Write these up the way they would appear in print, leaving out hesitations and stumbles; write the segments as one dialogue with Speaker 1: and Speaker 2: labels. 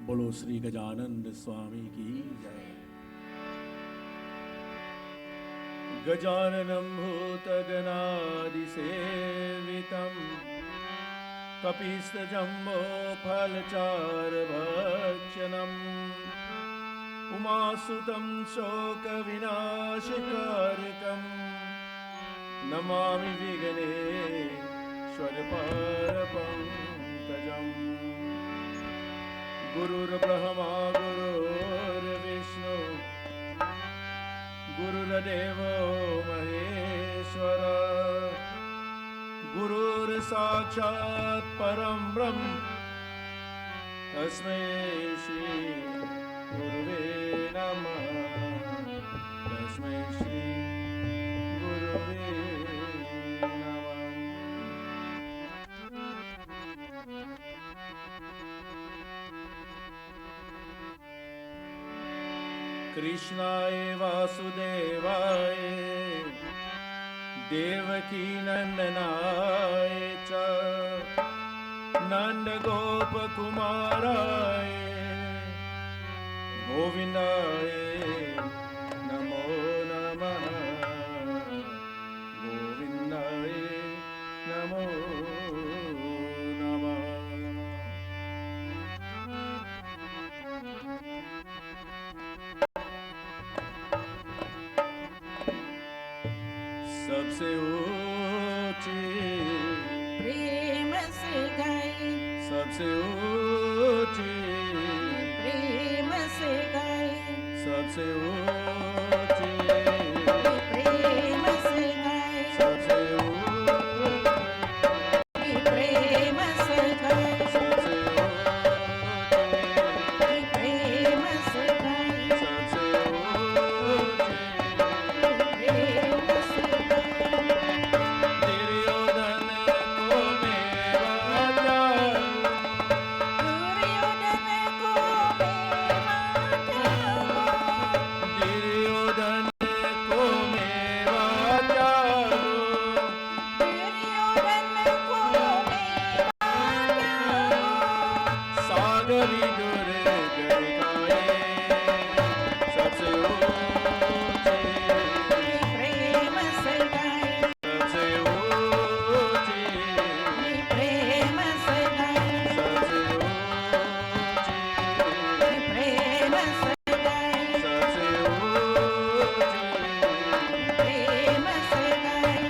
Speaker 1: बोलो श्री गजानंद स्वामी की जय। गजाननं भूतगणादिसेवितं कपिस्तजम्बो फलचारुभक्षणम् उमासुतं शोकविनाशकारकं नमामि विघ्नेश्वरपारपङ्कजम्। गुरुर्ब्रह्मा गुरुर्विष्णु गुरुर्देवो महेश्वर गुरुर्साक्षात् परं ब्रह्म तस्मै श्री गुरुवे नमः। तस्मै श्री गुरुवे नमः। कृष्णाय वासुदेवाय देवकी नंदनाय च नंदगोपकुमाराय गोविंदाय नमो नमः। गोविंदाय नमो नमः। सबसे ऊंची
Speaker 2: प्रेम से गाई,
Speaker 1: सबसे ऊंची
Speaker 2: प्रेम से गाई,
Speaker 1: सबसे ऊंची
Speaker 2: प्रेम से गाई,
Speaker 1: सबसे
Speaker 2: प्रेम से गाई,
Speaker 1: सबसे
Speaker 2: प्रेम से गाई,
Speaker 1: सबसे
Speaker 2: प्रेम से
Speaker 1: दुर्योधन को मेरा त्याग,
Speaker 2: दुर्योधन को मेरा त्याग,
Speaker 1: दुर्योधन को मेरा त्याग,
Speaker 2: दुर्योधन को मेरा त्याग,
Speaker 1: सागरी दुर्गतिकाए सबसे ऊंची
Speaker 2: प्रेम से गाई,
Speaker 1: सबसे ऊंची
Speaker 2: प्रेम से गाई,
Speaker 1: सबसे ऊंची
Speaker 2: प्रेम से गाई,
Speaker 1: सबसे ऊंची
Speaker 2: प्रेम से गाई।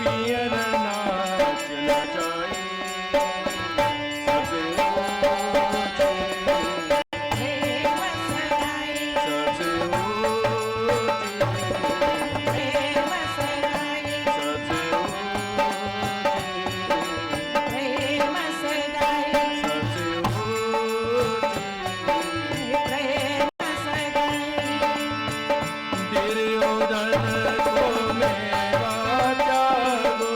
Speaker 1: गोपियन नाच नचाए सबसे ऊंची
Speaker 2: प्रेम सगाई
Speaker 1: सबसे ऊंची
Speaker 2: प्रेम सगाई
Speaker 1: सबसे ऊंची
Speaker 2: प्रेम सगाई
Speaker 1: सबसे ऊंची
Speaker 2: प्रेम सगाई
Speaker 1: दुर्योधन को मेवा त्यागो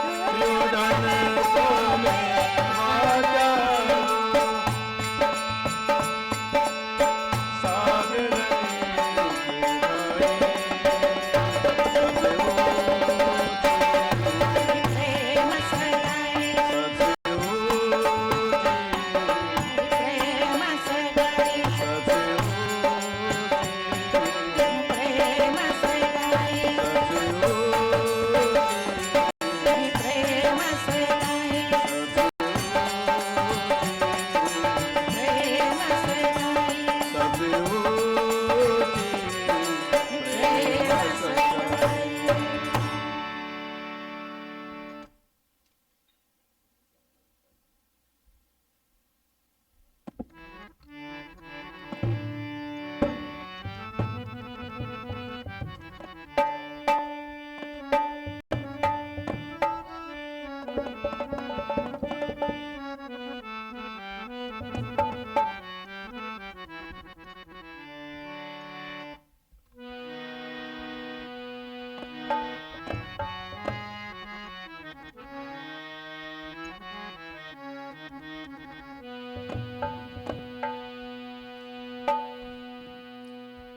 Speaker 1: दुर्योधन को मेवा त्यागो सागर
Speaker 2: प्रेम सगाई
Speaker 1: सबसे ऊंची
Speaker 2: प्रेम सगाई
Speaker 1: सबसे ऊंची
Speaker 2: प्रेम सगाई
Speaker 1: सबसे ऊंची
Speaker 2: प्रेम सगाई प्रेम सगाई
Speaker 1: सबसे ऊंची प्रेम सगाई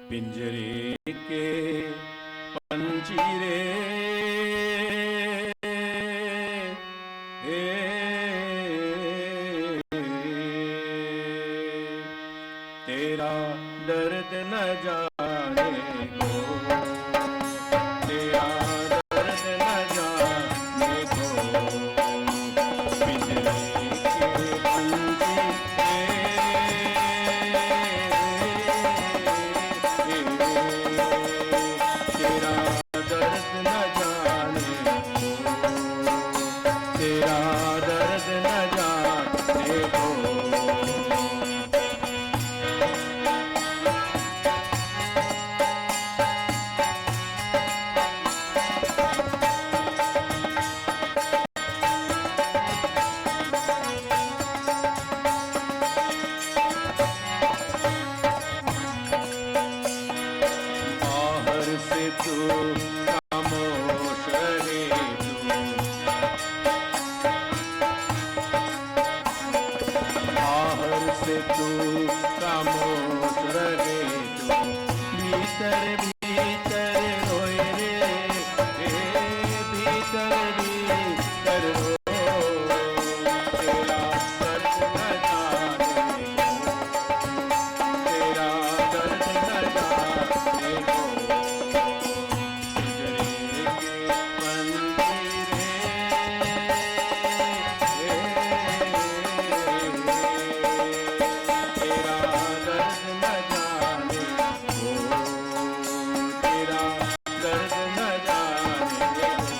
Speaker 1: पिंजरे के पंजीरे तेरा दर्द न जाने को तेरा दर्द न जाने को पिंजरे के तेरा दर्द न जाने को तेरा दर्द न जाने को बाहर से तू खामोश रहे बाहर से तू खामोश रहे भीतर भीतर रोए रे भीतर भीतर रो तेरा दर्द न जाने को तेरा दर्द न जाने को पिंजरे के पंजीरे तेरा दर्द न जाने को तेरा दर्द न जाने को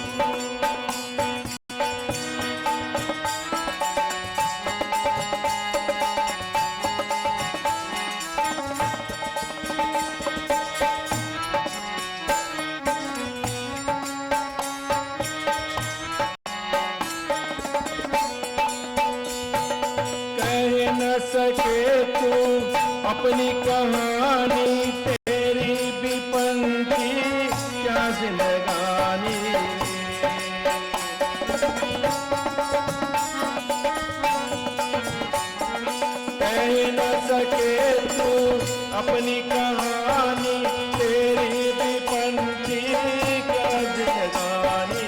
Speaker 1: कह न सके तू अपनी कहानी तेरी विपंती क्या जिंदगानी कह न सके तू अपनी कहानी तेरी विपंती क्या जिंदगानी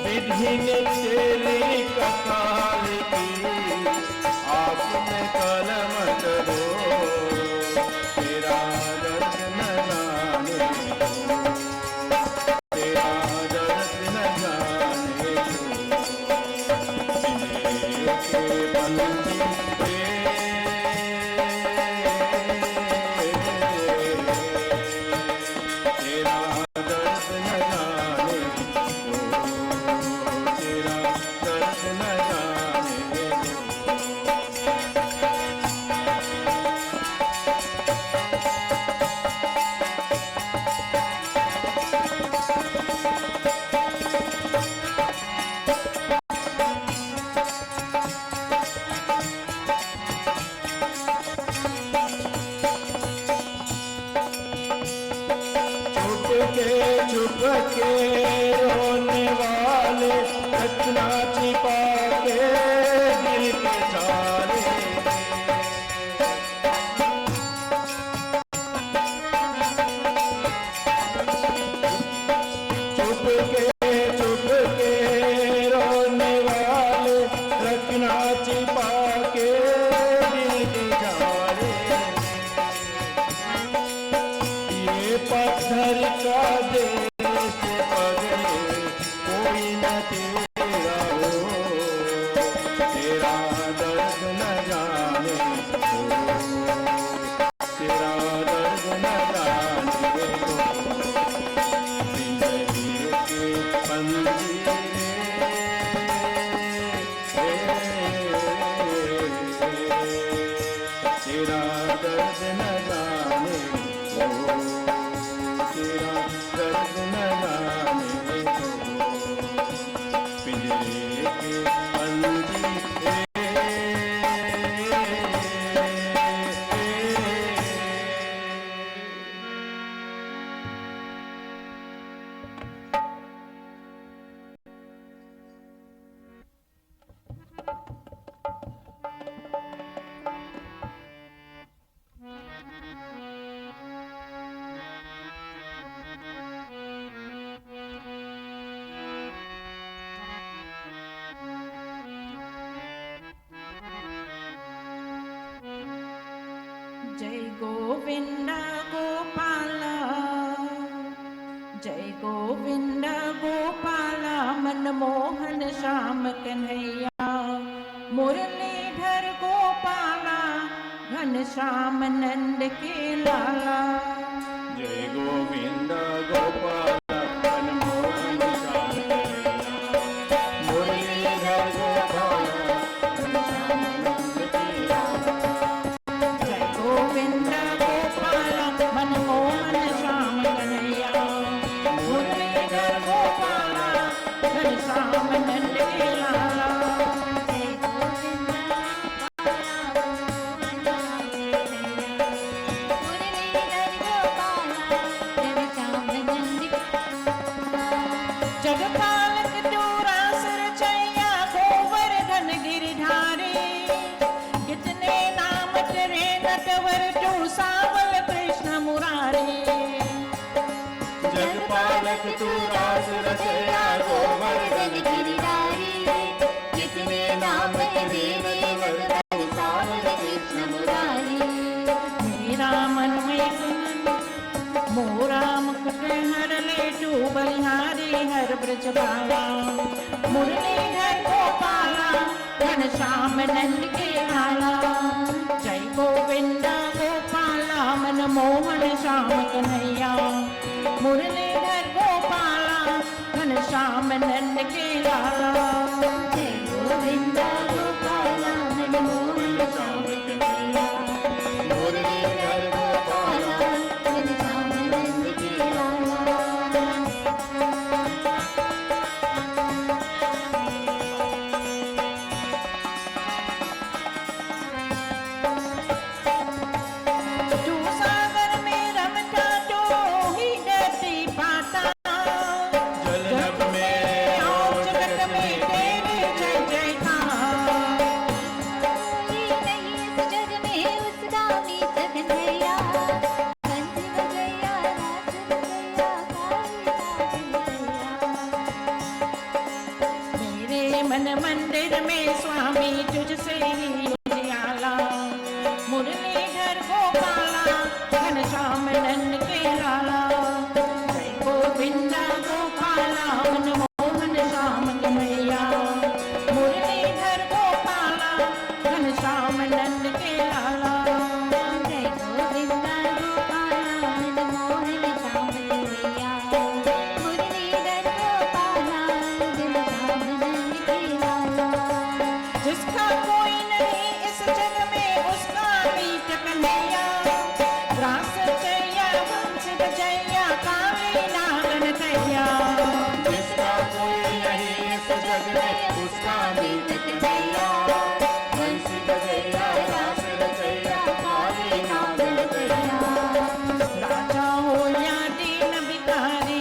Speaker 1: विधि ने तेरी कथाल की आप में कलम करो तेरा दर्द न जाने को तेरा दर्द न जाने को पिंजरे के पंजीरे छुप के रोने वाले रचना छिपा के दिल के चाले छुप के रोने वाले रचना छिपा के दिल के चाले ये पत्थर का देश पगले कोई न तेरा हो तेरा दर्द न जाने हो तेरा दर्द न जाने हो जिंदगी के पंजीरे तेरा दर्द न जाने हो तेरा दर्द न जाने हो पिंजरे के पंजीरे
Speaker 2: जय गोविंद गोपाल जय गोविंद गोपाल मनमोहन श्याम कन्हैया मुरलीधर गोपाल घनश्याम नंद के लाला
Speaker 1: जय गोविंद गोपाल मनमोहन श्याम कन्हैया मुरलीधर गोपाल घनश्याम नंद के लाला
Speaker 2: जय गोविंद गोपाल मनमोहन श्याम कन्हैया मुरलीधर गोपाल घनश्याम नंद के लाला जय गोविंद जगपालक तू रास रचैया गोवर्धन गिरधारी कितने नाम तेरे नटवर तू सावल कृष्ण मुरारी
Speaker 1: जगपालक तू रास रचया गोवर्धन गिरिधारी कितने नाम तेरे नटवर तू सावल कृष्ण मुरारी
Speaker 2: मेरा मन में मोरा मुकुट हर ले तू बलिहारी हर ब्रज बाला मुरलीधर गोपाला घनश्याम नंद के लाला जय गोविंद गोपाला मनमोहन श्याम कन्हैया मुरलीधर गोपाला घनश्याम नंद के लाला जय गोविंद गोपाला मनमोहन श्याम कन्हैया
Speaker 1: मुरलीधर गोपाल
Speaker 2: घनश्याम नंद के लाला तू सागर में रमता तो ही गति पाता
Speaker 1: जलनभ में
Speaker 2: और जगत में तेरे जय जयकार
Speaker 3: नहीं इस जग में उसका मीत कन्हैया बंसी बजैया रास रचैया
Speaker 2: मेरे मन मंदिर में स्वामी तुझसे ही उजियाला मुरलीधर गोपाला घनश्याम नंद के लाला जय गोविंद गोपाला मनमोहन श्याम कन्हैया मुरलीधर गोपाला घनश्याम नंद के लाला
Speaker 3: जय गोविंद गोपाला मनमोहन श्याम कन्हैया मुरलीधर गोपाला घनश्याम नंद के लाला
Speaker 2: जिसका कोई नहीं इस जग में उसका मीत कन्हैया रास रचैया वंश बजैया काली नागन तैया
Speaker 1: जिसका कोई नहीं इस जग में उसका मीत कन्हैया बंसी बजैया रास रचैया काली नागन तैया
Speaker 2: राजा हो या दीन भिखारी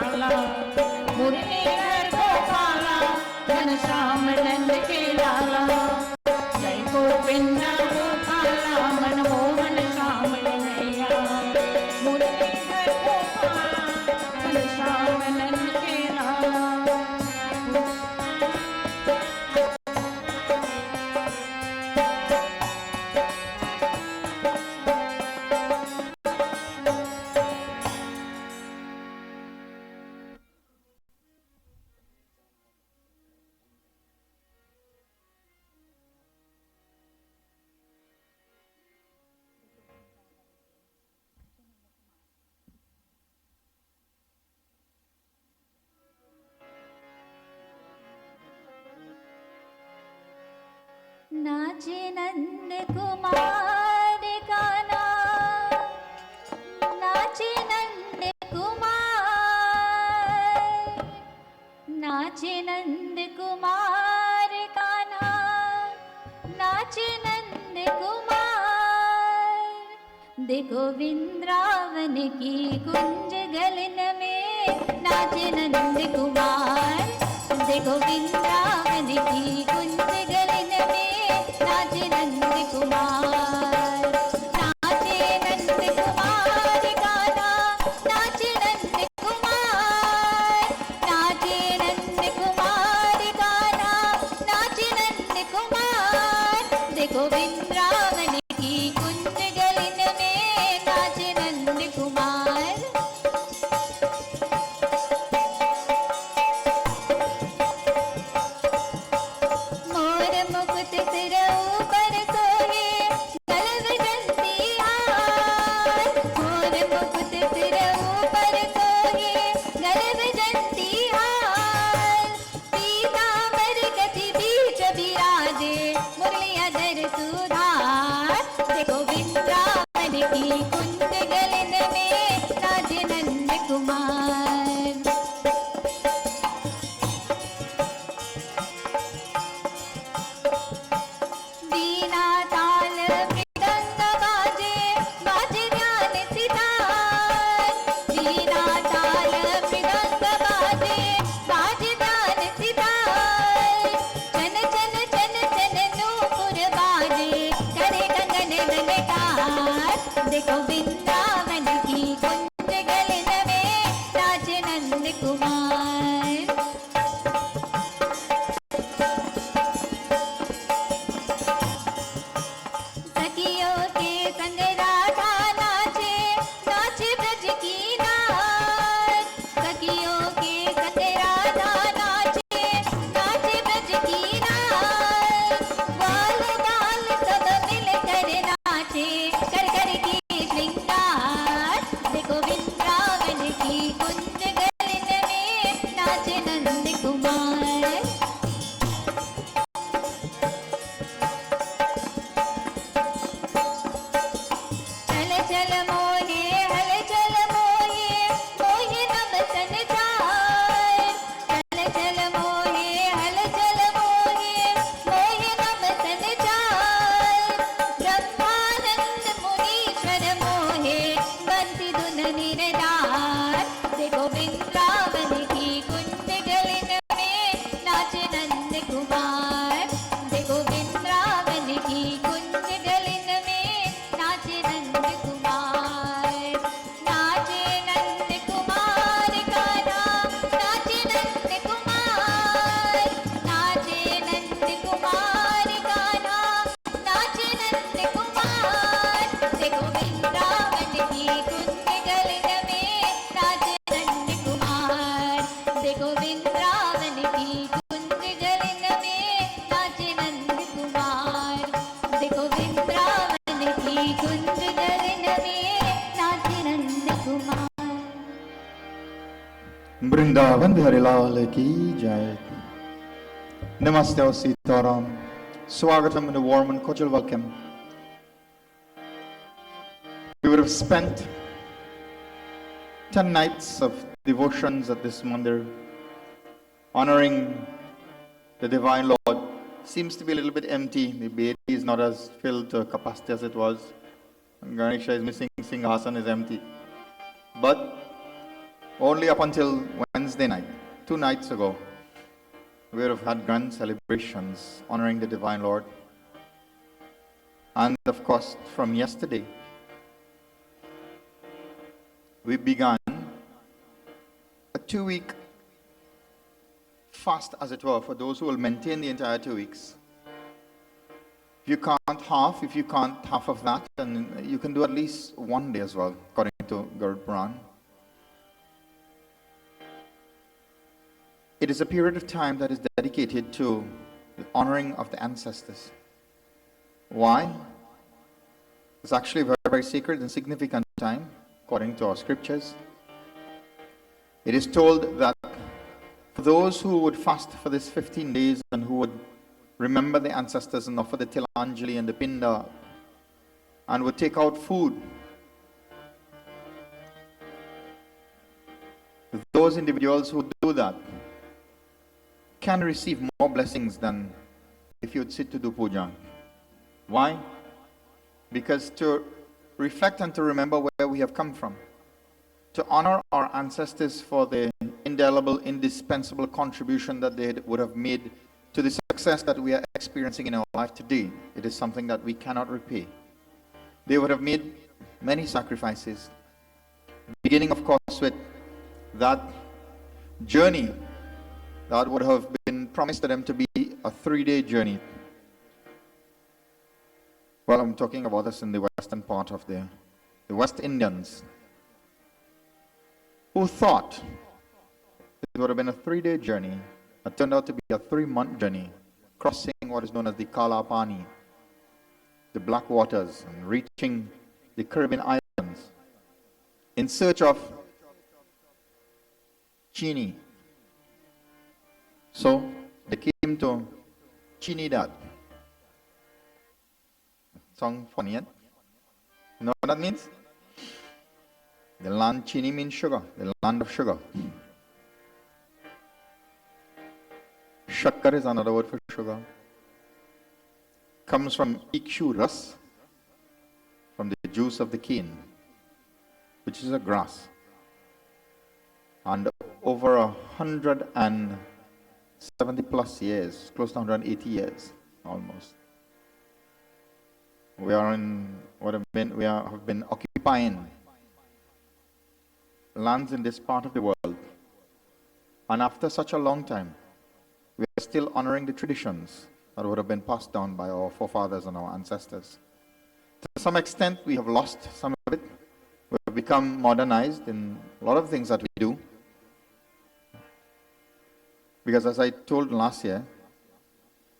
Speaker 2: लाला मुरलीधर गोपाला घनश्याम नंद के लाला जय गोविंद गोपाला मनमोहन श्याम कन्हैया मुरलीधर गोपाला घनश्याम नंद के लाला
Speaker 3: नाचे नंद कुमार गाना नाचे नंद कुमार नाचे नंद कुमार गाना नाचे नंद कुमार देखो वृंदावन की कुंज गलन में नाचे नंद कुमार देखो वृंदावन की कुंज गलन में नाचे नंद कुमार नाचे नंद कुमार गाना नाचे नंद कुमार नाचे नंद कुमार गाना नाचे नंद कुमार देखो वृंदावन की कुंज गलन में नाचे नंद कुमार मोर मुकुट सिर ऊपर सोहे गलव जंती हार मोर मुकुट सिर ऊपर सोहे गलव जंती हार पीतांबर गति बीच विराजे मुरलीधर सुधार देखो वृंदावन की कुंज गलन में नाचे नंद कुमार वीणा ताल मृदंग बाजे बाजे ध्यान सितार वीणा ताल मृदंग बाजे बाजे ध्यान सितार चन चन चन चन नूपुर बाजे करे कंगन ललकार देखो वृंदावन की कुंज गलन में नाचे नंद कुमार सखियों के संग राधा नाचे नाचे ब्रज की नाच सखियों के संग राधा नाचे नाचे ब्रज की नाच बाल बाल सब मिल कर नाचे कर कर के श्रृंगार देखो वृंदावन की कुंज गलन में नाचे नंद कुमार चल चल मोहे हल चल मोहे मोहे नम संचार चल चल मोहे हल चल मोहे मोहे नम संचार ब्रह्मानंद मुनीश्वर मोहे बंसी धुन निरदार देखो वृंदावन की कुंज गलन में नाचे नंद कुमार देखो वृंदावन की कुंज गलन में नाचे नंद कुमार नाचे नंद कुमार गाना नाचे नंद कुमार नाचे नंद कुमार गाना नाचे नंद कुमार देखो वृंदावन की कुंज गलन में नाचे नंद कुमार देखो वृंदावन की कुंज गलन में नाचे नंद कुमार देखो वृंदावन की कुंज गलन में नाचे नंद कुमार
Speaker 4: वृंदावन बिहारी लाल की जय. Namaste और Sitaram. Swagatam and a warm and cordial welcome. We would have spent 10 nights of devotions at this Mandir, honoring the Divine Lord. Seems to be a little bit empty. The Bedi is not as filled to capacity as it was. Ganesh is missing, Singhasan is empty. But Only up until Wednesday night, 2 nights ago, we would have had grand celebrations honoring the Divine Lord. And of course, from yesterday, we began a 2-week fast, as it were, for those who will maintain the entire 2 weeks. If you can't half of that, then you can do at least one day as well, according to Guru Puran. It is a period of time that is dedicated to the honoring of the ancestors. Why? It's actually a very, very sacred and significant time, according to our scriptures. It is told that for those who would fast for this 15 days and who would remember the ancestors and offer the Tilanjali and the Pinda and would take out food, those individuals who do that can receive more blessings than if you would sit to do puja. Why? Because to reflect and to remember where we have come from, to honor our ancestors for the indelible, indispensable contribution that they would have made to the success that we are experiencing in our life today, it is something that we cannot repay. They would have made many sacrifices, beginning of course with that journey that would have been promised to them to be a 3-day journey. Well, I'm talking about us in the western part of the West Indians, who thought it would have been a 3-day journey. It turned out to be a 3-month journey, crossing what is known as the Kalapani, the Black Waters, and reaching the Caribbean islands in search of Chini. So they came to Trinidad. Sound funny, yet? You know what that means? The land Chini means sugar, the land of sugar. Shakkar is another word for sugar. Comes from ikshu ras, from the juice of the cane, which is a grass. And over 170 plus years, close to 180 years almost, we have been occupying lands in this part of the world. And after such a long time, we are still honoring the traditions that would have been passed down by our forefathers and our ancestors. To some extent, we have lost some of it. We have become modernized in a lot of things that we do. Because as I told last year,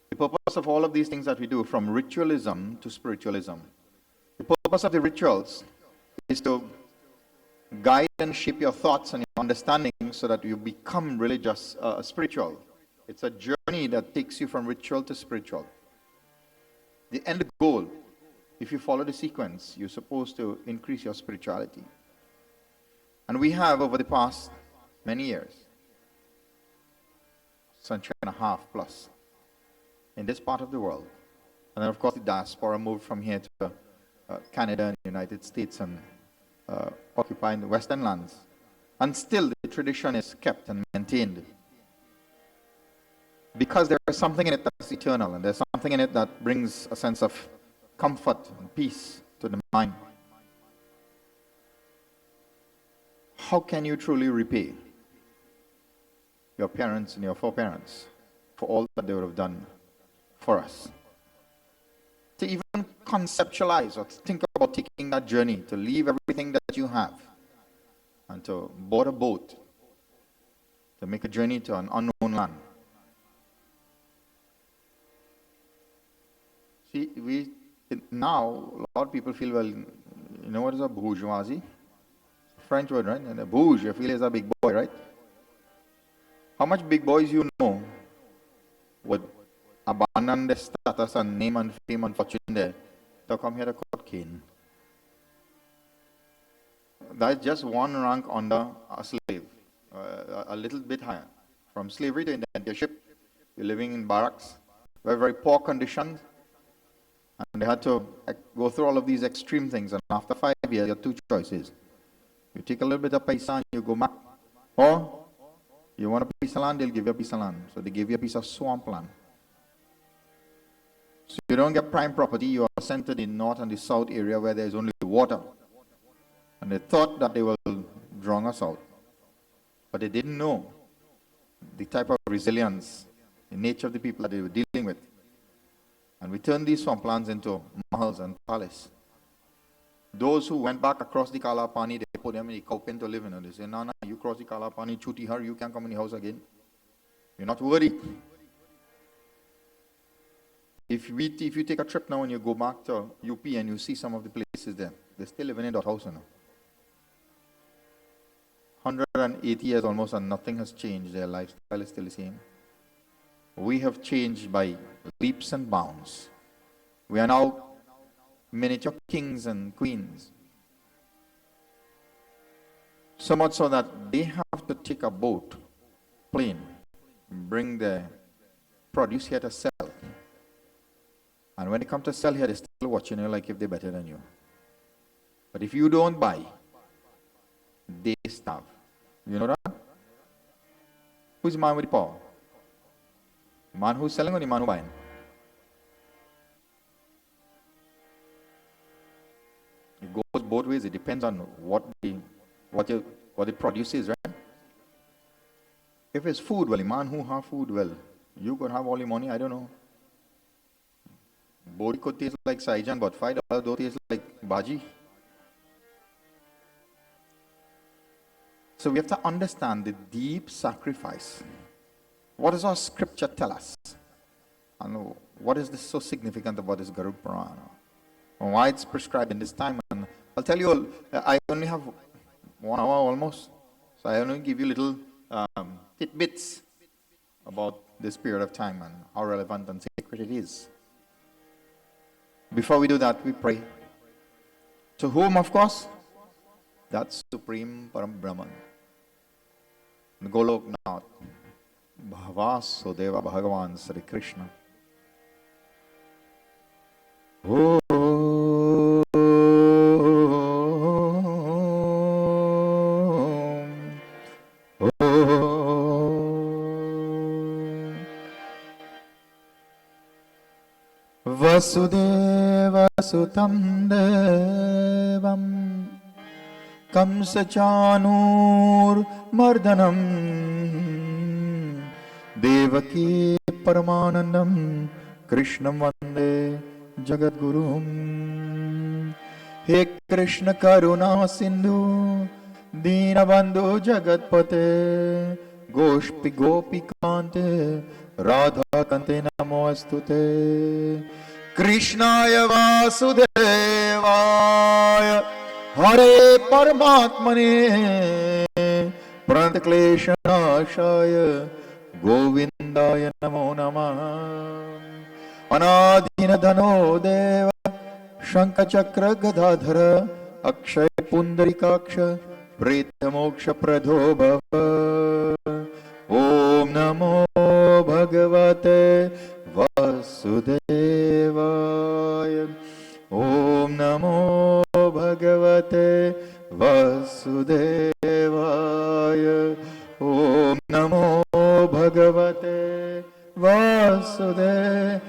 Speaker 4: the purpose of all of these things that we do, from ritualism to spiritualism, the purpose of the rituals is to guide and shape your thoughts and your understanding so that you become religious, spiritual. It's a journey that takes you from ritual to spiritual. The end goal, if you follow the sequence, you're supposed to increase your spirituality. And we have, over the past many years, century and a half plus, in this part of the world. And then of course the diaspora moved from here to Canada and the United States and occupying the western lands. And still the tradition is kept and maintained. Because there is something in it that's eternal, and there's something in it that brings a sense of comfort and peace to the mind. How can you truly repay your parents and your foreparents for all that they would have done for us? To even conceptualize or think about taking that journey, to leave everything that you have and to board a boat, to make a journey to an unknown land. See, now a lot of people feel, well, you know what is a bourgeoisie? French word, right? And a bourge, you feel is a big boy, right? How much big boys you know would abandon their status and name and fame and fortune there to come here to cut cane? That's just one rank under a slave, a little bit higher. From slavery to indentureship, you're living in barracks, very, very poor conditions, and they had to go through all of these extreme things. And after 5 years, you have two choices. You take a little bit of paisa and you go back, Or you want a piece of land, they'll give you a piece of land. So they give you a piece of swamp land. So you don't get prime property, you are sent to the north and the south area where there is only water. And they thought that they will drown us out. But they didn't know the type of resilience, the nature of the people that they were dealing with. And we turned these swamplands into mahals and palaces. Those who went back across the Kalapani, they put them in the cow pen to live in. And they say, no, you cross the Kalapani, chuti her, you can't come in the house again. You're not worthy. If you take a trip now and you go back to UP and you see some of the places there, they're still living in that house now. 180 years almost and nothing has changed. Their lifestyle is still the same. We have changed by leaps and bounds. We are now miniature kings and queens. So much so that they have to take a boat, plane, bring their produce here to sell. And when they come to sell here, they're still watching you like if they're better than you. But if you don't buy, they starve. You know that? Who's the man with the power? The man who's selling or the man who's buying? It goes both ways. It depends on what the produce is, right? If it's food, well, the man who have food, well, you could have all the money, I don't know. Bodi could taste like Saijan, but $5 don't taste like Baji. So we have to understand the deep sacrifice. What does our scripture tell us? And what is this so significant about this Garud Purana? And why it's prescribed in this time? And I'll tell you all, I only have 1 hour almost. So I only give you little tidbits about this period of time and how relevant and sacred it is. Before we do that, we pray. To whom, of course? That's Supreme Param Brahman. Goloknath, Bhavasudeva Bhagavan Sri Krishna. Oh. Vasudeva Sutam Devam Kamsachanur Mardanam Devaki Paramanandam Krishnam Vande Jagadgurum. He Krishna Karuna Sindhu Dinabandhu Jagatpate Goshpi Gopi Kante Radha Kante Namostute Krishnaya Vasudevaya Hare Paramatmane Prantakleshanashaya Govindaya Namo Namah. Anadina Dhano Deva Shankachakra Gadadhara Akshay Pundarikaksha Preta Moksha Pradho Bhava. Om Namo Bhagavate Vasudevaya. Om Namo Bhagavate Vasudevaya. Om Namo Bhagavate Vasudevaya.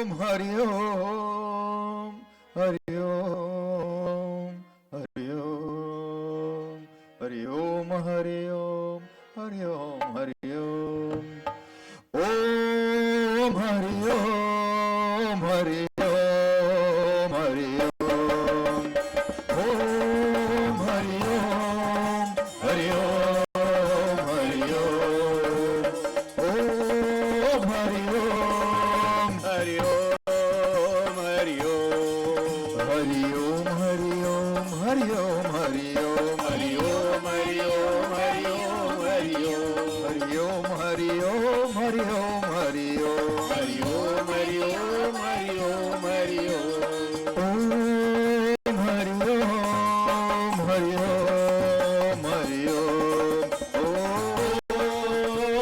Speaker 4: Om Hari Om Hari Om Hari Om Hari Om Hari Om Hari Om Hari Om. Om Hari Om Hari Om Hari Om. Om Hari Om Hari Om Hari Om. Om Hari Om Hari Om Hari Om. Hari Om Hari Om Hari Om Hari Om. Hari Om Hari Om Hari Om Hari Om. Hari Om Hari Om Hari Om Hari Om. Hari Om Hari Om Hari Om Hari Om. Om Hari Om Hari Om Hari Om. Om Hari Om Hari Om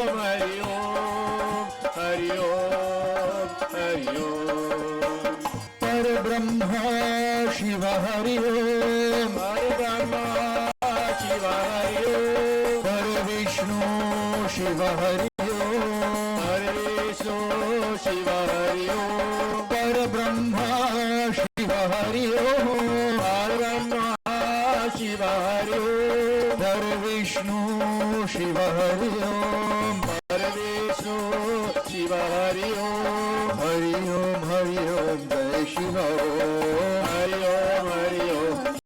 Speaker 4: Hari Om.
Speaker 5: Brahma Shiv Hari ओम,
Speaker 1: पर ब्रह्मा शिव हरि ओम,
Speaker 5: पर विष्णु शिव हरि ओम,
Speaker 1: पर विष्णु शिव हरि ओम,
Speaker 5: पर ब्रह्मा शिव हरि ओम,
Speaker 1: पर ब्रह्मा शिव हरि ओम,
Speaker 5: पर विष्णु शिव हरि ओम,
Speaker 1: पर विष्णु शिव हरि ओम,
Speaker 5: हरि ओम जय शिव ओम,
Speaker 1: हरि ओम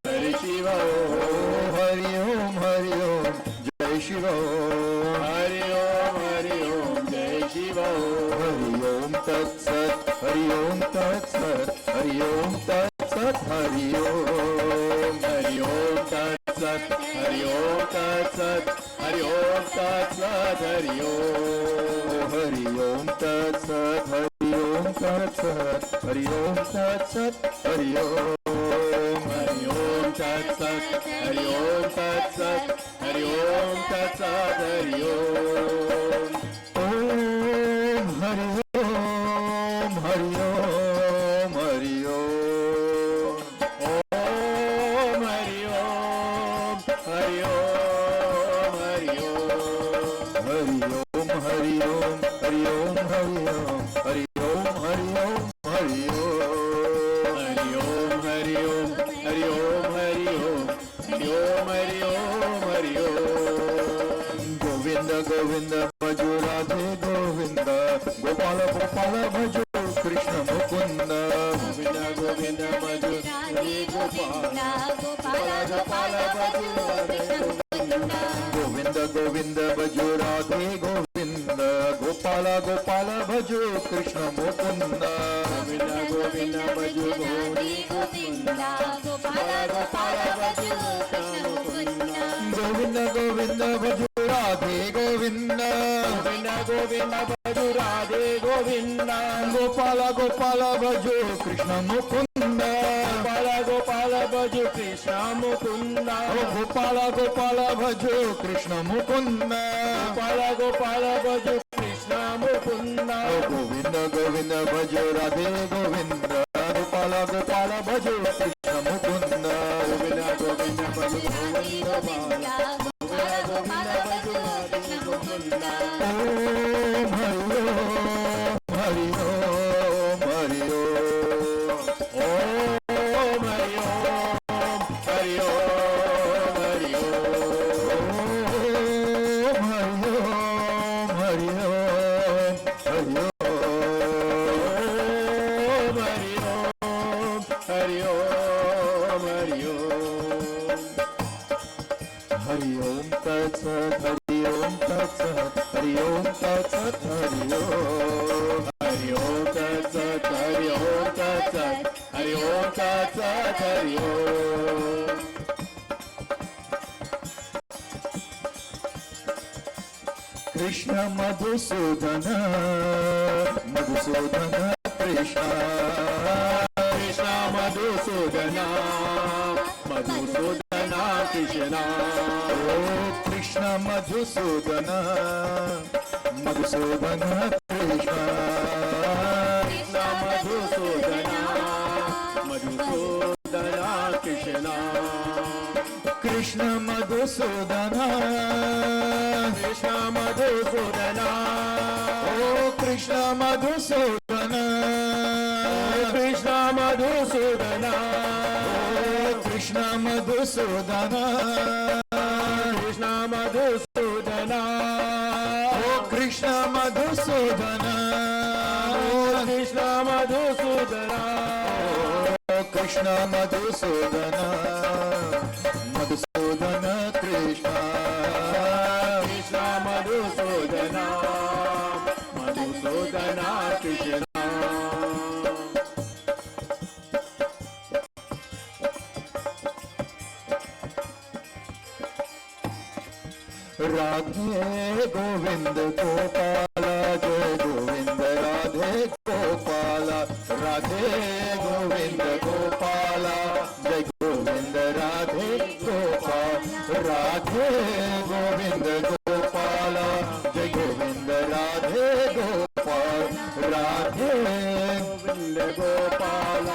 Speaker 1: हरि शिव ओम,
Speaker 5: हरि ओम जय शिव ओम,
Speaker 1: हरि ओम जय शिव ओम,
Speaker 5: हरि ओम तत्सत, हरि ओम तत्सत, हरि ओम तत्सत, हरि ओम,
Speaker 1: हरि ओम तत्सत, हरि ओम तत्सत, हरि ओम तत्सत, हरि ओम,
Speaker 5: हरि ओम तत्सत, हरि ओम तत्सत, हरि ओम तत्सत, हरि ओम,
Speaker 1: हरि ओम तत्सत, हरि ओम तत्सत, हरि ओम तत्सत, हरि ओम,
Speaker 5: ओम हरि ओम, हरि ओम, हरि ओम,
Speaker 1: ओम हरि ओम, हरि ओम, हरि ओम,
Speaker 5: हरि ओम, हरि ओम, हरि ओम, हरि ओम, हरि ओम, हरि ओम, हरि ओम,
Speaker 1: हरि ओम, हरि ओम, हरि ओम, हरि ओम, हरि ओम, हरि ओम,
Speaker 5: गोविंद गोविंद भजो राधे गोविंद, गोपाल गोपाल भजो कृष्ण मुकुंद,
Speaker 1: गोविंद गोविंद भजो हरि गोपाल,
Speaker 3: गोपाल गोपाल भजो कृष्ण मुकुंद,
Speaker 5: गोविंद गोविंद भजो राधे गोविंद, गोपाल गोपाल भजो कृष्ण मुकुंद,
Speaker 1: गोविंद गोविंद भजो
Speaker 3: हरि गोविंद, गोपाल गोपाल भजो कृष्ण मुकुंद,
Speaker 5: गोविंद गोविंद भजो राधे गोविंद,
Speaker 1: गोविंद गोविंद भजो राधे गोविंद,
Speaker 5: गोपाल गोपाल भजो कृष्ण मुकुंद,
Speaker 1: गोपाल गोपाल भजो कृष्ण मुकुंद,
Speaker 5: गोपाल गोपाल भजो कृष्ण मुकुंद,
Speaker 1: गोपाल गोपाल भजो कृष्ण मुकुंद,
Speaker 5: गोविंद गोविंद भजो राधे गोविंद, गोपाल गोपाल भजो कृष्ण मुकुंद,
Speaker 1: गोविंद गोविंद भजो गोविंद बाला,
Speaker 3: गोपाल गोपाल भजो कृष्ण मुकुंद,
Speaker 5: ओम हरि ओम, हरि ओम, हरि ओम,
Speaker 1: ओम हरि ओम, हरि ओम, हरि ओम,
Speaker 5: ओम हरि ओम, हरि ओम, हरि ओम,
Speaker 1: हरि ओम, हरि ओम,
Speaker 5: हरि ओम तत्सत, हरि ओम तत्सत, हरि ओम तत्सत, हरि ओम,
Speaker 1: हरि ओम तत्सत, हरि ओम तत्सत, हरि ओम तत्सत, हरि ओम,
Speaker 5: कृष्ण मधुसूदन, मधुसूदन कृष्ण,
Speaker 1: कृष्ण मधुसूदन, मधुसूदन कृष्ण,
Speaker 5: ओ कृष्ण मधुसूदन, मधुसूदन कृष्ण,
Speaker 1: कृष्ण मधुसूदन, मधुसूदन कृष्ण,
Speaker 5: कृष्ण मधुसूदन,
Speaker 1: कृष्ण मधुसूदन,
Speaker 5: ओ कृष्ण मधुसूदन,
Speaker 1: कृष्ण मधुसूदन,
Speaker 5: कृष्ण मधुसूदन,
Speaker 1: कृष्ण मधुसूदन,
Speaker 5: ओ कृष्ण मधुसूदन,
Speaker 1: कृष्ण मधुसूदन,
Speaker 5: ओ कृष्ण मधुसूदन, मधुसूदन कृष्ण,
Speaker 1: कृष्ण मधुसूदन, मधुसूदन कृष्ण,
Speaker 5: राधे गोविंद गोपाल जय गोविंद राधे गोपाल, राधे गोविंद गोपाल जय गोविंद राधे गोपाल, राधे गोविंद गोपाल जय Govind Radhe Gopal, Radhe
Speaker 1: Govind Gopal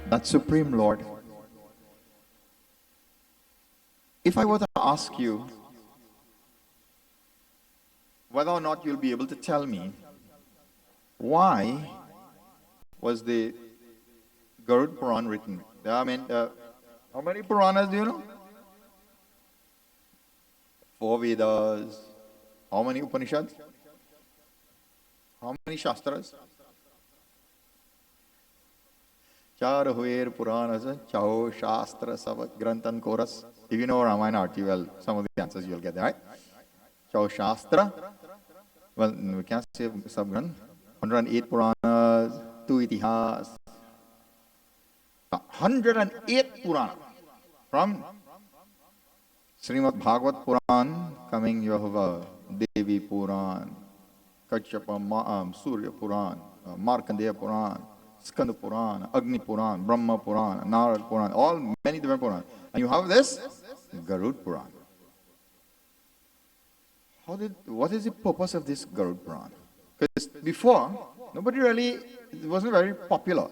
Speaker 4: That Supreme Lord. If I were to ask you whether or not you'll be able to tell me why was the Garud Puran written? I mean, how many Puranas do you know? 4 Vedas. How many Upanishads? How many Shastras? Char Huer Puranas, Chao Shastra Savat Grantan Chorus. If you know Ramayana Arti well, some of the answers you'll get there, right? Chao Shastra. Well, we can't say Sabgran. 108 Puranas, 2 Itihas. 108 Purana. From Srimad Bhagavat Puran, coming you have Devi Puran, Kachyapa Surya Puran, Markandeya Puran, Skanda Puran, Agni Puran, Brahma Puran, Narad Puran, all many different Puran. And you have this Garud Puran. What is the purpose of this Garud Puran? Because before, nobody really, it wasn't very popular.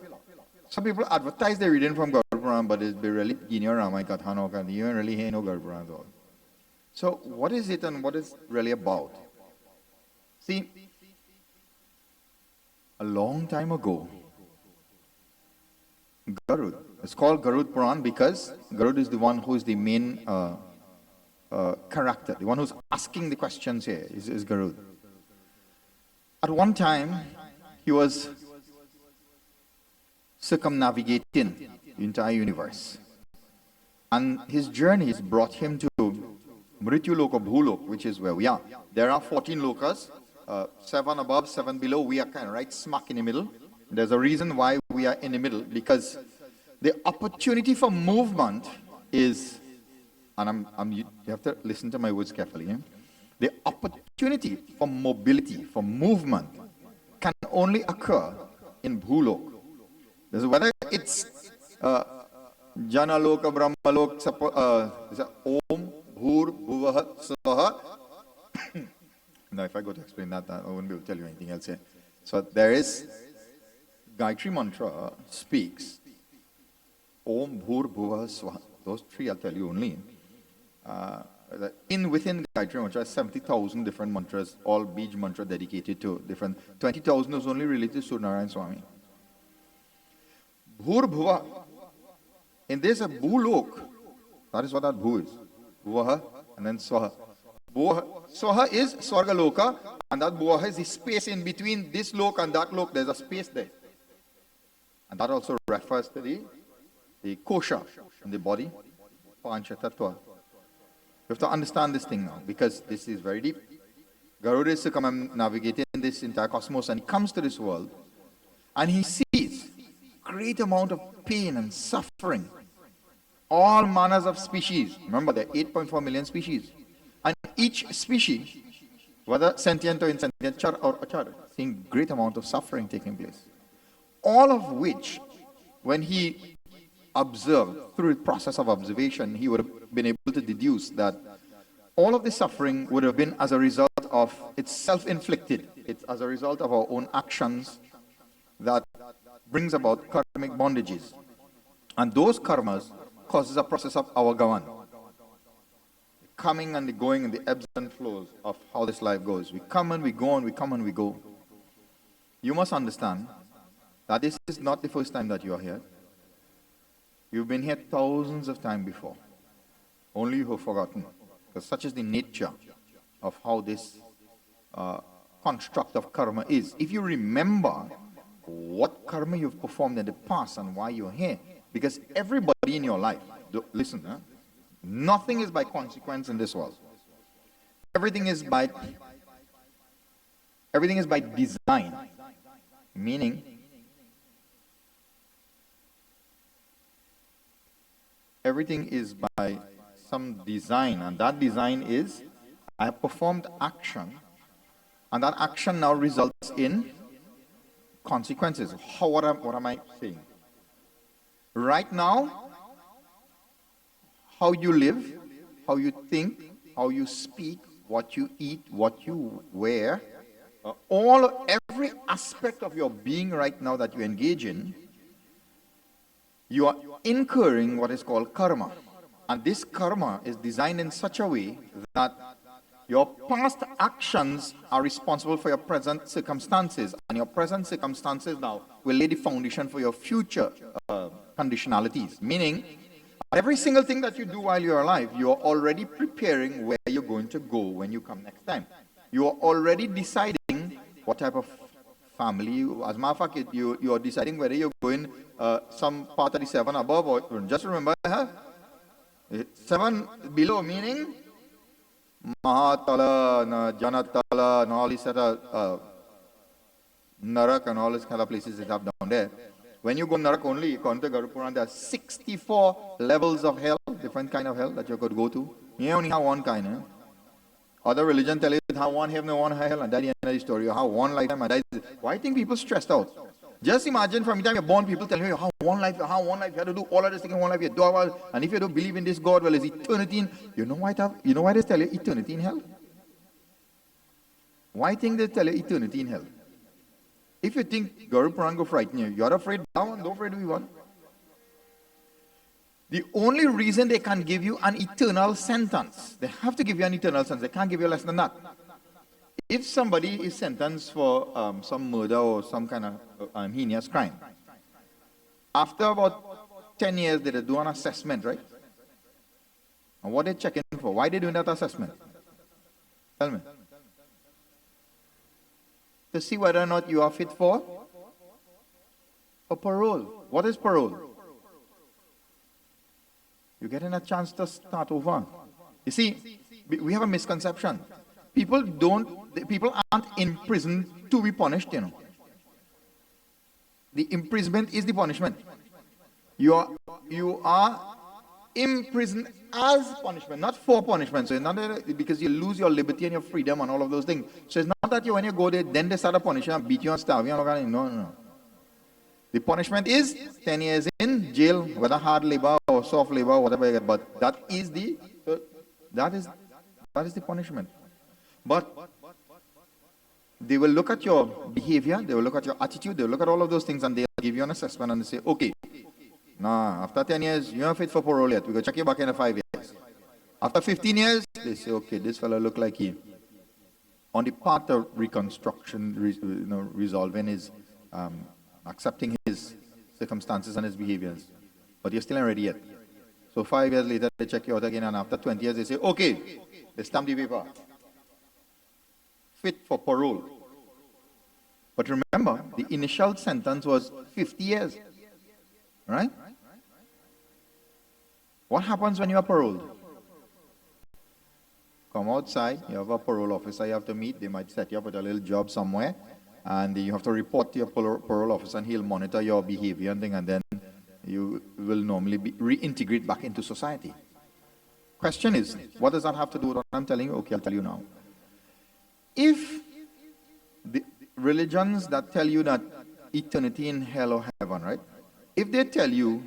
Speaker 4: Some people advertise their reading from Garud Puran, but it's really Gino Ramai Kathano, and you don't really hear no Garud Puran at all. So what is it and what is really about? See, a long time ago, Garud, it's called Garud Puran because Garud is the one who is the main character, the one who's asking the questions here is Garud. At one time, he was circumnavigating the entire universe. And his journeys brought him to Mrityu Loka Bhulok, which is where we are. There are 14 lokas, 7 above, 7 below. We are kind of right smack in the middle. There's a reason why we are in the middle, because the opportunity for movement is, and you have to listen to my words carefully, the opportunity for mobility, for movement, can only occur in Bhulok. Whether it's Jana Loka, Brahma Loka, Om, Bhur, Bhuvaha, Swaha. Now, if I go to explain that, I won't be able to tell you anything else here. So there is Gayatri Mantra speaks Om, Bhur, Bhuvaha, Swaha. Those 3 I'll tell you only. Within Gayatri Mantra, 70,000 different mantras, all Bij mantra dedicated to different. 20,000 is only related to Narayan Swami. Bhur Bhuva. And there's a Bhulok. That is what that Bhu is. Bhuvaha and then Swaha. Swaha is Swarga Loka And that boa has the space in between this lok and that lok. There's a space there. And that also refers to the kosha in the body. Pancha tattva. You have to understand this thing now, because this is very deep. Garuda is circumnavigating this entire cosmos, and he comes to this world, and he sees great amount of pain and suffering. All manners of species. Remember, there are 8.4 million species. And each species, whether sentient or insentient, char or achar, seeing great amount of suffering taking place. All of which, when he observed, through the process of observation, he would have been able to deduce that all of the suffering would have been as a result of, it's self-inflicted. It's as a result of our own actions that brings about karmic bondages. And those karmas causes a process of avagavan. Coming and the going and the ebbs and flows of how this life goes. We come and we go and we come and we go. You must understand that this is not the first time that you are here. You've been here thousands of times before. Only you have forgotten. Because such is the nature of how this construct of karma is. If you remember what karma you've performed in the past and why you're here, because everybody in your life, listen, nothing is by consequence in this world. Everything is by design. Meaning, everything is by some design, and that design is, I have performed action, and that action now results in consequences. What am I saying? Right now, how you live, how you think, how you speak, what you eat, what you wear, every aspect of your being right now that you engage in, you are incurring what is called karma. And this karma is designed in such a way that your past actions are responsible for your present circumstances. And your present circumstances now will lay the foundation for your future conditionalities. Meaning, every single thing that you do while you're alive, you are already preparing where you're going to go when you come next time. You are already deciding what type of family. As a matter of fact, you are deciding whether you're going some part of the 7 above, or just remember, 7 below, meaning Mahatala, Janatala, and all these other Narak and all these kind of places that have down there. When you go Narak only, according to Garuda Puran, there are 64 levels of hell, different kind of hell that you could go to. You only have one kind. Other religion tell you how one heaven and one hell, and that's the end of the story. How one lifetime and that is. Why think people stressed out? Just imagine from the time you're born, people telling you how one life, you have to do all of this thing in one life, you do all, and if you don't believe in this God, well, it's eternity in, you know why they tell you eternity in hell? Why think they tell you eternity in hell? If you think Garuda Puran go frighten you, you're afraid down, don't afraid to be one. The only reason they can give you an eternal sentence, they have to give you an eternal sentence, they can't give you less than that. If somebody is sentenced for some murder or some kind of heinous crime, after about 10 years, they do an assessment, right? And what they checking for? Why they doing that assessment? Tell me. To see whether or not you are fit for parole. What is parole? You're getting a chance to start over. You see, we have a misconception. People aren't imprisoned to be punished, you know. The imprisonment is the punishment. You are imprisoned as punishment, not for punishment. So it's not that, because you lose your liberty and your freedom and all of those things. So it's not that when you go there, then they start to punish you and beat you and starve you. No. The punishment is 10 years in jail, whether hard labor or soft labor or whatever you get. But that is the punishment. But they will look at your behavior, they will look at your attitude, they will look at all of those things, and they'll give you an assessment and they say, okay, now after 10 years, you're not fit for parole yet. We go check you back in 5 years. After 15 years, they say, okay, this fellow look like he. On the part of reconstruction, resolving his, accepting his circumstances and his behaviors. But you're still not ready yet. So 5 years later, they check you out again, and after 20 years, they say, okay, they stamp the paper. fit for parole. But remember, the initial sentence was 50 years. Right? What happens when you are paroled? Come outside, you have a parole officer you have to meet. They might set you up with a little job somewhere. And you have to report to your parole officer, and he'll monitor your behavior and thing, and then you will normally reintegrate back into society. Question is, what does that have to do with what I'm telling you? Okay, I'll tell you now. If the religions that tell you that eternity in hell or heaven, right? If they tell you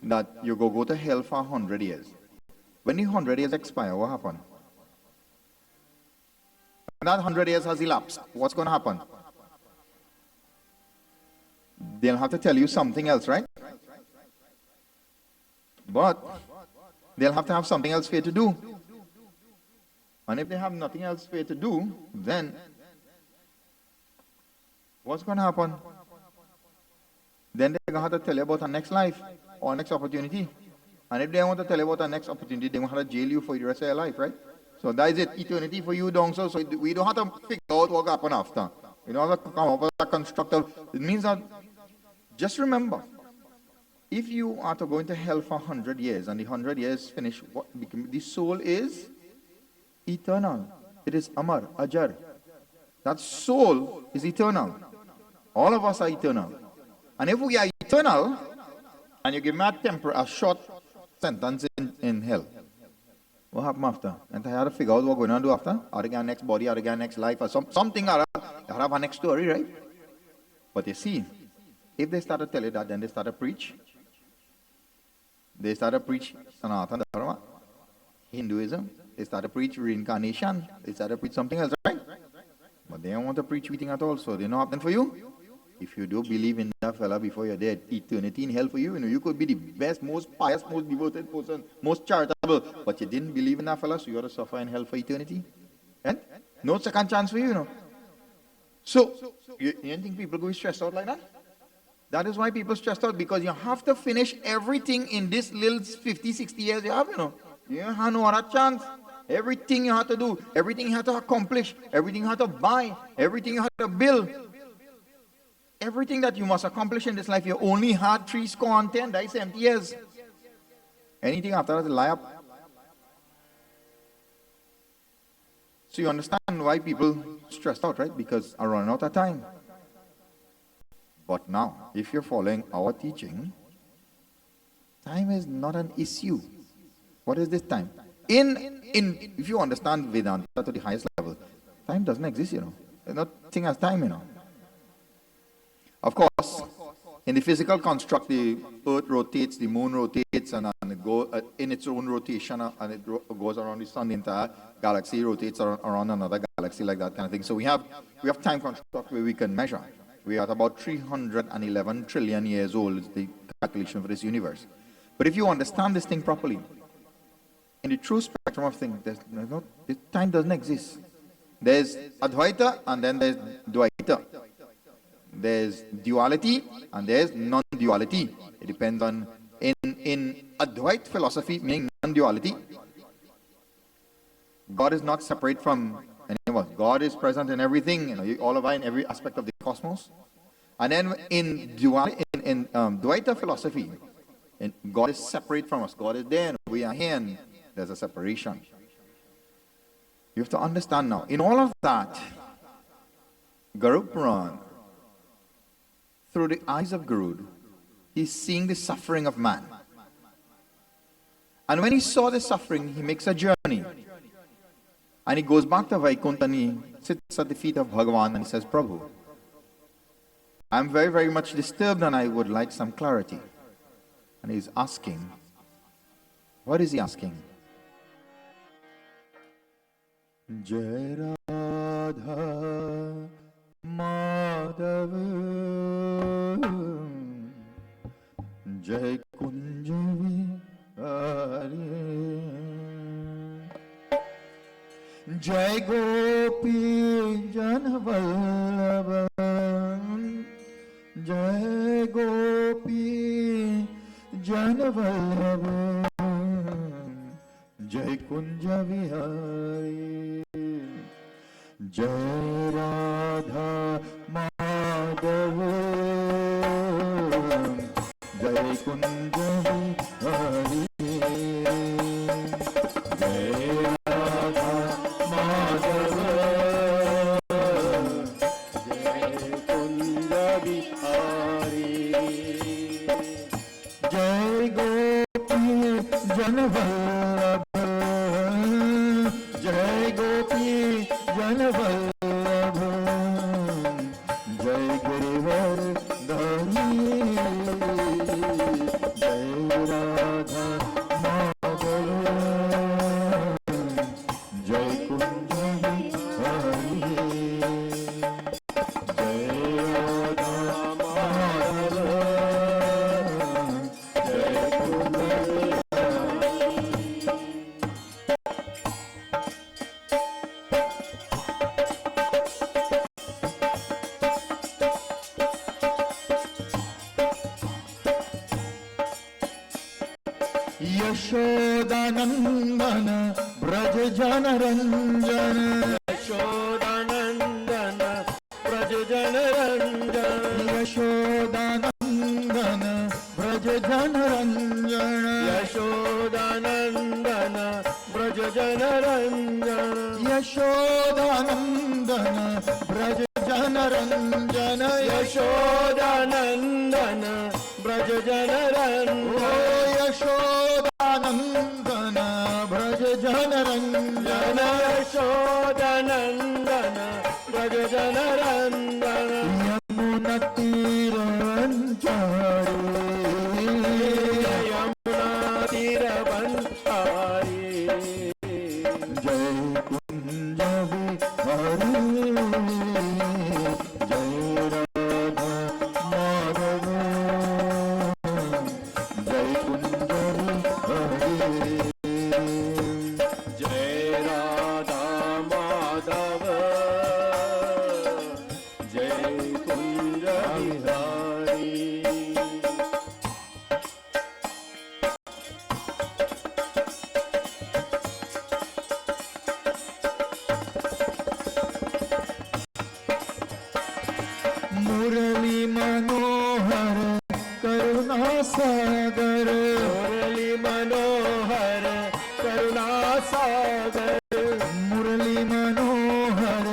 Speaker 4: that you go to hell for 100 years, when the 100 years expire, what happens? When that 100 years has elapsed, what's going to happen? They'll have to tell you something else, right? But they'll have to have something else for you to do. And if they have nothing else for you to do, then what's going to happen? Then they're going to have to tell you about our next life or next opportunity. And if they want to tell you about our next opportunity, they're going to have to jail you for the rest of your life, right? So that is it, eternity for you, down. So we don't have to figure out what will happen after. We don't have to come up with a constructive. It means that, just remember, if you are to go into hell for 100 years and the 100 years finish, the soul is eternal. It is Amar, Ajar. That soul is eternal. All of us are eternal. And if we are eternal, and you give me a short sentence in hell, what happens after? And I have to figure out what we're going to do after. Are they going next body, are they going next life, or something, or have a next story, right? But you see, if they start to tell you that, then they start to preach. They start to preach Sanatana Dharma, Hinduism. They start to preach reincarnation. They start to preach something else, right? But they don't want to preach anything at all, so they know nothing for you. If you do believe in that fella before you're dead, eternity in hell for you, you could be the best, most pious, most devoted person, most charitable, but you didn't believe in that fella, so you got to suffer in hell for eternity. And no second chance for you, So, you don't think people go stressed out like that? That is why people stressed out, because you have to finish everything in this little 50, 60 years you have, You have no other chance. Everything you have to do, everything you have to accomplish, everything you have to buy, everything you have to build. Everything that you must accomplish in this life, you only had 70 that is 70 years. Anything after that is a lie up. So you understand why people stressed out, right? Because are running out of time. But now, if you're following our teaching, time is not an issue. What is this time? If you understand Vedanta to the highest level, time doesn't exist, There's nothing as time, Of course, in the physical construct, the earth rotates, the moon rotates, and it goes in its own rotation, and it goes around the sun. The entire galaxy rotates around another galaxy, like that kind of thing. So we have time construct where we can measure. We are at about 311 trillion years old, is the calculation for this universe. But if you understand this thing properly, in the true spectrum of things, time doesn't exist. There's Advaita, and then there's Dvaita. There's duality and there's non-duality. It depends on, in Advait philosophy, meaning non-duality, God is not separate from anyone. God is present in everything, all of us, in every aspect of the cosmos. And then in Dvaita philosophy, God is separate from us. God is there and we are here, and there's a separation. You have to understand now, in all of that, Garupuran, through the eyes of Garud, he's seeing the suffering of man. And when he saw the suffering, he makes a journey. And he goes back to Vaikuntha and he sits at the feet of Bhagavan and he says, Prabhu, I'm very, very much disturbed and I would like some clarity. And he's asking, what is he asking? Jai Radha Madhav Jai Kunja Vihari Jai Gopi Janavallabha Jai Gopi Janavallabha Jai Kunja Vihari
Speaker 5: जय राधा माधव जय कुंज बिहारी जय राधा माधव जय कुंज बिहारी जय गोपी जनवल्लभ जय गोपी जनवल्लभ जय गिरिवर धरी जय राधा माधव जय कुंज बिहारी जय राधा माधव जय कुंज बिहारी यशोदानंदन ब्रज जन रंजन यशोदानंदन ब्रज जन रंजन यशोदानंदन ब्रज जन रंजन यशोदानंदन ब्रज जन रंजन यशोदानंदन ब्रज जन रंजन यशोदानंदन ब्रज जन रंजन यशोदानंदन ब्रज जन रंजन यशोदानंदन ब्रज जन रंजन यमुना तीर बंचारी यमुना तीर बंचारी जय कुंज बिहारी जय राधा माधव जय कुंज बिहारी जय राधा माधव जय कुंज बिहारी मुरली मनोहर करुणा सागर मुरली मनोहर करुणा सागर मुरली मनोहर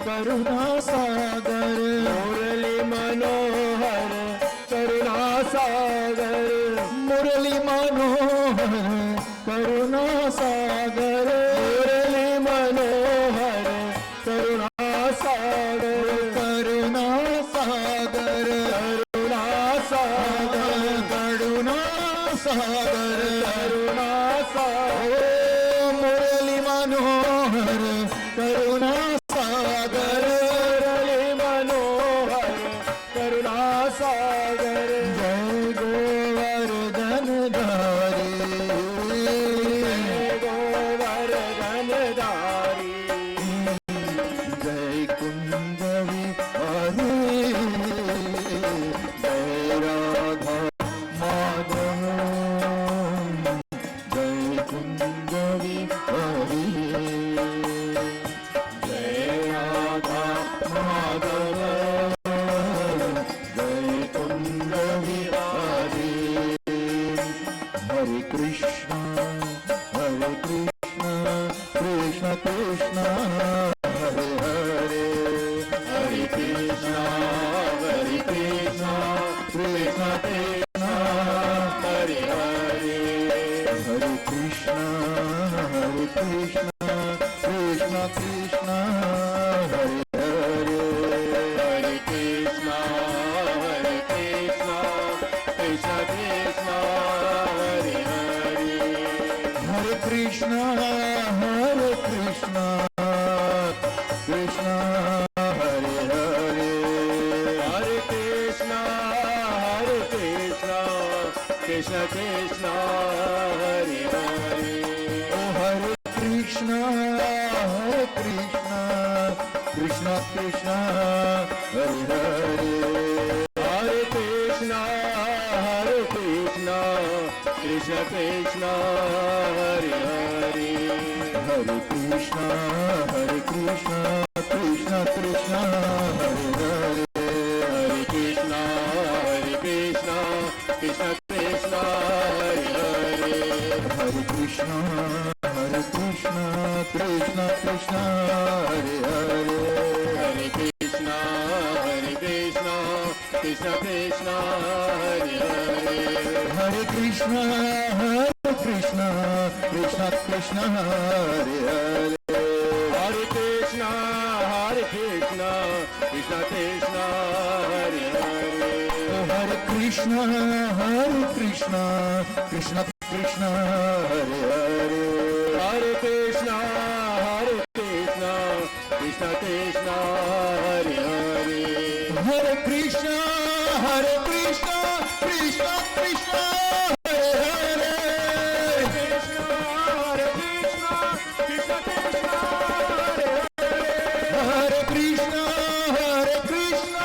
Speaker 5: करुणा सागर मुरली मनोहर करुणा सागर मुरली मनोहर करुणा सागर मुरली मनोहर करुणा सागर करुणा सागर करुणा सागर करुणा सागर करुणा सागर मुरली मनोहर करुणा सागर मुरली मनोहर करुणा सागर जय गोवर्धन धारी जय गोवर्धन धारी जय कुंज बिहारी जय राधा माधव जय कुंज बिहारी जय राधा माधव जय कुंज बिहारी हरे कृष्ण कृष्ण कृष्ण हरे हरे हरे कृष्ण कृष्ण कृष्ण हरे हरे हरे कृष्ण कृष्ण कृष्ण हरे हरे हरे कृष्ण कृष्ण कृष्ण हरे हरे हरे कृष्ण कृष्ण हरे हरे हरे कृष्ण कृष्ण कृष्ण हरे हरे ओ हरे Krishna Krishna Krishna Hare Hare Hare Krishna Krishna Krishna Hare Hare Hare Krishna Krishna Krishna Krishna Hare Hare
Speaker 1: Hare Krishna, Krishna Krishna, Hare Hare.
Speaker 5: Hare Krishna Krishna Krishna Hare Hare
Speaker 1: Hare Krishna, Krishna Krishna, Hare Hare.
Speaker 5: Hare Krishna Krishna Krishna Hare Hare
Speaker 1: Hare Krishna, Krishna Krishna, Hare Hare.
Speaker 5: Hare Krishna Krishna Krishna Hare Hare
Speaker 1: Hare Krishna, Krishna Krishna, Hare Hare.
Speaker 5: Hare Krishna Krishna Krishna Hare Hare
Speaker 1: Krishna, Krishna Krishna, Hare Hare.
Speaker 5: Hare Krishna Krishna Krishna Hare Hare
Speaker 1: Krishna,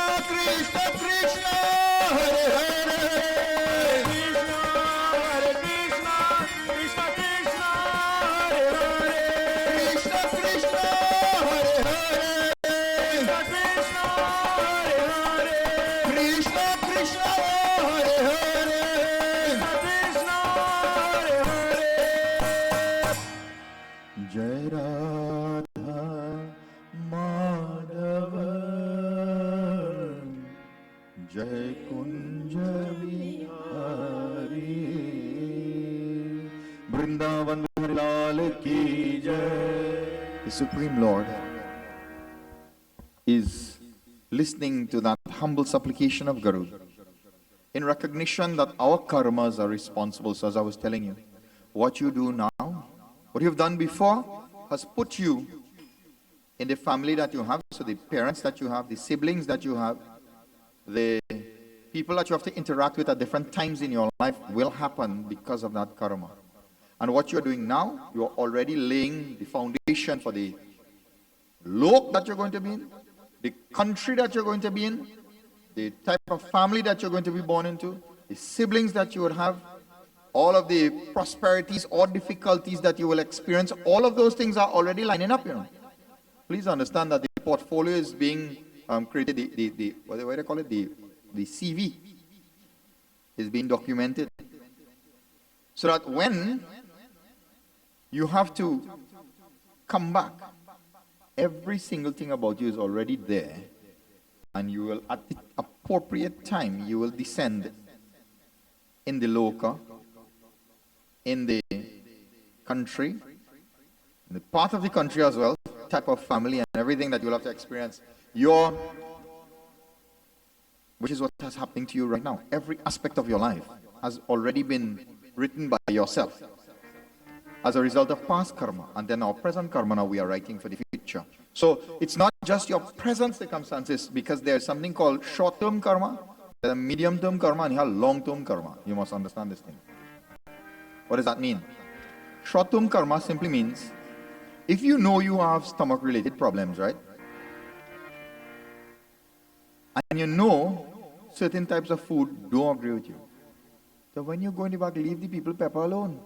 Speaker 1: Krishna Krishna, Hare Hare.
Speaker 5: Krishna Krishna Hare Hare
Speaker 1: Krishna, Hare Hare.
Speaker 5: Krishna Krishna Hare Hare
Speaker 1: Krishna, Hare Hare.
Speaker 5: Jai Radha Madhava Jai Kunja Vihari Vrindavan Bihari Lal Ki Jai.
Speaker 4: The Supreme Lord is listening to that humble supplication of Guru in recognition that our karmas are responsible. So as I was telling you, what you do now, what you've done before has put you in the family that you have, so the parents that you have, the siblings that you have, the people that you have to interact with at different times in your life will happen because of that karma. And what you're doing now, you're already laying the foundation for the lok that you're going to be in, the country that you're going to be in, the type of family that you're going to be born into, the siblings that you would have, all of the prosperities or difficulties that you will experience, all of those things are already lining up, you know. Please understand that the portfolio is being created, what do they call it? The CV is being documented. So that when you have to come back, every single thing about you is already there, and you will, at the appropriate time, you will descend in the loka, in the country, in the part of the country as well, type of family and everything that you'll have to experience. Which is what is happening to you right now. Every aspect of your life has already been written by yourself as a result of past karma, and then our present karma now we are writing for the future. So it's not just your present circumstances, because there's something called short-term karma, there's a medium-term karma, and you have long-term karma. You must understand this thing. What does that mean? Short-term karma simply means, if you know you have stomach-related problems, right? And you know certain types of food don't agree with you. So when you go in the back, leave the people pepper alone.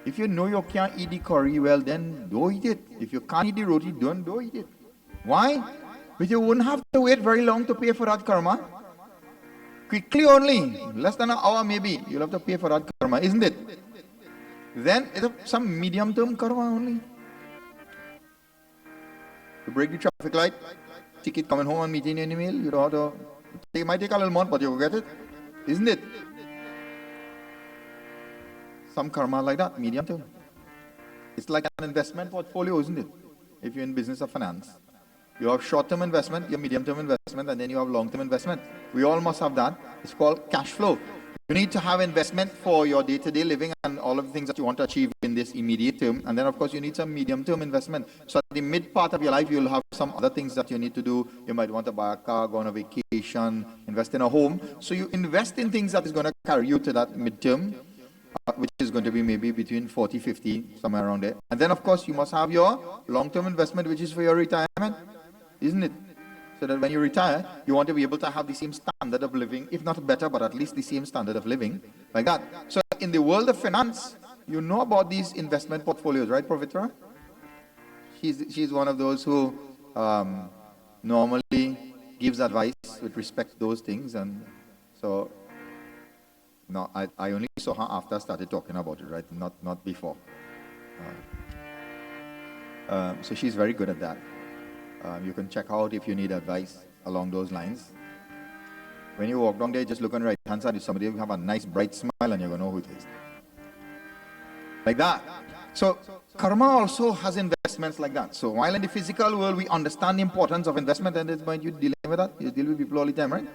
Speaker 4: If you know you can't eat the curry well, then don't eat it. If you can't eat the roti, don't eat it. Why? Because you wouldn't have to wait very long to pay for that karma. Quickly only, less than an hour maybe, you'll have to pay for that karma, isn't it? Then it's some medium-term karma only. You break the traffic light, ticket coming home and meeting you in the mail, you don't have to, it might take a little month, but you'll get it, isn't it? Some karma like that, medium term. It's like an investment portfolio, isn't it? If you're in business or finance, you have short-term investment, your medium-term investment, and then you have long-term investment. We all must have that. It's called cash flow. You need to have investment for your day-to-day living and all of the things that you want to achieve in this immediate term. And then, of course, you need some medium-term investment. So at the mid part of your life, you'll have some other things that you need to do. You might want to buy a car, go on a vacation, invest in a home. So you invest in things that is going to carry you to that midterm, which is going to be maybe between 40, 50, somewhere around there. And then, of course, you must have your long-term investment, which is for your retirement, isn't it? So that when you retire, you want to be able to have the same standard of living, if not better, but at least the same standard of living, like that. So in the world of finance, you know about these investment portfolios, right, Professor? She's one of those who normally gives advice with respect to those things, and so no, I only saw her after I started talking about it, right? Not before. So she's very good at that. You can check out if you need advice along those lines. When you walk down there, just look on the right hand side. If somebody will have a nice bright smile, and you're going to know who it is. Like that. So karma also has investments like that. So while in the physical world we understand the importance of investment, and that's why you dealing with that. You deal with people all the time, right?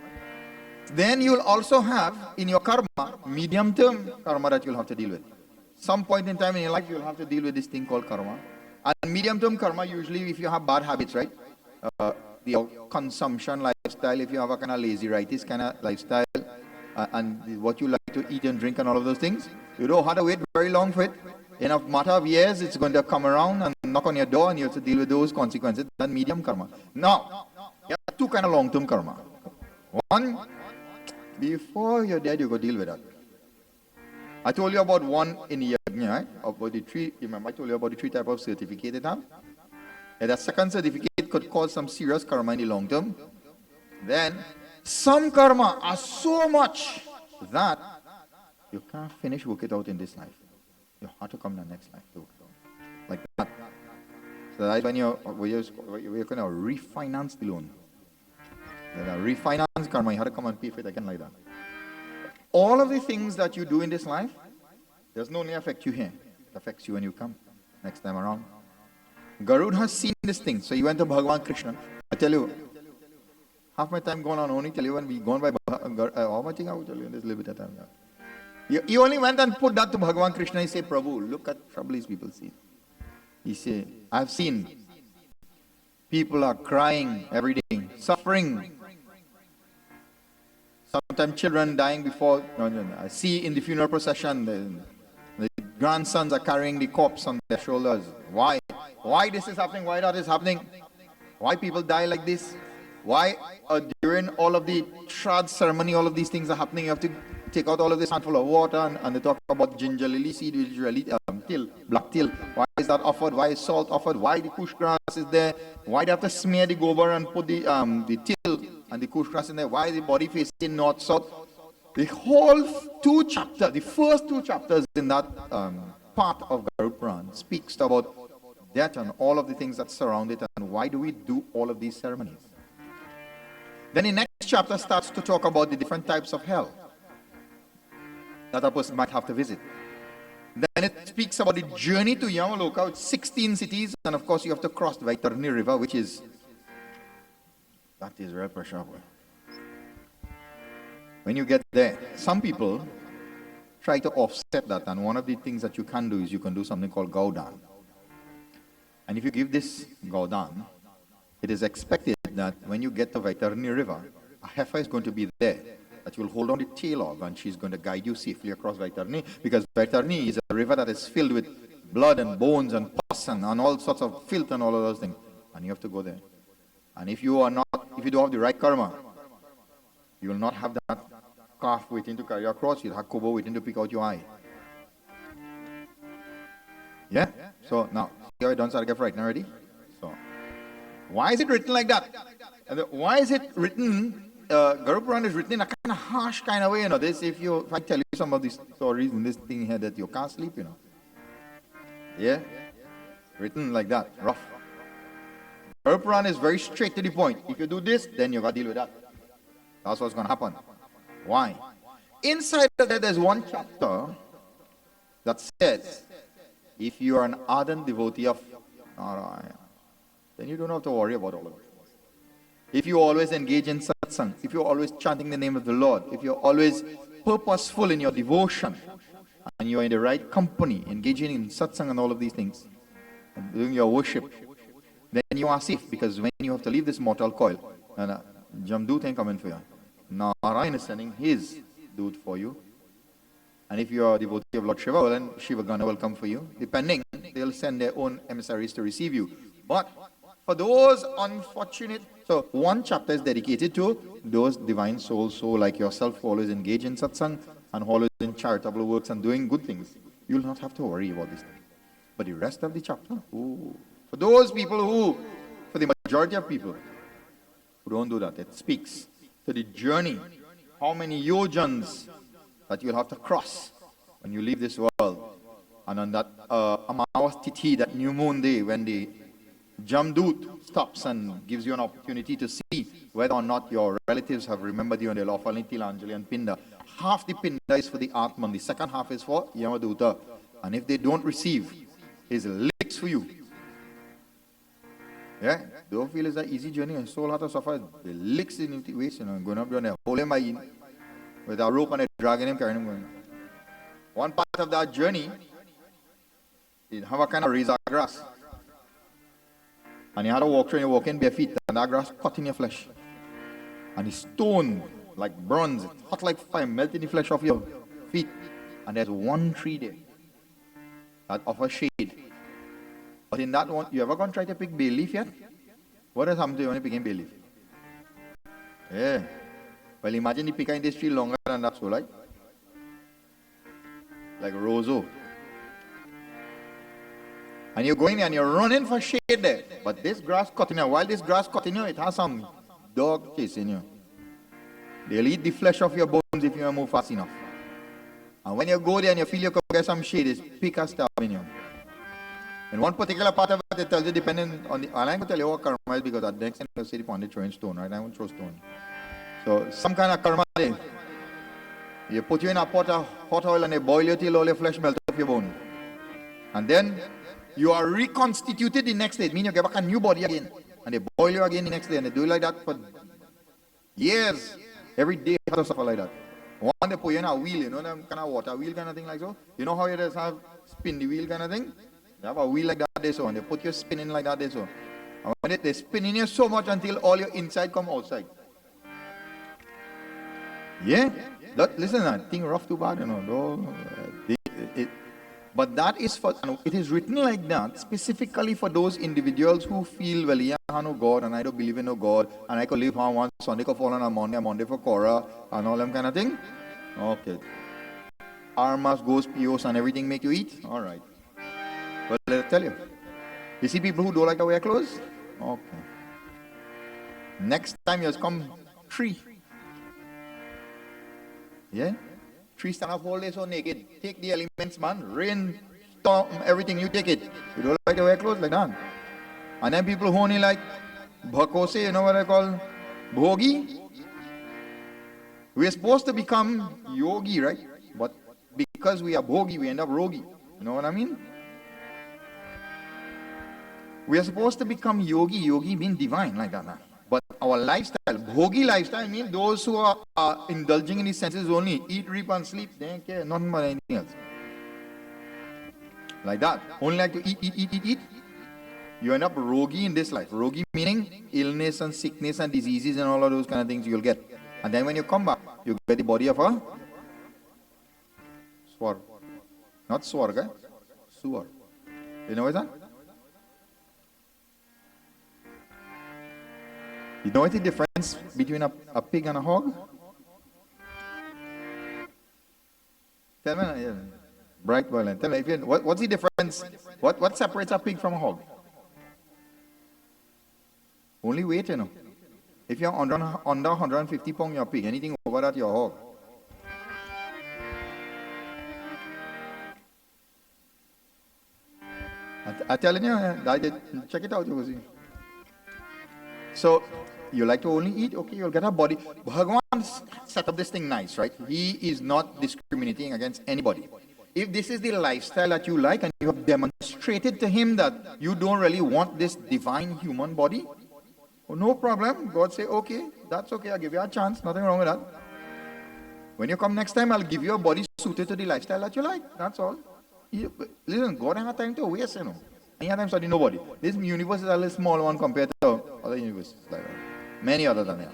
Speaker 4: Then you'll also have in your karma medium-term karma that you'll have to deal with. Some point in time in your life you'll have to deal with this thing called karma. And medium-term karma, usually if you have bad habits, right? The consumption lifestyle, if you have a kind of lazy righties kind of lifestyle, and what you like to eat and drink and all of those things, you don't have to wait very long for it. In a matter of years, it's going to come around and knock on your door, and you have to deal with those consequences. That's medium karma. Now, you have two kind of long-term karma. One, before you're dead, you go deal with that. I told you about one in the yajna, right? About the three. Remember, I told you about the three types of certificate it have. And that second certificate could cause some serious karma in the long term. Then, some karma are so much that you can't finish work it out in this life. You have to come in the next life to work it out. Like that. So that's when you're going to refinance the loan. Refinance karma, you have to come and pay for it again like that. All of the things that you do in this life, does not only affect you here. It affects you when you come next time around. Garud has seen this thing. So he went to Bhagavan Krishna. I tell you, half my time gone on, only tell you when we gone by how much thing I will tell you in this little bit of time. He only went and put that to Bhagavan Krishna. He said, Prabhu, look at trouble these people see. He said, I've seen people are crying every day, suffering. Sometimes children dying before. I see in the funeral procession, the grandsons are carrying the corpse on their shoulders. Why? Why this is happening? Why that is happening? Why people die like this? Why during all of the Shraddh ceremony, all of these things are happening? You have to take out all of this handful of water, and they talk about ginger lily seed, which is really till, black till. Why is that offered? Why is salt offered? Why the kush grass is there? Why they have to smear the gobar and put the till and the kush grass in there? Why is the body facing north, south? The whole the first two chapters in that part of Garuda Puran speaks about that and all of the things that surround it, and why do we do all of these ceremonies. Then the next chapter starts to talk about the different types of hell that a person might have to visit. Then it speaks about the journey to Yamaloka with 16 cities, and of course you have to cross the Vaitarni River, which is, that is real pressure. When you get there, some people try to offset that, and one of the things that you can do is you can do something called Gaudan. And if you give this Gaudan, it is expected that when you get to Vaitarni River, a heifer is going to be there that you'll hold on the tail of, and she's going to guide you safely across Vaitarni, because Vaitarni is a river that is filled with blood and bones and pus and all sorts of filth and all of those things, and you have to go there. And if you don't have the right karma, you will not have that calf waiting to carry you across. You'll have Kobo waiting to pick out your eye. Yeah? So now, see how I don't start to get frightened already? So, why is it written like that? And why is it written, Garuda Puran is written in a kind of harsh kind of way, you know. This, if I tell you some of these stories in this thing here that you can't sleep, you know. Yeah? Written like that, rough. Garuda Puran is very straight to the point. If you do this, then you got to deal with that. That's what's going to happen. Why? Inside of that, there's one chapter that says, if you are an ardent devotee of Narayana, then you don't have to worry about all of it. If you always engage in satsang, if you're always chanting the name of the Lord, if you're always purposeful in your devotion, and you're in the right company, engaging in satsang and all of these things, and doing your worship, then you are safe, because when you have to leave this mortal coil, and Jamdut ain't coming for you. Narayana is sending his Dut for you. And if you are a devotee of Lord Shiva, well, then Shiva Gana will come for you. Depending, they'll send their own emissaries to receive you. But for those unfortunate, so one chapter is dedicated to those divine souls, so like yourself, who always engage in satsang and always in charitable works and doing good things. You'll not have to worry about this thing. But the rest of the chapter, for those people who, for the majority of people who don't do that. It speaks to the journey, how many yojans that you'll have to cross when you leave this world. And on that Amawas Tithi, that new moon day, when the Jamdut stops and gives you an opportunity to see whether or not your relatives have remembered you and they'll offer Tilanjali and Pinda. Half the Pinda is for the Atman, the second half is for Yamaduta. And if they don't receive, his licks for you. Yeah, don't feel it's an easy journey and soul had to suffer. The licks in the waist, going up there, hold him by with a rope and a dragging him, carrying him going. One part of that journey, it have a kind of razor grass. And you had to walk through and you walk in bare feet, and that grass cut in your flesh. And it's stone like bronze, hot like fire, melting the flesh off your feet. And there's one tree there that offers shade. But in that one, you ever gone try to pick bay leaf yet? What has happened to you when you pick bay leaf? Yeah. Well, imagine you pick in this tree longer than that, so like Roseau. And you're going there and you're running for shade there. But this grass cutting you, while this grass cutting you, it has some dog chasing you. They'll eat the flesh off your bones if you move fast enough. And when you go there and you feel you could get some shade, it's pick and stabbing you. In one particular part of it, it tells you depending on the, and I'm going to tell you what karma is because at the next time you'll see the Pundit throwing stone, right? I won't throw stone. So some kind of karma there. You put you in a pot of hot oil and they boil you till all your flesh melts off your bone. And then you are reconstituted the next day. It means you get back a new body again. And they boil you again the next day. And they do like that for years. Every day you have to suffer like that. One they put you in a wheel, you know, them kind of water wheel kind of thing like so. You know how you just have spin the wheel kind of thing? They have a wheel like that there so. And they put you spinning like that there so. And when they spinning you so much until all your inside come outside. Yeah? That, listen, that thing rough too bad, you know. But that is for, it is written like that specifically for those individuals who feel, well, yeah, I know God and I don't believe in no God and I could live on one Sunday could fall on a Monday for Korah and all them kind of thing. Okay. Armas, ghosts, POs and everything make you eat? Alright. Well, let me tell you. You see people who don't like to wear clothes? Okay. Next time you come, tree. Yeah? Tree stand up all day so naked. Take the elements, man. Rain, storm, everything, you take it. You don't like to wear clothes like that. And then people who only like bhakose, you know what I call bhogi? We're supposed to become yogi, right? But because we are bhogi, we end up rogi. You know what I mean? We are supposed to become yogi. Yogi means divine, like that. But our lifestyle, bhogi lifestyle, means those who are indulging in the senses only, eat, reap, and sleep. They don't care, nothing but anything else. Like that. Only like to eat. You end up rogi in this life. Rogi meaning illness and sickness and diseases and all of those kind of things you'll get. And then when you come back, you get the body of a swar. Not swarga, suar. You know what that? You know what the difference between a pig and a hog? Tell me, yeah. Bright boy, tell me, what's the difference? What separates a pig from a hog? Only weight, you know. If you're under 150 pounds, you're a pig. Anything over that, you're a hog. I'm telling you, check it out, you will see. So, you like to only eat, okay, you'll get a body. Bhagwan set up this thing nice, right? He is not discriminating against anybody. If this is the lifestyle that you like and you have demonstrated to him that you don't really want this divine human body, well, no problem. God say, okay, that's okay, I'll give you a chance, nothing wrong with that. When you come next time, I'll give you a body suited to the lifestyle that you like, that's all. Listen, God ain't have time to waste, you know. Any time study nobody. This universe is a little small one compared to other universes. Like many other than that.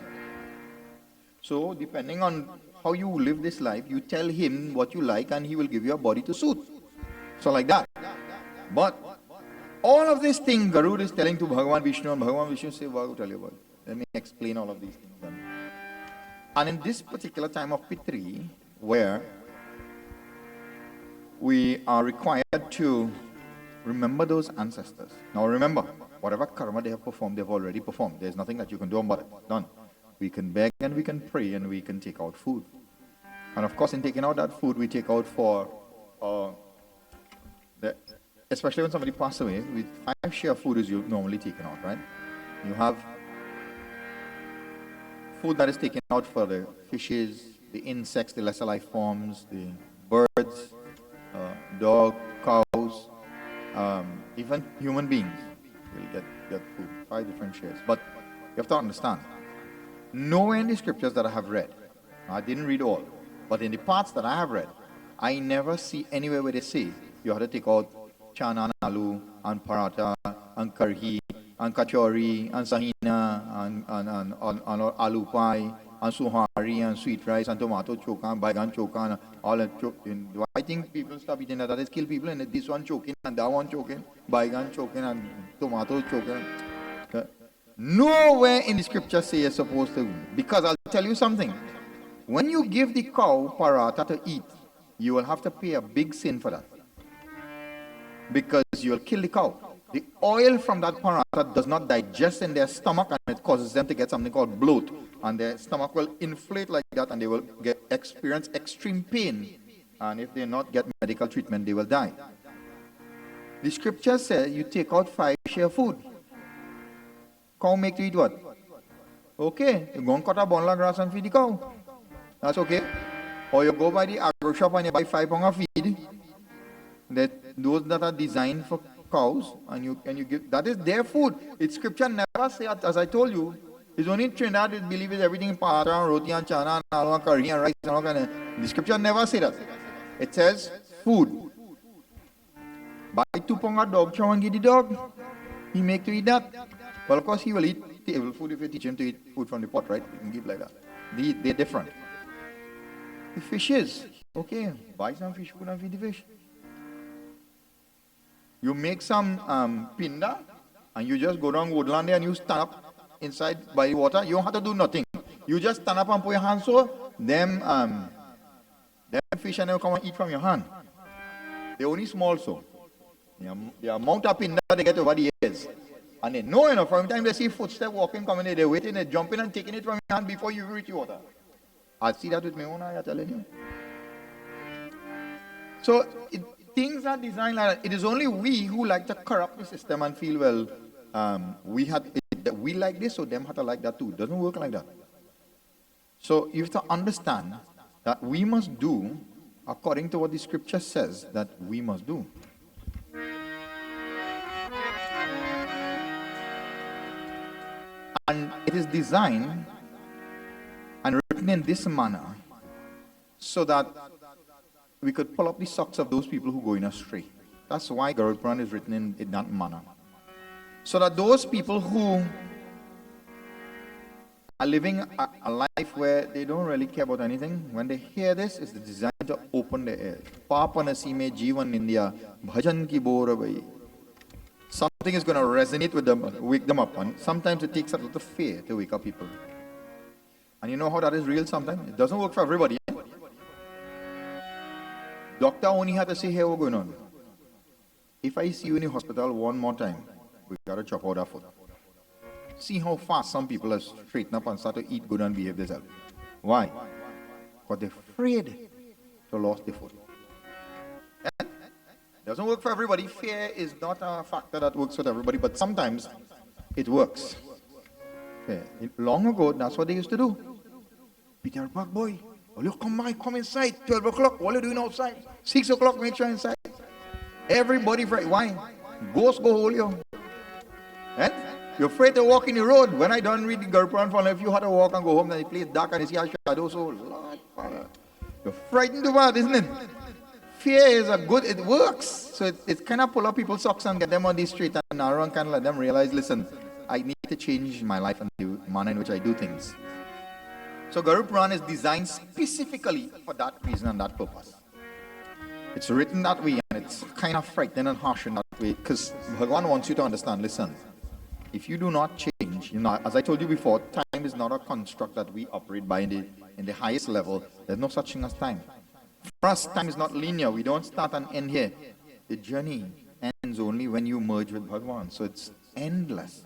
Speaker 4: So, depending on how you live this life, you tell him what you like and he will give you a body to suit. So like that. But all of this thing Garud is telling to Bhagavan Vishnu, and Bhagavan Vishnu says, well, I'll tell you about it. Let me explain all of these things. And in this particular time of Pitri, where we are required to remember those ancestors. Now remember, whatever karma they have performed, they've already performed. There's nothing that you can do about it. None. We can beg and we can pray and we can take out food. And of course, in taking out that food, we take out for, especially when somebody passes away, with 5 share of food is normally taken out, right? You have food that is taken out for the fishes, the insects, the lesser life forms, the birds, dog, cows, even human beings will get food, 5 different shares. But you have to understand, nowhere in the scriptures that I have read, I didn't read all, but in the parts that I have read, I never see anywhere where they say you have to take out chana and aloo and paratha and karhi and kachori and sahina and aloo pie and suhari and sweet rice and tomato choka and baigan choka and all that choking. I think people stop eating that. That is kill people, and this one choking and that one choking, baigan choking and tomato choking. Nowhere in the scripture say you're supposed to, because I'll tell you something. When you give the cow paratha to eat, you will have to pay a big sin for that. Because you'll kill the cow. The oil from that paratha does not digest in their stomach, and it causes them to get something called bloat. And their stomach will inflate like that, and they will experience extreme pain. And if they not get medical treatment, they will die. The scripture says you take out 5 share food. Cow make to eat what? Okay, you go and cut a bundle of grass and feed the cow. That's okay. Or you go by the agro shop and you buy 5 pounds of feed. Those that are designed for cows, and you give, that is their food. It's scripture never say, as I told you, it's only in Trinidad it believe is everything paratha and roti and chana and aloo and curry and rice and all kind of. The scripture never say that. It says food. Buy 2 pounds of dog chow and give the dog. He make to eat that. Well, of course he will eat table food if you teach him to eat food from the pot, right? You can give like that. They're different. The fishes, okay, buy some fish food and feed the fish. You make some pinda, and you just go down woodland there and you stand up inside by the water. You don't have to do nothing. You just stand up and put your hands so, them fish and they will come and eat from your hand. They're only small so. The amount of pinda they get over the years. And they know enough. From the time they see footsteps walking, coming in, they're waiting, they're jumping and taking it from your hand before you reach the water. I see that with my own eye, I'm telling you. So, things are designed like that. It is only we who like to corrupt the system and feel, well, we like this, so them have to like that too. It doesn't work like that. So, you have to understand that we must do according to what the scripture says that we must do. And it is designed and written in this manner so that we could pull up the socks of those people who go in astray. That's why Garuda is written in that manner. So that those people who are living a life where they don't really care about anything, when they hear this, it's designed to open their ears. Papa nasime jivan India, bhajan ki borabai. Something is going to resonate with them, wake them up. And sometimes it takes a lot of fear to wake up people. And you know how that is real sometimes? It doesn't work for everybody. Doctor only had to say, hey, what's going on? If I see you in the hospital one more time, we got to chop out our foot. See how fast some people are straighten up and start to eat good and behave themselves. Why? Because they're afraid to lose their foot. Doesn't work for everybody. Fear is not a factor that works with everybody, but sometimes it works. Fear. Long ago, that's what they used to do. Peter Park boy, oh, look, come inside. 12 o'clock, what are you doing outside? 6 o'clock, make sure inside. Everybody afraid. Why? Ghosts go hold you. And you're afraid to walk in the road. When I done read the Gurpan for if you had to walk and go home, then the place dark and you see a shadow, so Lord, Father. You're frightened to bad, isn't it? Fear is a good, it works. So it kind of pull up people's socks and get them on the street and narrow and kind of let them realize, listen, I need to change my life and the manner in which I do things. So Garuda Puran is designed specifically for that reason and that purpose. It's written that way and it's kind of frightening and harsh in that way because Bhagavan wants you to understand, listen, if you do not change, as I told you before, time is not a construct that we operate by in the highest level. There's no such thing as time. For us, time is not linear. We don't start and end here. The journey ends only when you merge with Bhagavan. So it's endless.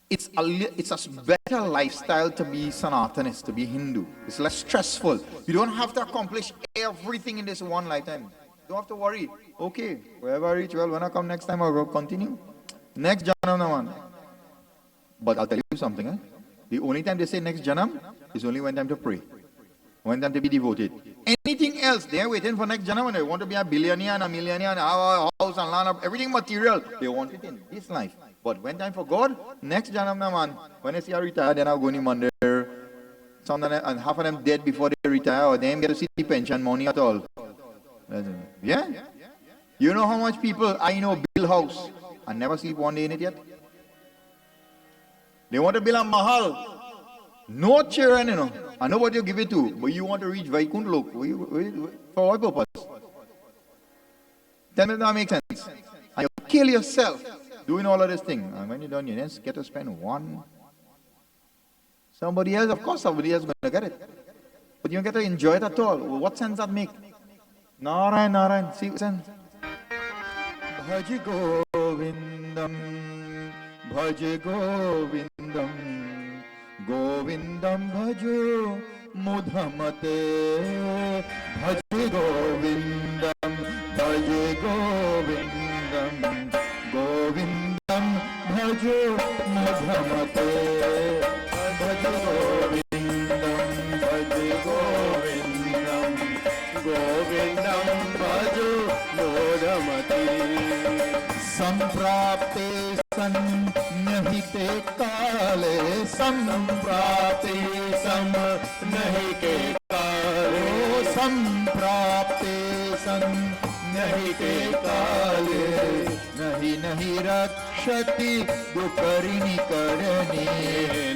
Speaker 4: It's a better lifestyle to be Sanatanist, to be Hindu. It's less stressful. You don't have to accomplish everything in this one lifetime. You don't have to worry. Okay, wherever I reach, well, when I come next time, I'll continue. Next Janam Naman. But I'll tell you something, eh? The only time they say next Janam is only when time to pray. When time to be devoted. Anything else, they're waiting for next Janam and they want to be a billionaire and a millionaire and a house and land, everything material. They want it in this life. But when time for God, next Janam Naman. When I see I retire, then I'll go in Mandir. Some of them, and half of them dead before they retire, or they ain't get to see the pension money at all. Yeah? You know how much people I know build house and never sleep one day in it yet? They want to build a mahal. No children, you know. I know what you give it to, but you want to reach Vaikunth Lok. For what purpose? Tell me if that makes sense. And you kill yourself doing all of this thing. And when you're done, you just get to spend one. Somebody else, of course, somebody else is going to get it. But you don't get to enjoy it at all. What sense does that make? Narayan, see what sense? Bhaji Govindam, Bhaji Govindam, Govindam Bhaju Mudhamate, Bhaji Govindam, Bhaji Govindam, Govindam Bhaju Mudhamate, Bhaji Govindam, Bhaji Govindam, Govindam Bhaju Mudhamate. Samprapte san nahite kale, samprapte sam nahite kale, samprapte san nahite kale, nahi rakshati dukarini karani,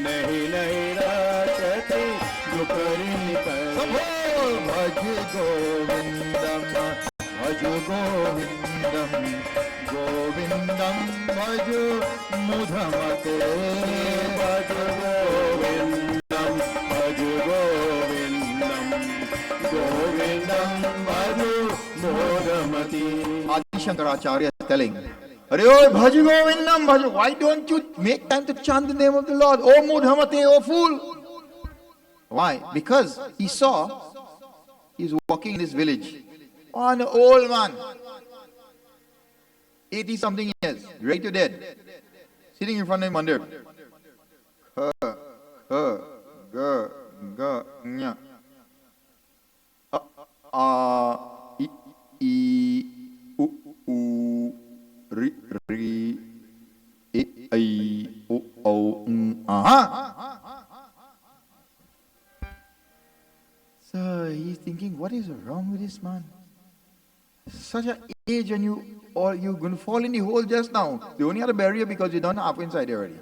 Speaker 4: nahi rakshati dukarini karani. Bhaj Govindam, Bhaj Govindam, Govindam Bhaj Mudhamate, Bhaj Govindam, Bhaj Govindam, Govindam Bhaj Mudhamate. Adi Shankaracharya is telling, Bhaj Govindam, Bhaj. Why don't you make time to chant the name of the Lord? Oh Mudhamate, oh fool. Why? Because he saw he's walking in this village. An old man, 80 something years, ready to dead, sitting in front of Mandir. Nya. Ri, So he's thinking, what is wrong with this man? Such an age and you're going to fall in the hole just now. They only had a barrier because you don't have inside already.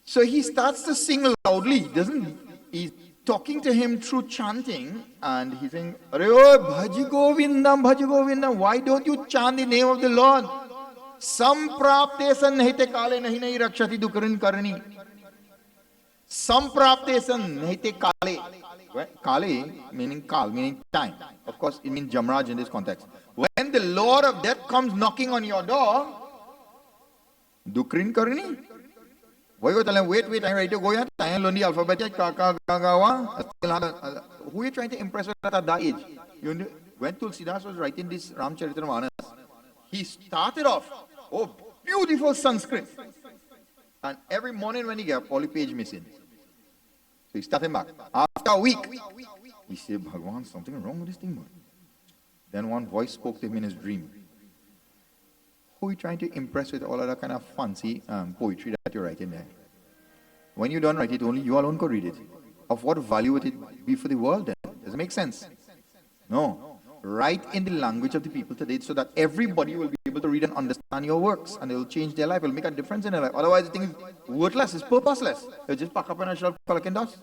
Speaker 4: So he starts to sing loudly, he's talking to him through chanting, and he's saying, Bhaji Govindam, Bhaji Govindam, why don't you chant the name of the Lord? Samprapte san nahite kale nahi rakshati dukarin karani. Samprapte san nahite kale. Kale meaning kal, meaning time. Of course, it means Jamraj in this context. When the Lord of Death comes knocking on your door, Dukrin Karni. Why you tell him, wait, I'm ready to go yet? I learn the alphabet yet. Who are you trying to impress at that age? When Tulsidas was writing this Ramcharitramanas, he started off, beautiful Sanskrit. And every morning when he got all the page missing. So he started back. After a week, he said, Bhagwan, something wrong with this thing, boy. Then one voice spoke to him in his dream. Who are you trying to impress with all of that kind of fancy poetry that you're writing there? When you don't write it, only you alone could read it. Of what value would it be for the world then? Does it make sense? No. Write in the language of the people today so that everybody will be able to read and understand your works, and it will change their life, it will make a difference in their life. Otherwise, the thing is worthless, it's purposeless. They just pack up on a shelf collecting dust.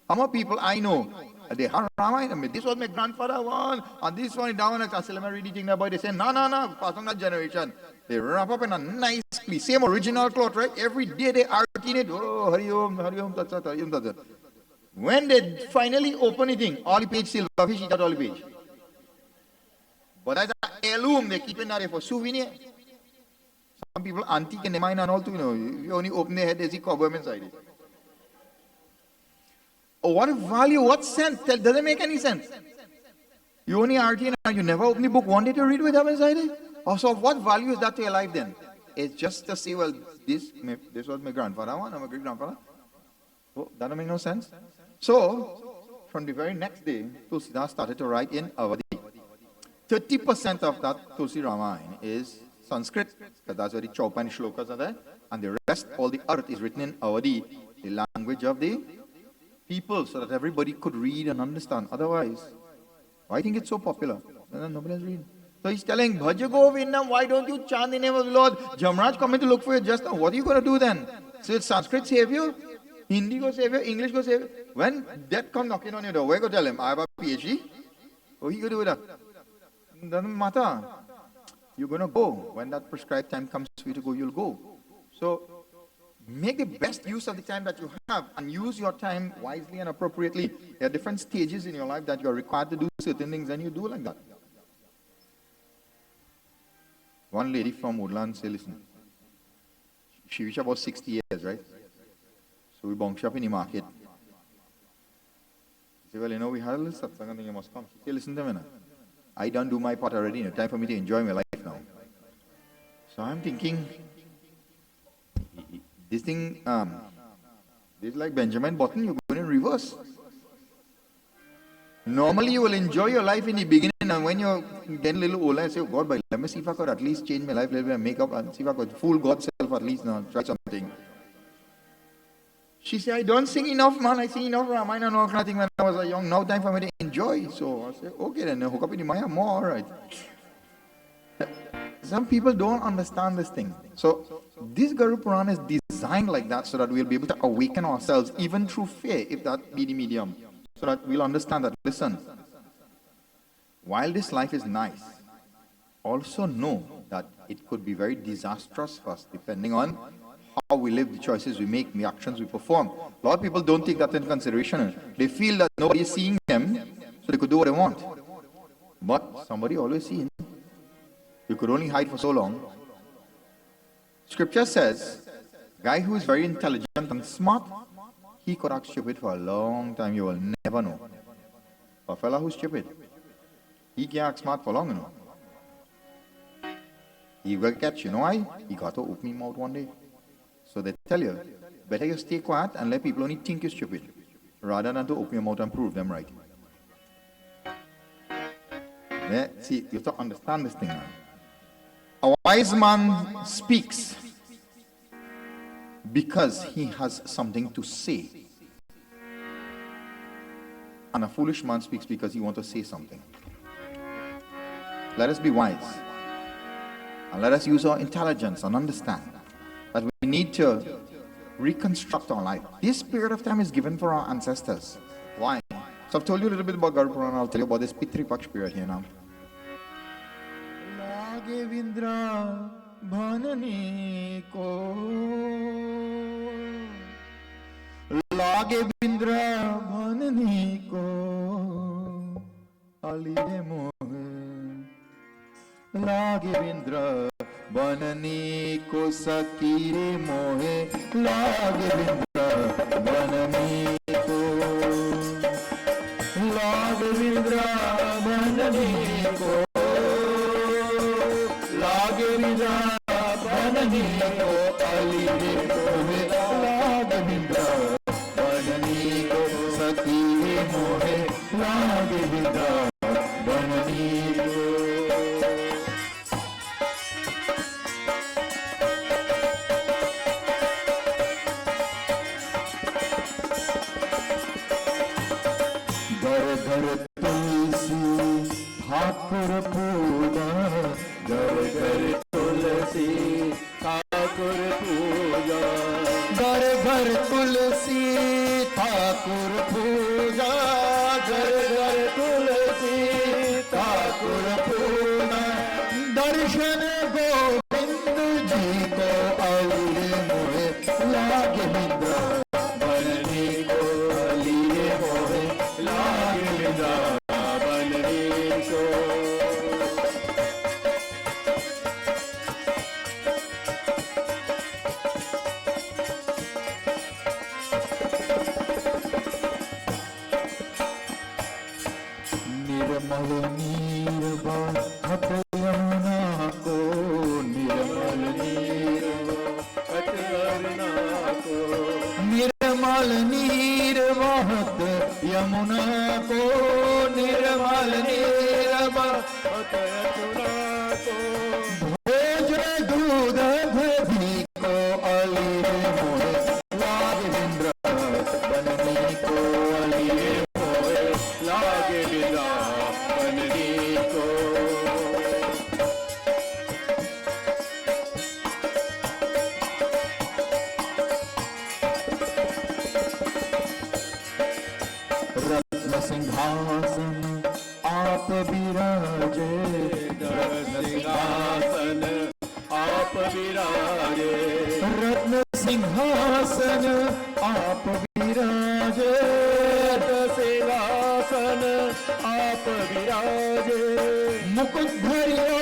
Speaker 4: How many people I know, they have Ramayana, this was my grandfather one, and this one down, and I still am reading about. They say, no, pass on that generation. They wrap up in a nice piece, same original cloth, right? Every day they are in it. Oh, Hari Om, Tatsat, Hari Om, Tatsat. When they finally open it, all the page silverfish, eat out all the page. But as an heirloom, they keep it there for souvenir. Some people antique in their mind and all too, you know. You only open their head, they see cobweb inside it. Oh, what value, what sense? That doesn't make any sense. You only argue and you never open the book one day to read what have inside it? Also, what value is that to your life then? It's just to say, well, this was my grandfather one, or my great-grandfather. Oh, that don't make no sense. So, from the very next day, Tulsidas started to write in Avadi. 30% of that Tulsi Ramayana is Sanskrit, because that's where the Chaupa and Shlokas are there. And the rest, all the earth is written in Avadi, the language of the people, so that everybody could read and understand. Otherwise, why think it's so popular? Nobody has read. So he's telling, Bhaja Govindam, why don't you chant the name of the Lord? Jamraj coming to look for you just now. What are you going to do then? So it's Sanskrit save you? Hindi go save you? English go save you? When death come knocking on your door, where go tell him, I have a PhD? What are you going to do with that? It doesn't matter. You're going to go. When that prescribed time comes for you to go, you'll go. So make the best use of the time that you have and use your time wisely and appropriately. There are different stages in your life that you're required to do certain things, and you do like that. One lady from Woodland said, listen, she reached about 60 years, right? So we bunked up in the market. She said, well, you know, we had a little satsang and then you must come. She said, listen to me now. I done do my part already. It's time for me to enjoy my life now. So I'm thinking, this thing, this is like Benjamin Button, you're going in reverse. Normally you will enjoy your life in the beginning, and when you're getting a little older, I say, oh God, but let me see if I could at least change my life a little bit and make up and see if I could fool God's self at least now, try something. She said, I don't sing enough, man. I sing enough Ramayana and all kind of thing when I was young. Now time for me to enjoy. So I said, okay, then hook up in the Maya more, all right. Some people don't understand this thing. So this Guru Puran is designed like that so that we'll be able to awaken ourselves even through fear, if that be the medium. So that we'll understand that, listen, while this life is nice, also know that it could be very disastrous for us depending on how we live, the choices we make, the actions we perform. A lot of people don't take that into consideration. They feel that nobody is seeing them, so they could do what they want. But somebody always sees. You could only hide for so long. Scripture says, guy who is very intelligent and smart, he could act stupid for a long time. You will never know. A fella who's stupid, he can't act smart for long, you know. He will catch, you know why? He got to open his mouth one day. So they tell you, better you stay quiet and let people only think you're stupid, rather than to open your mouth and prove them right. Yeah, see, you have to understand this thing now. A wise man speaks because he has something to say. And a foolish man speaks because he wants to say something. Let us be wise. And let us use our intelligence and understand that we need to reconstruct our life. This period of time is given for our ancestors. Why? So I've told you a little bit about Gopie Trace, and I'll tell you about this Pitri Paksh period here now. Vindra Bhanani ko Lage Vindra Bhanani ko Aliye mohe Lage Vindra Bhanani ko Sakire mohe Lage Vindra Bhanani ko Lage Vindra Bhanani ko
Speaker 5: नीर बहत यमुना को, निर्मल नीर बहत यमुना को, निर्मल नीर बहत यमुना को, निर्मल नीर बहत यमुना को, भोज दूध दधि को अलीर मोहे लागे बिंद्र बननी को, अलीर मोहे लागे बिंद्र बननी को। रत्न सिंहासन आप विराजे, रत्न सिंहासन आप विराजे, रत्न सिंहासन आप विराजे, रत्न सिंहासन आप विराजे, मुकुट धरियो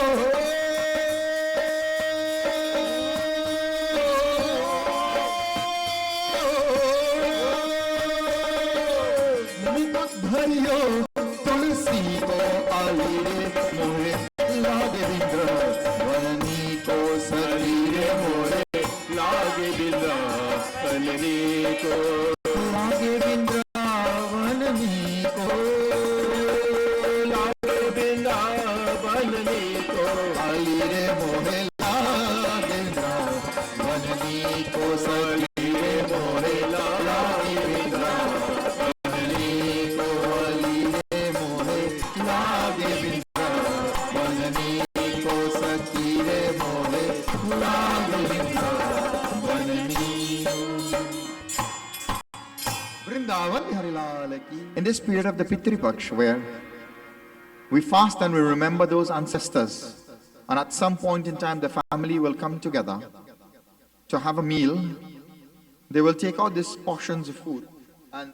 Speaker 5: मुकुट धरियो तुलसी को आलीरे मोहे लागे बिंद्र वननी को, शरीरे मोहे लागे बिंद्र वननी को, लागे बिंद्र वननी को, लागे बिंद्र वननी को, आलीरे मोहे लागे बिंद्र वननी को, शरीरे मोहे लागे बिंद्र वननी को, आलीरे मोहे लागे बिंद्र वननी को, शरीरे मोहे लागे Bindra वननी। Vrindavan Bihari Lal ki.
Speaker 4: In this period of the Pitri Paksh, where we fast and we remember those ancestors, and at some point in time the family will come together to have a meal, they will take out these portions of food. And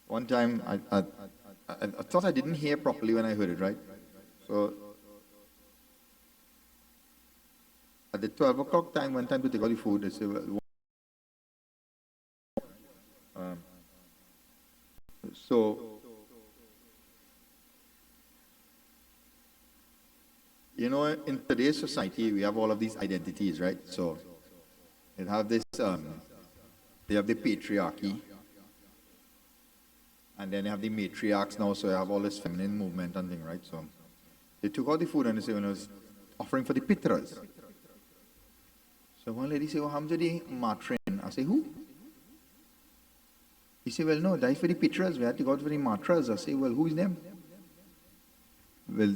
Speaker 4: one time I thought I didn't hear properly when I heard it, right? So at the 12 o'clock time, one time to take out the food, they say, well, you know, in today's society, we have all of these identities, right? So they have this, they have the patriarchy, and then they have the matriarchs now, so they have all this feminine movement and thing, right? So they took out the food and they say, when I was offering for the pitras. So one lady said, oh, how much are the matrin? I say, who? He said, well, no, die for the pitras. We had to go out for the matras. I say, well, who is them? Well,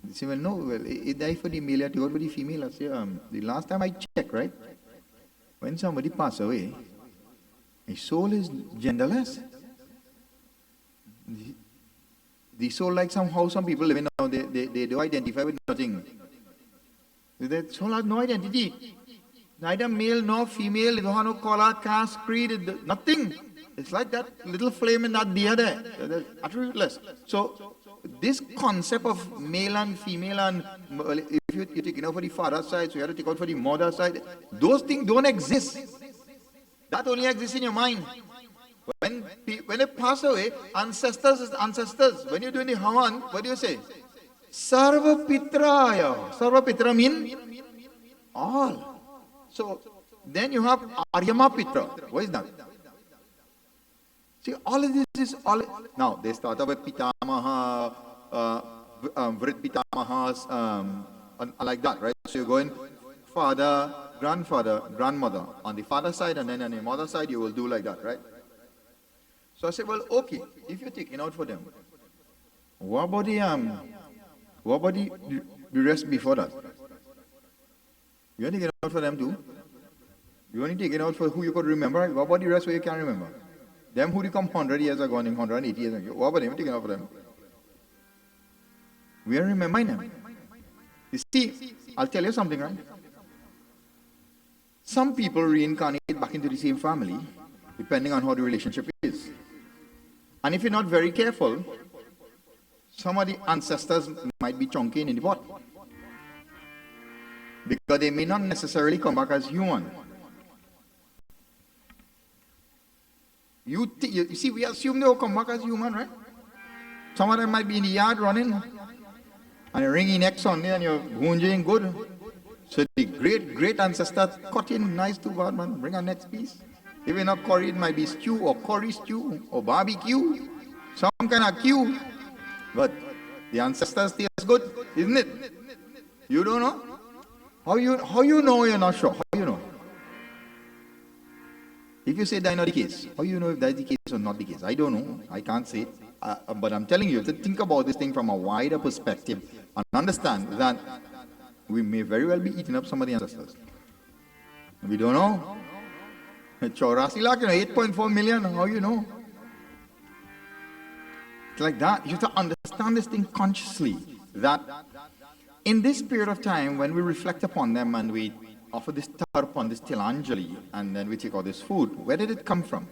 Speaker 4: he said, well, no, well, it die for the male, you have to go out for the female. I say, the last time I checked, right, when somebody pass away, his soul is genderless. The soul, like somehow some people living now, they do identify with nothing. The soul has no identity. Neither male nor female, they don't have no color, caste, creed, nothing. It's like that little flame in that deer there. That's attributeless. So this concept of male and female, and if you're taking out for the father side, so you have to take out for the mother side, those things don't exist. That only exists in your mind. When they pass away, ancestors is ancestors. When you're doing the Havan, what do you say? Sarva Pitraya. Sarva Pitra mean all. So then you have Aryama Pitra. What is that? See, all of this is all. Now they start off with Pitamaha, Vrit Pitamahas, like that, right? So you're going father, grandfather, grandmother on the father side, and then on the mother side you will do like that, right? So I said, well, okay, if you're taking out for them, what about the rest before that? You want to take it out for them too? You only take it out for who you could remember. What about the rest where you can't remember? Them who come 100 years ago and 180 years ago. What about them? Taking out for them? We are remembering them. You see, I'll tell you something, right? Some people reincarnate back into the same family, depending on how the relationship is. And if you're not very careful, some of the ancestors might be chunky in the pot. Because they may not necessarily come back as human. You see, we assume they will come back as human, right? Some of them might be in the yard running, and you're ringing next on there, and you're gunjing good. So the great ancestors cut in nice too bad, man. Bring a next piece. Even not curry, it might be stew or curry stew or barbecue, some kind of stew. But the ancestors taste good, isn't it? You don't know? How you know you're not sure? How you know? If you say that's not the case, how you know if that's the case or not the case? I don't know. I can't say. But I'm telling you to think about this thing from a wider perspective and understand that we may very well be eating up some of the ancestors. We don't know. Chaurasi lakh, 8.4 million, how you know? It's like that. You have to understand this thing consciously, that in this period of time, when we reflect upon them and we offer this tarpan, this tilanjali, and then we take all this food, where did it come from?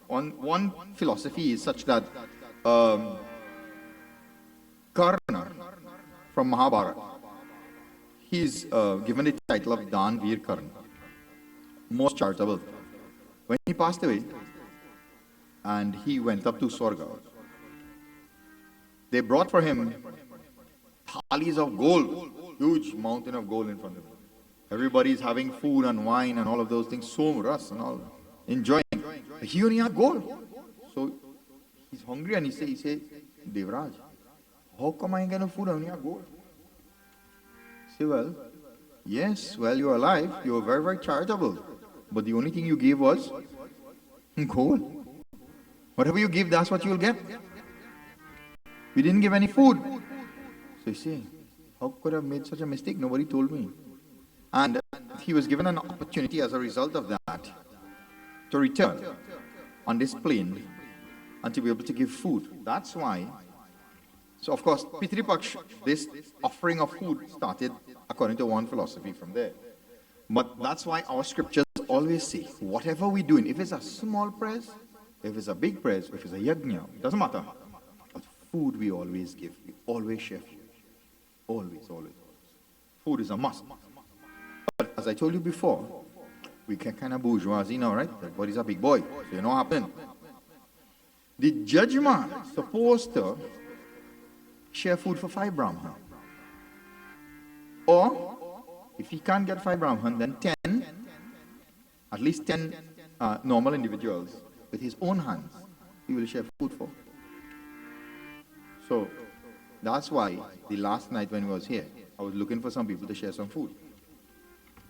Speaker 4: One philosophy is such that Karna from Mahabharata, he's given the title of Dan Veer Karna, most charitable. When he passed away, and he went up to Swarga, they brought for him thalis of gold, huge mountain of gold in front of him. Everybody's having food and wine and all of those things, somas and all, enjoying. He only had gold. So he's hungry and he say, Devraj, how come I get no food? I only have gold. Say, well, yes, while you're alive, you're very, very charitable. But the only thing you gave was gold. Whatever you give, that's what you'll get. We didn't give any food. So you say, how could I have made such a mistake? Nobody told me. And he was given an opportunity as a result of that to return on this plane and to be able to give food. That's why. So of course, Pitri Paksh, this offering of food started according to one philosophy from there. But that's why our scriptures always say, whatever we're doing, if it's a small prayers, if it's a big prayers, if it's a yajna, it doesn't matter. But food we always give, we always share food. Always, always. Food is a must. But as I told you before, we can kind of bourgeoisie now, right? Everybody's a big boy, so you know what happened. The judgment supposed to share food for 5 Brahman. Or, if he can't get 5 Brahman, then 10, at least 10 normal individuals with his own hands, he will share food for. So, that's why the last night when I was here, I was looking for some people to share some food.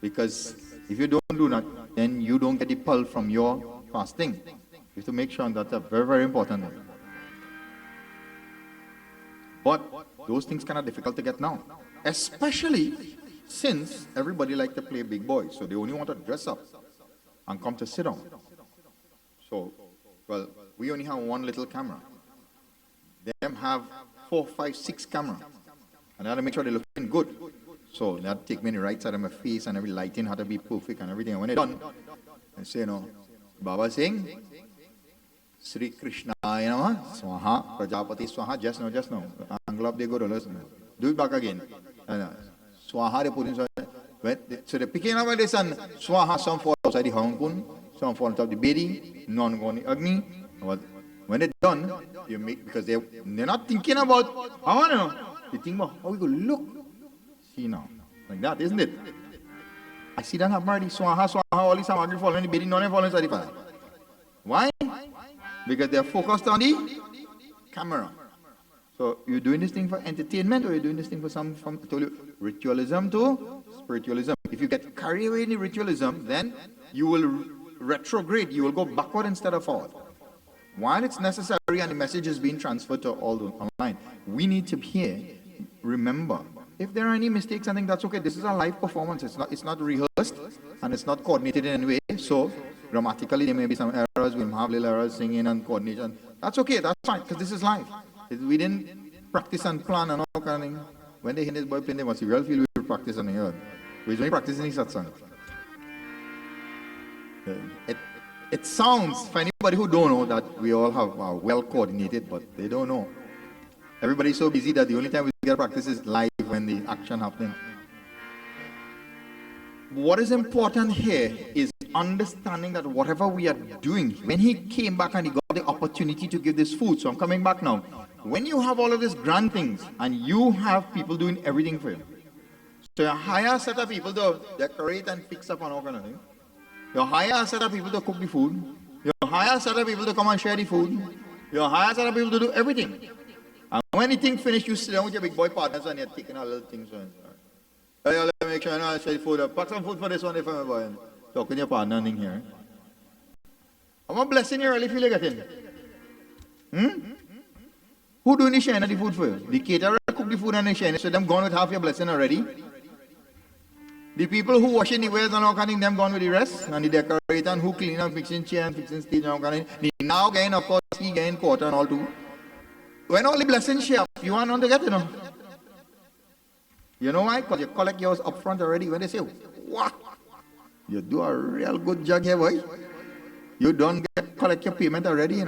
Speaker 4: Because if you don't do that, then you don't get the pulse from your fasting. You have to make sure that's a very, very important one. But those things kind of difficult to get now. Especially since everybody like to play big boy. So they only want to dress up and come to sit down. So, well, we only have one little camera. Them have 4, 5, 6 cameras. And I have to make sure they're looking good. So they have to take me on the right side of my face and every lighting had to be perfect and everything. And when they're done, I say, Baba saying, Sri Krishna, Swaha, Prajapati Swaha, just now. Angle up, they go to listen. Do it back again. Swaha, they put in. So they're picking up this and Swaha, some fall outside the Hangpun, some fall on top of the Bedi, none go on the Agni. When they're done, you make, because they're not thinking about, how I know, they think about how we go look. See now, like that, isn't it? I see that happen already. Swaha, all these samagri fall in the Bedi, none fall inside the fire. Why? Because they're focused on the camera. So you're doing this thing for entertainment or you're doing this thing for some, I told you, ritualism to spiritualism. If you get carried away in the ritualism, then you will retrograde, you will go backward instead of forward. While it's necessary and the message is being transferred to all the online, we need to here remember, if there are any mistakes, I think that's okay. This is a live performance. It's not rehearsed and it's not coordinated in any way. So grammatically there may be some errors, we'll have little errors, singing and coordination. That's okay, that's fine, because this is live. We didn't practice and plan and all kind of thing. When they hear this boy playing, they must real feel we will practice and hear. We're only practicing this satsang. It sounds, for anybody who don't know, that we all have well coordinated, but they don't know. Everybody's so busy that the only time we get practice is live when the action happens. What is important here is understanding that whatever we are doing, when he came back and he got the opportunity to give this food, so I'm coming back now. When you have all of these grand things and you have people doing everything for you, so you hire a set of people to decorate and fix up and all kind of thing. You hire a set of people to cook the food. You hire a set of people to come and share the food. You hire a set of people to do everything. And when the thing finished, you sit down with your big boy partners and you're taking a little things. Hey, let me make sure I share the food. Pack some food for this one if I'm boy. Talking to your partner and thing here. I'm a blessing you really feel like getting. Who doing the sharing of the food for you? The caterer cook the food and they sharing it, so them gone with half your blessing already. The people who washing the wares and all kind of thing, them gone with the rest. And the decorator and who clean and fixing chair and fixing stage and all kind of thing. The now gain, of course, he gain quarter and all too. When all the blessings share, you want on to get, You know why? Because you collect yours up front already. When they say, what? You do a real good job here, boy. You don't collect your payment already,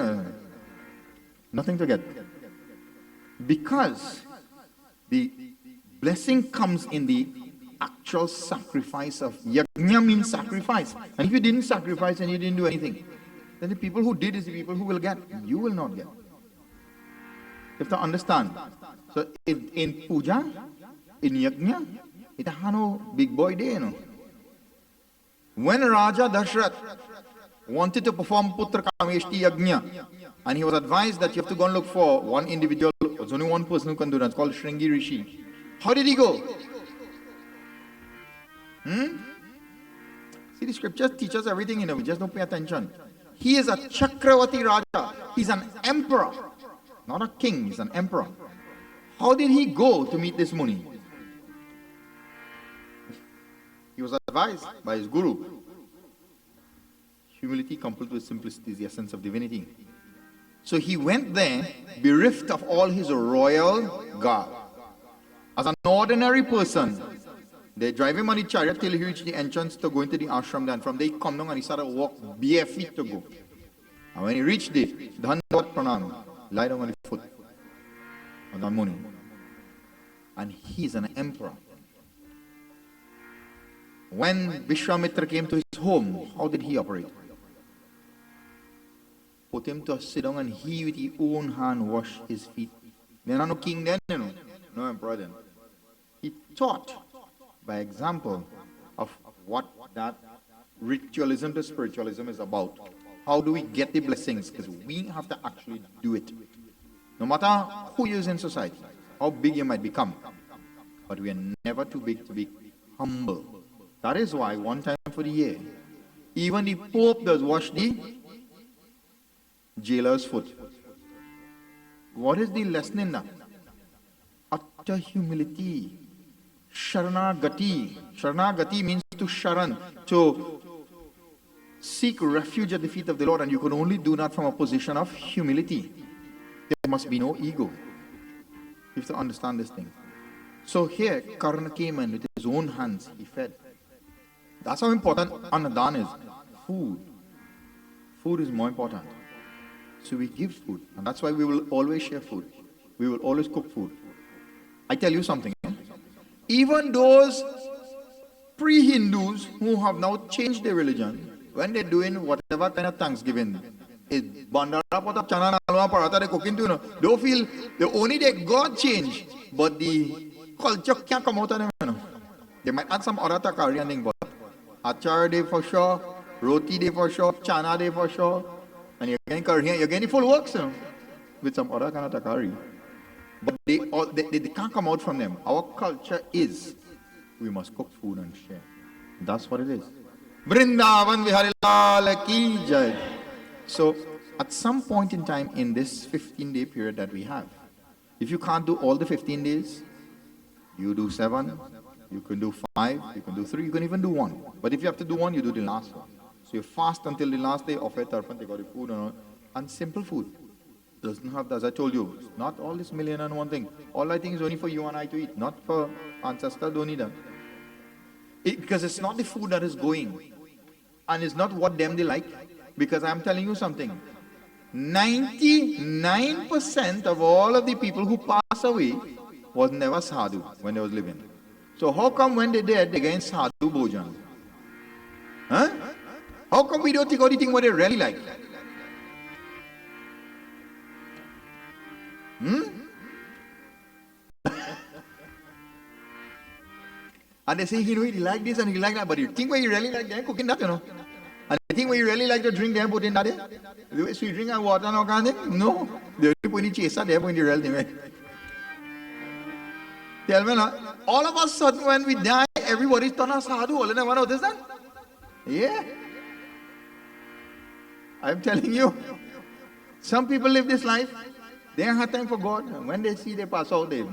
Speaker 4: Nothing to get. Because the blessing comes in the actual sacrifice of yajna means sacrifice. And if you didn't sacrifice and you didn't do anything, then the people who did is the people who will get. You will not get. You have to understand. So in puja, in yajna, it has no big boy day, When Raja Dashrath wanted to perform Putra Kameshti Yajna, and he was advised that you have to go and look for one individual, there's only one person who can do that, it's called Shringi Rishi. How did he go? See, the scriptures teach us everything, we just don't pay attention. He is a Chakravati Raja, he's an emperor, not a king, he's an emperor. How did he go to meet this Muni? He was advised by his guru. Humility coupled with simplicity is the essence of divinity. So he went there, bereft of all his royal garb. As an ordinary person, they drive him on the chariot till he reached the entrance to go into the ashram. Then from there he come down and he started to walk bare feet to go. And when he reached it, Dhanvat Pranam, lie down on the foot of the Muni. And he's an emperor. When Vishwamitra came to his home, how did he operate? Put him to sit down and he with his own hand wash his feet. There are no king then, no emperor then. He taught by example of what that ritualism to spiritualism is about. How do we get the blessings? Because we have to actually do it. No matter who you is in society, how big you might become, but we are never too big to be humble. That is why one time for the year, even the Pope does wash the jailer's foot. What is the lesson in that? Utter humility. Sharanagati. Sharanagati means to sharan, to seek refuge at the feet of the Lord, and you can only do that from a position of humility. There must be no ego. You have to understand this thing. So here, Karna came and with his own hands, he fed. That's how important Annadan is. Food. Food is more important. So we give food. And that's why we will always share food. We will always cook food. I tell you something. Even those pre-Hindus who have now changed their religion, when they're doing whatever kind of Thanksgiving, is bandara pota chana alwa paratha they cooking too, don't feel the only their God change, but the culture can't come out of them. They might add some other takari and thing, but achar day for sure, roti day for sure, chana day for sure, and you're getting curry, you're getting full works with some other kind of takari. But they can't come out from them. Our culture is, we must cook food and share. That's what it is. Vrindavan Vihari Lal Ki Jai. So, at some point in time in this 15-day period that we have, if you can't do all the 15 days, you do 7, you can do 5, you can do 3, you can even do 1. But if you have to do 1, you do the last one. So you fast until the last day, offer tarpan, take out the food and simple food. Doesn't have, as I told you, it's not all this million and one thing. All I think is only for you and I to eat, not for ancestors, don't need that. Because it's not the food that is going, and it's not what them they like. Because I'm telling you something, 99% of all of the people who pass away was never sadhu when they was living. So how come when they dead, they get sadhu bhojan? Huh? How come we don't take out the thing what they really like? And they say, he like this and he like that, but you think what you really like, they're cooking that, And the thing what you really like to drink, they're putting that in. So you drink and water and all kind of thing? No. They only put in the chaser, they're putting the real thing, right? Tell me now, all of a sudden when we die, everybody's turn us sadhu. All of them notice that? Yeah. I'm telling you. Some people live this life. They don't have time for God. And when they see they pass out, their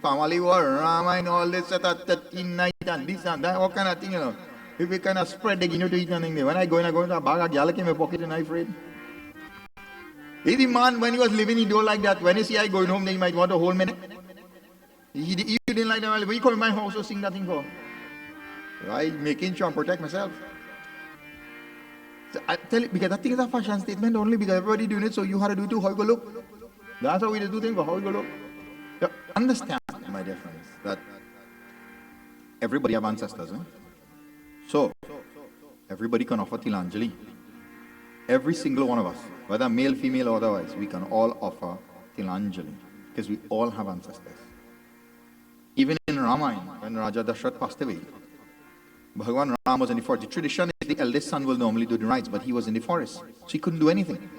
Speaker 4: family war, Ramayana, all this at 13 night and this and that, all kind of thing, If we kind of spread the guinea to eat anything there. When I go into a bag, a gal came in my pocket and I afraid. If the man, when he was living, he don't like that. When he see I going home, then he might want to hold me. He didn't like that. But he come in my house to sing that thing for. I making sure and protect myself. So I tell you, because that thing is a fashion statement only because everybody doing it, so you have to do it too. How you go look? That's how we do things, but how you go look? You understand, my dear friends, that everybody have ancestors. So, everybody can offer Tilanjali. Every single one of us, whether male, female, or otherwise, we can all offer Tilanjali because we all have ancestors. Even in Ramayana, when Raja Dashrath passed away, Bhagwan Ram was in the forest. The tradition is the eldest son will normally do the rites, but he was in the forest, so he couldn't do anything.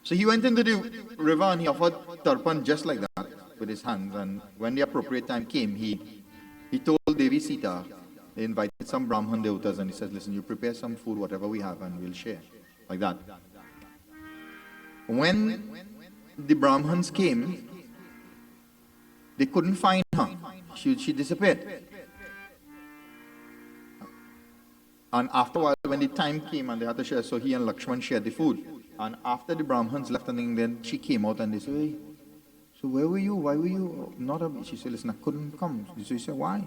Speaker 4: So he went into the river and he offered tarpan just like that with his hands. And when the appropriate time came, he told Devi Sita, they invited some Brahman Devatas and he says, listen, you prepare some food, whatever we have, and we'll share. Like that. When the Brahmins came, they couldn't find her. She disappeared. And after a while, when the time came and they had to share, so he and Lakshman shared the food. And after the Brahmins left, and then she came out and they said, hey, so where were you? Why were you not? She said, listen, I couldn't come. So he said, why?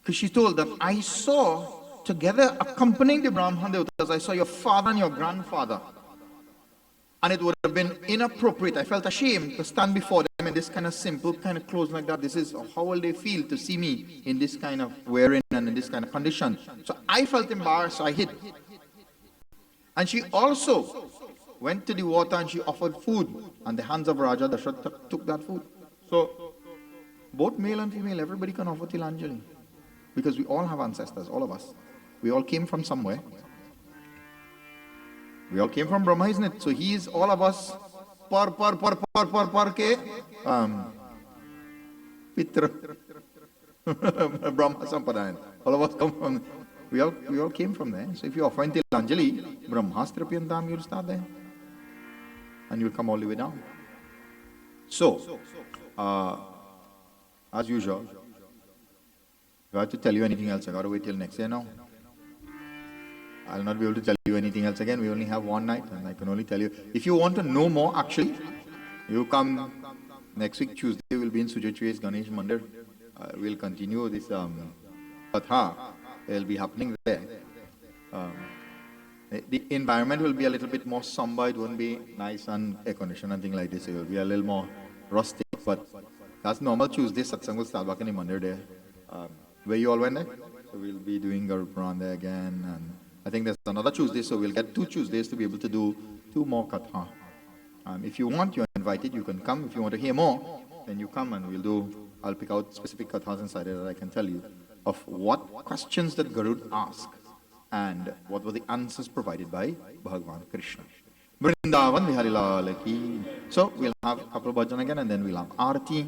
Speaker 4: Because she told that I saw together accompanying the Brahman Devatas, I saw your father and your grandfather. And it would have been inappropriate. I felt ashamed to stand before them in this kind of simple kind of clothes like that. This is how will they feel to see me in this kind of wearing and in this kind of condition. So I felt embarrassed, so I hid. And she also went to the water and she offered food. And the hands of Raja Dashrath took that food. So both male and female, everybody can offer Tilanjali. Because we all have ancestors, all of us. We all came from somewhere. We all came from Brahma, isn't it? So he is all of us par ke Pitri Brahma Sampadayan. All of us come from, we all came from there. So if you offer Tilanjali, Brahmastra Piyantam, you'll start there. And you'll come all the way down. So, as usual, if I have to tell you anything else, I got to wait till next year now. I'll not be able to tell you anything else again. We only have one night, and I can only tell you. If you want to know more, actually, you come next week, Tuesday, we'll be in Gopie Trace, Ganesh, Mandir. We'll continue this Katha. It'll be happening there. The environment will be a little bit more somber. It won't be nice and air-conditioned and things like this. It will be a little more rustic, but that's normal. Tuesday, satsang will start back in the Mandir there. Where you all went there? So we'll be doing Garupuran there again, and I think there's another Tuesday, so we'll get 2 Tuesdays to be able to do 2 more Katha. If you want, you're invited, you can come. If you want to hear more, then you come and I'll pick out specific Kathas inside it that I can tell you of what questions that Garud asked and what were the answers provided by Bhagavan Krishna. Vrindavan Vihari Lal ki. So we'll have a couple of bhajan again and then we'll have Aarti.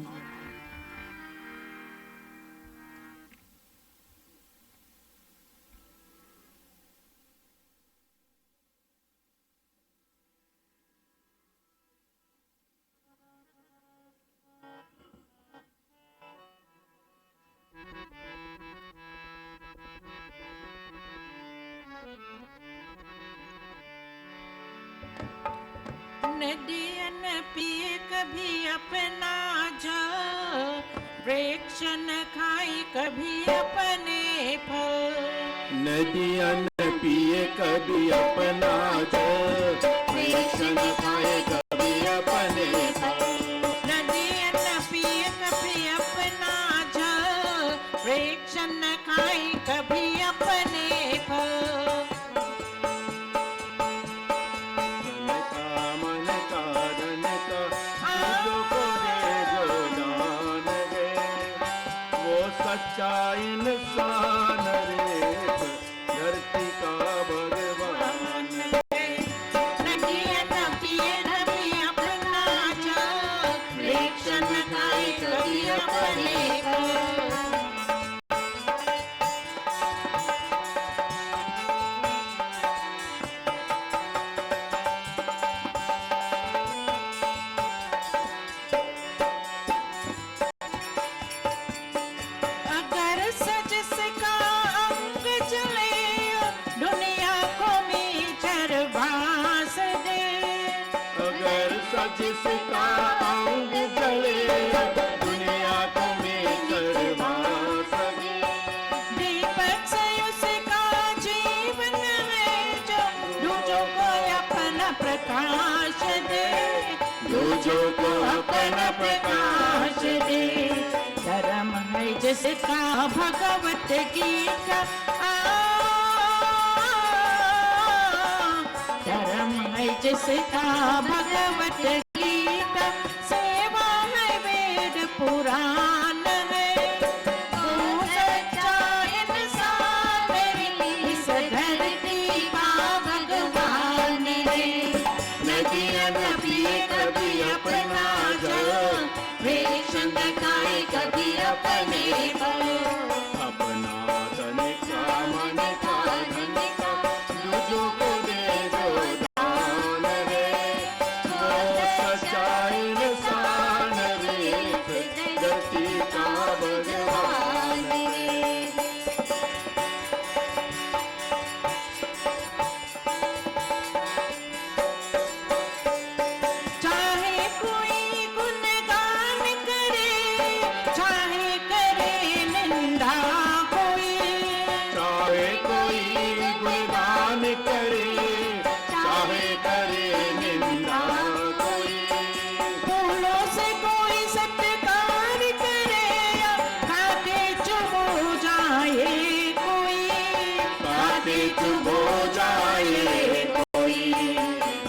Speaker 2: नदियन पिए कभी अपना जल, वृक्ष न खाई कभी अपने फल।
Speaker 5: नदियन पिए कभी अपना जल, वृक्ष न खाए कभी अपने फल।
Speaker 2: नदियन पिए कभी अपना जल, वृक्ष न खाई कभी अपने फल।
Speaker 5: सच्चा इंसान रे धरती का भगवान
Speaker 2: नदिया नदिया नदिया अपना जान प्रेक्षण खाए कभी अपने को
Speaker 5: जिसका अंग जले दुनिया को में करवा सके
Speaker 2: दीपक से उसका जीवन है जो दूजों को अपना प्रकाश दे दूजों को अपना प्रकाश दे धर्म है जिसका भगवत गीता धर्म है जिसका भगवत गीता सेवा है वेद पुराण है तू सच्चा इंसान इस धरती का भगवान है नदियाँ नदी कभी अपना जल प्रेक्षण दिखाए कभी अपने बल
Speaker 5: अपना तन का मन का धन का दूजों को दे दो दान रे वो सच्चा इंसान रे धरती का भगवान रे
Speaker 2: चाहे कोई गुणगान करे चाहे करे निंदा कोई
Speaker 5: चाहे कोई गुणगान करे चाहे करे निंदा कोई
Speaker 2: फूलों से कोई सत्कार करे या खाते चुप हो जाए कोई
Speaker 5: बातें चुप हो जाए
Speaker 2: कोई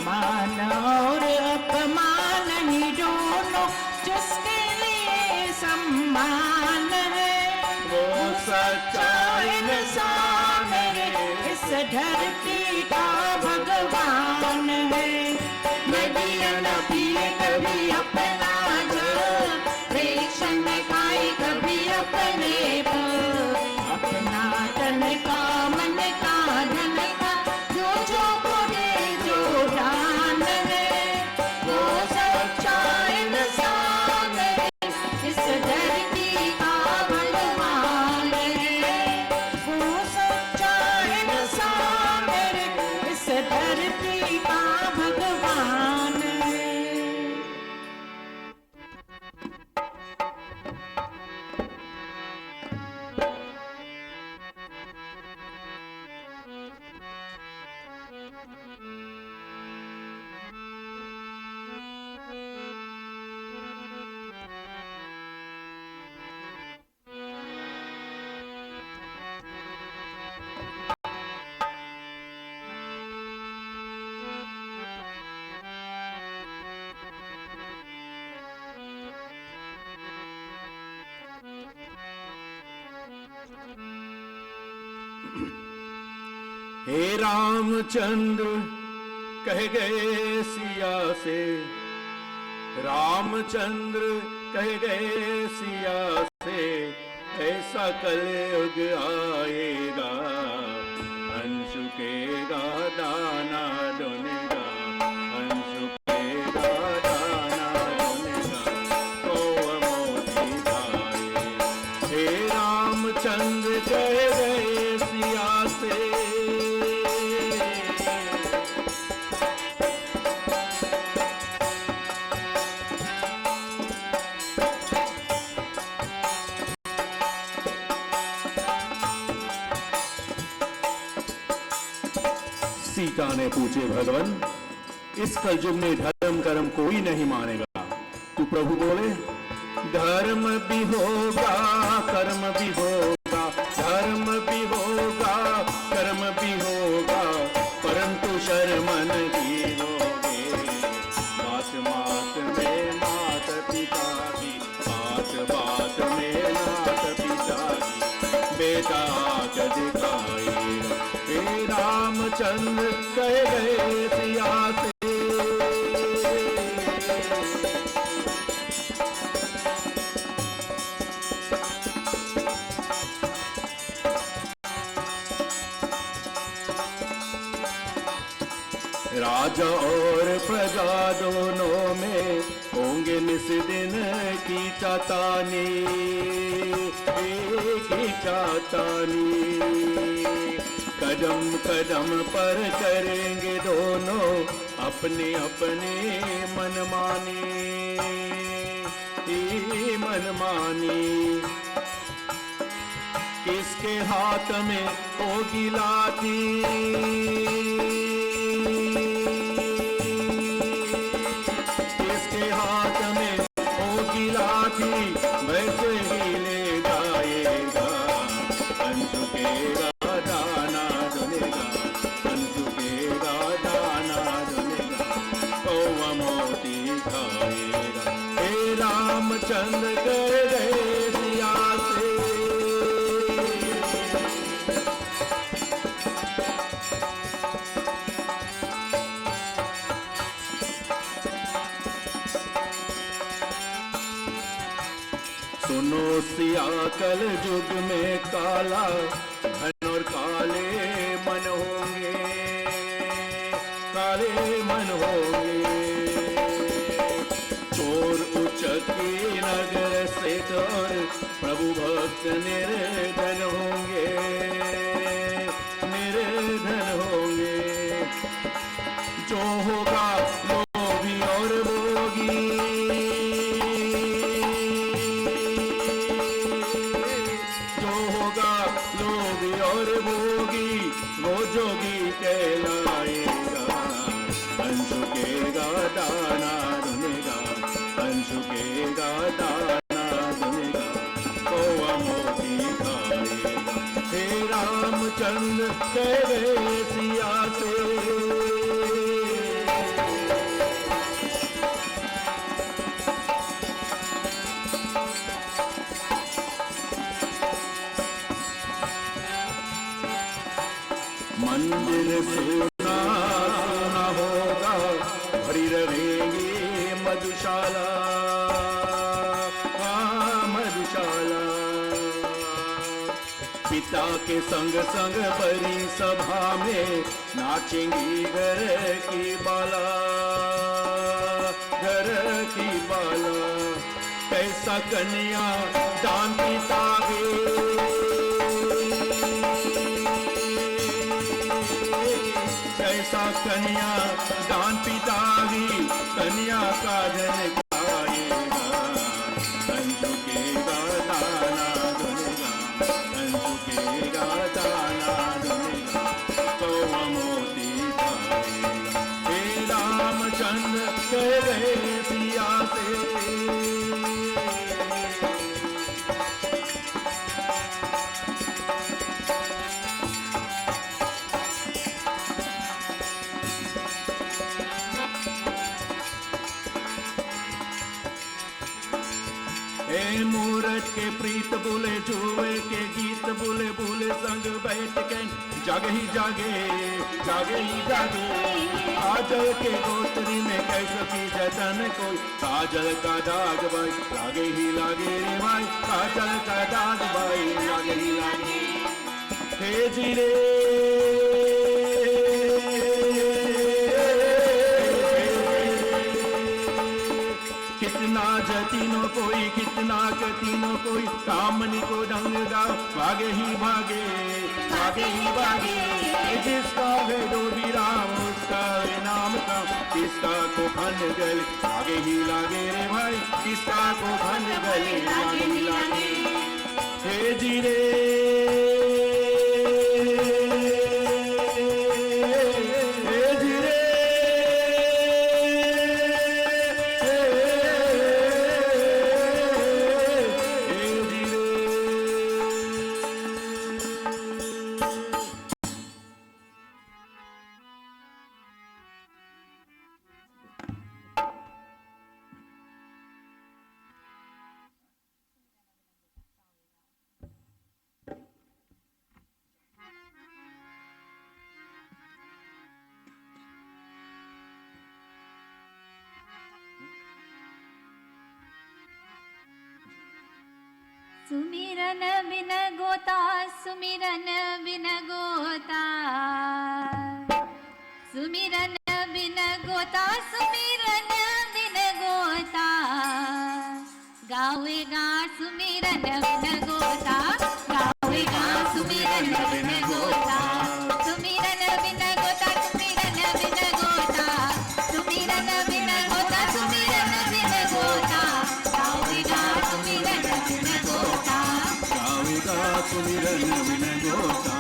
Speaker 2: मान और अपमान ही दोनों जिसके लिए सम्मान है
Speaker 5: वो सच्चा इंसान
Speaker 2: है इस धरती का भगवान है नदियाँ न पिए कभी अपना जल प्रेक्षण खाए कभी अपने बल अपना तन का मन का धन का जो को दे जो दान है वो सच्चा इंसान है इस धरती का भगवान है वो सच्चा इंसान है इस धरती का भगवान है
Speaker 5: हे रामचंद्र कह गए सिया से रामचंद्र कह गए सिया से ऐसा कलयुग आएगा अंशुकेगा दाना डोनेगा अंशुकेगा दाना डोनेगा तो मोती खाए हे रामचंद्र कह गए सिया से सीता ने पूछे भगवान इस कलयुग में धर्म कर्म कोई नहीं मानेगा तू प्रभु बोले धर्म भी होगा कर्म भी होगा धर्म भी होगा कर्म भी होगा परंतु शर्म नहीं होगे बात बात में मात पिता की बात बात में मात पिता की रामचंद्र कह गए सिया से। राजा और प्रजा दोनों में होंगे निस दिन की चातानी, की चातानी। कदम कदम पर करेंगे दोनों अपने अपने मनमानी, मनमानी। किसके हाथ में होगी लाठी, किसके हाथ में होगी लाठी, वैसे ही ले जाएगा। झुकेगा दाना धुनेगा, झुकेगा दाना धुनेगा, कौवा मोती खाएगा। हे रामचंद्र कह गए सिया से। सुनो सिया कल युग में काला धन और काले मन होंगे, काले मन होंगे। चोर उचकी नगर से और प्रभु भक्त निर्धन होंगे, निर्धन होंगे। जो होगा लोभी और भोगी, और भोगी वो जोगी कहलाएगा। झुकेगा दाना धुनेगा, झुकेगा दाना धुनेगा, कौवा मोती खाएगा। हे रामचंद्र कह गए सिया से। मंदिर सोना सोना होगा, भरी रहेगी मधुशाला, मधुशाला। पिता के संग संग बड़ी सभा में नाचेंगी घर की बाला, घर की बाला। कैसा कन्या दान पिता कैसा कन्या दान पिता ही कन्या का धन खाएगा। झुकेगा दाना धुनेगा, झुकेगा दाना धुनेगा, कौवा मोती खाएगा। हे रामचंद्र कह गए सिया से। मूरत के प्रीत बोले जुए के गीत बोले बोले संग बैठ के जागे ही जागे, जागे ही जागे। काजल के गोतरी में कैसे की जतन कोई, काजल का दाग भाई लागे ही लागे रे भाई, काजल का दाग भाई लागे ही लागे। हे जीरे कितना जतीनो कोई, कितना कतीनो कोई, कामनी को ढंग गाओ भागे ही भागे, भागे ही भागे। जिसका है डोबी राम उसका है नाम का, किसका को खन गले लागे ही लागे रे भाई, किसका को खन गले लागे ही लागे। हे जीरे
Speaker 3: सुमिरन बिन गोता, सुमिरन बिन गोता, सुमिरन बिन गोता, सुमिरन बिन गोता, गावेगा सुमिरन बिन गोता, गावेगा सुमिरन बिन गोता, सुमिरन बिन गोता, सुमिरन बिन गोता, सुमिरन बिन गोता, सुमिरन बिन गोता, गावेगा सुमिरन बिन गोता,
Speaker 5: गावेगा सुमिरन बिन गोता।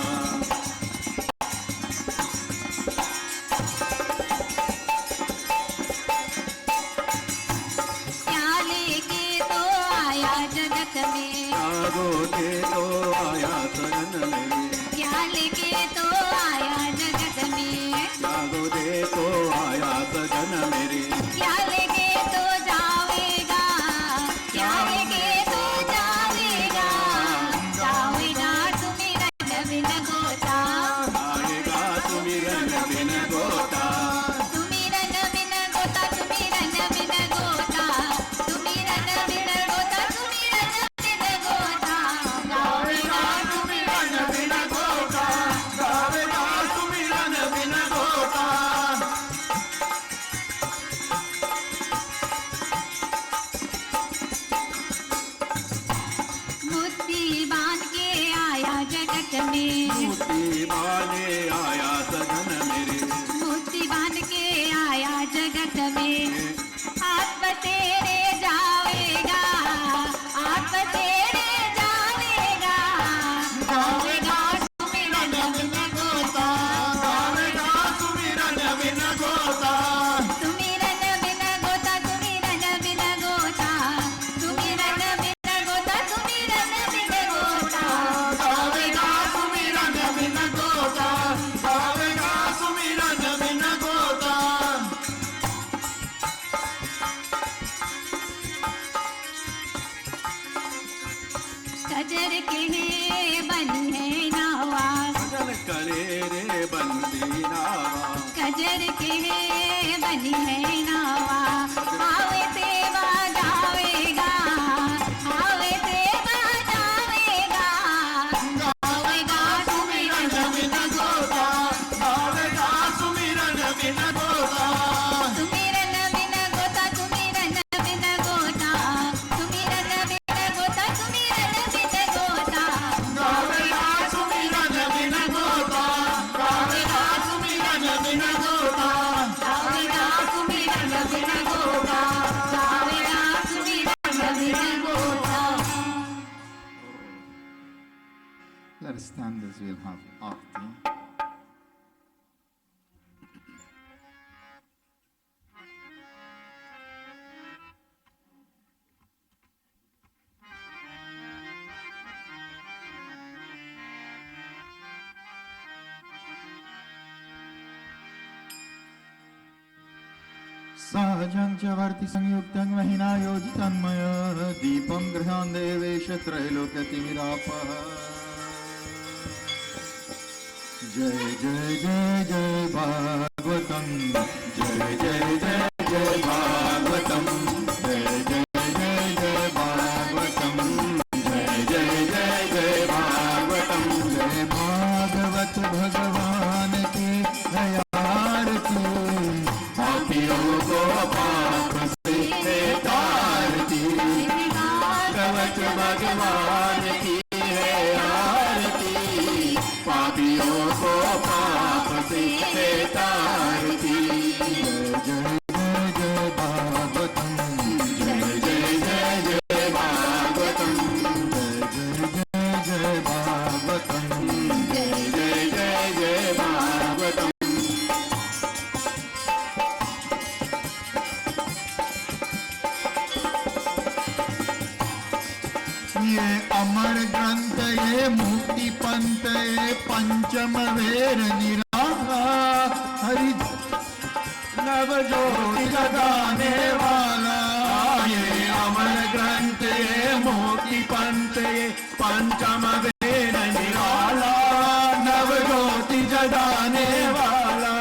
Speaker 3: क्या लेके तो आया जगत में,
Speaker 5: जागो के तो आया शरण में,
Speaker 3: क्या लेके तो आया जगत में,
Speaker 5: जागो दे तो आया सजन मेरे,
Speaker 3: क्या लेके तो जावेगा, क्या लेके तो जावेगा, जावेगा सुमिरन बिन गोता,
Speaker 5: आएगा सुमिरन बिन गोता,
Speaker 3: सुमिरन बिन गोता, सुमिरन बिन गोता, सुमिरन बिन गोता, सुमिरन बिन गोता, गावेगा सुमिरन बिन गोता,
Speaker 5: गावेगा सुमिरन बिन गोता।
Speaker 3: मुट्ठी बांध के आया जगत में,
Speaker 5: मूर्ति बाने आया सजन मेरे,
Speaker 3: मुट्ठी बांध के आया जगत में, हाथ पसेरे जावेगा, हाथ पसेरे जावेगा, गावेगा सुमिरन बिन गोता,
Speaker 5: गावेगा सुमिरन बिन गोता,
Speaker 3: सुमिरन बिन गोता, सुमिरन बिन गोता, सुमिरन बिन गोता, सुमिरन बिन गोता,
Speaker 5: गावेगा सुमिरन बिन गोता, गावेगा सुमिरन बिन गोता।
Speaker 3: कजर के बनी है नावा,
Speaker 5: जल करे रे बंदी नावा,
Speaker 3: कजर के बनी है नावा, आवे सेवा जावेगा, आवे सेवा जावेगा, गावेगा सुमिरन बिन गोता,
Speaker 5: गावेगा सुमिरन बिन गोता,
Speaker 3: सुमिरन बिन गोता, सुमिरन बिन गोता, सुमिरन बिन गोता, सुमिरन बिन गोता,
Speaker 5: गावेगा सुमिरन बिन गोता, गावेगा सुमिरन बिन गोता,
Speaker 3: गावेगा सुमिरन बिन गोता, गावेगा सुमिरन बिन गोता।
Speaker 4: Let us stand as we'll have Aarti. सहजं च वर्ति संयुक्तं महिना योजितन्मया दीपं गृहान् देवेश त्रैलोक्यतिमिरापः। जय जय जय जय भागवतं, जय जय जय जय भागवतं, जय जय जय जय भागवतं, जय जय जय जय भागवतं। जय भागवत भगवान की जय आरती, पापियों को पाप से है तारती। भागवत भगवान की है आरती, पापियों को पाप से है तारती। जय जय जय जय भागवतम, जय जय जय जय भागवतम, जय जय जय जय भागवतम, जय जय जय जय भागवतम। ये अमर ग्रंथ, ये मुक्ति पंथ, ये पंचम वेर निराला, हरि नव ज्योति जगाने वाला। ये अमर ग्रंथ, ये मुक्ति पंथ, ये पंचम वेर निराला, नव ज्योति जगाने वाला।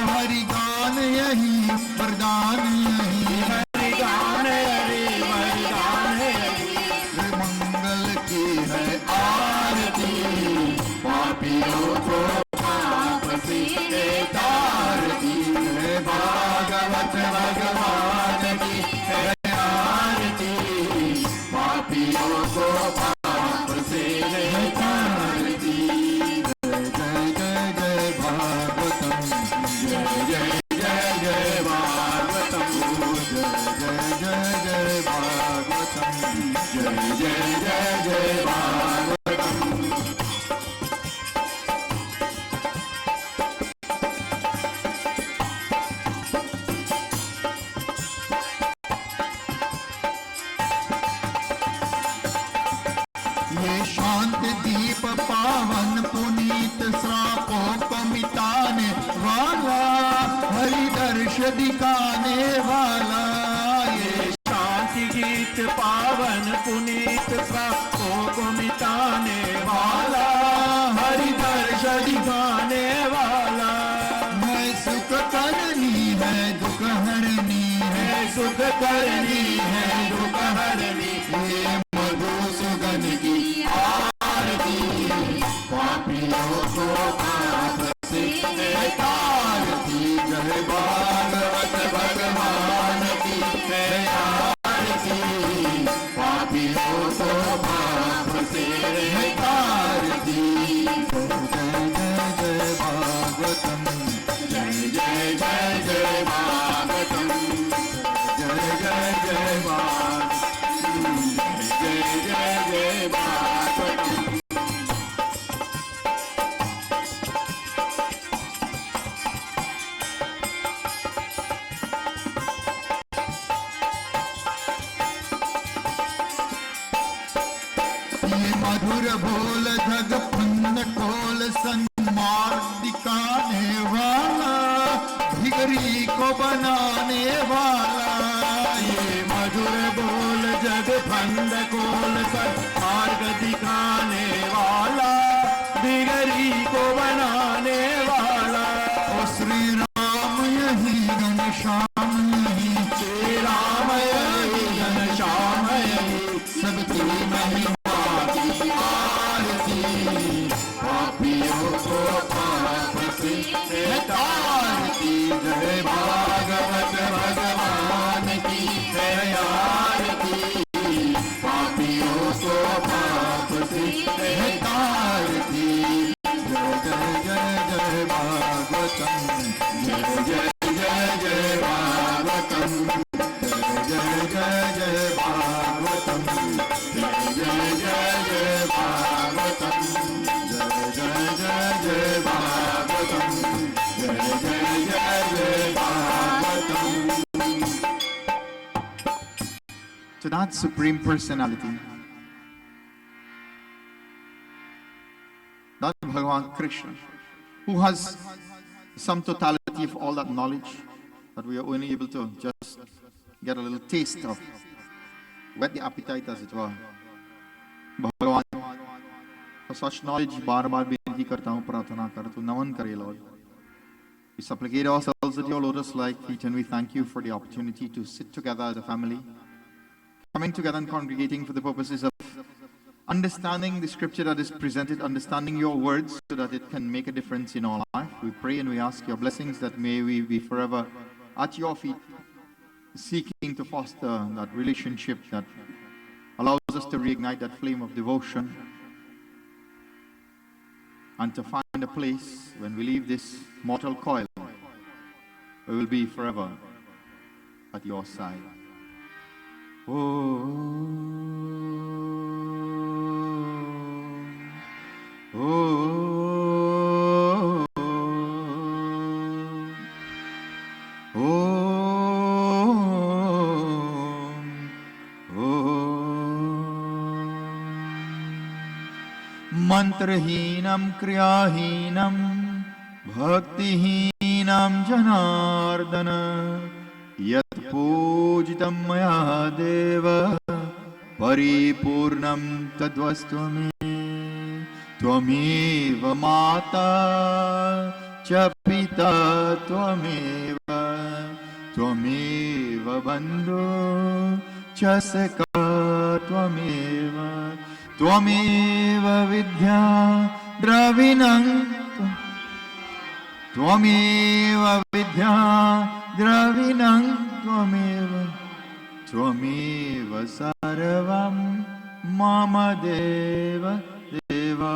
Speaker 4: हरि गान यही, वरदान यही, हरि गान यही, वरदान यही। मंगल के
Speaker 1: भगवत भगवान की है आरती, पापियों को पाप से है तारती। जय जय जय भागवतम, जय जय जय जय भागवतम, जय जय जय भागवतम, जय जय जय जय भागवतम। ये शांति दीप पावन पुनीत श्रापों को मिटाने वाला, हरि दर्श दिखाने वाला। ये शांति गीत पावन पुनीत श्रापों को मिटाने वाला, हरि दर्श दिखाने वाला। है सुख करनी है दुख हरनी, है सुख करनी है दुख हरनी। ये मधुसूदन की आरती, पापियों को पाप से है तारती। जय भागवत भगवान की है आरती, पापियों को पाप से है तारती। जय जय जय भागवतम, जय जय जय जय भागवतम, जय जय जय भागवतम, जय जय जय भागवतम। ये मधुर बोल जग फंद खोल सन्मार्ग दिखाने वाला, भिगरी को बनाने वाला। ये मधुर बोल जग फंद खोल सन्मार्ग दिखाने वाला, भिगरी को बनाने वाला। ओ श्री राम यही घनश्याम यही, श्री राम यही घनश्याम यही, सबकी महिमा की आरती, पापियों को पाप से है तारती। जय भागवत भगवान की है आरती, पापियों को पाप से है तारती। जय जय जय जय भागवतम, जय जय जय जय भागवतम, जय जय जय जय भागवतम, जय जय जय जय भागवतम, जय जय जय जय भागवतम, जय जय जय जय Bhagavatam.
Speaker 4: To that Supreme Personality, that Bhagavan Krishna, who has some totality of all that knowledge that we are only able to just get a little taste of, whet the appetite as it were. Bhagavan, for such knowledge, बार-बार बेनती करता हूँ, प्रार्थना कर, तो नमन करे, Lord. We supplicate ourselves at your lotus-like feet, and we thank you for the opportunity to sit together as a family, coming together and congregating for the purposes of understanding the scripture that is presented, understanding your words so that it can make a difference in our life. We pray and we ask your blessings that may we be forever at your feet, seeking to foster that relationship that allows us to reignite that flame of devotion and to find a place when we leave this mortal coil, we will be forever at your side. मंत्रहीनं क्रियाहीनं भक्तिहीनं Janardan यत् पूजितं मया देव परिपूर्णं तद्वस्तु मे त्वमेव माता च पिता त्वमेव बन्धु च सखा त्वमेव विद्या द्रविणं त्वमेव विद्या द्रविणं त्वमेव त्वमेव सर्वं मम देव देवा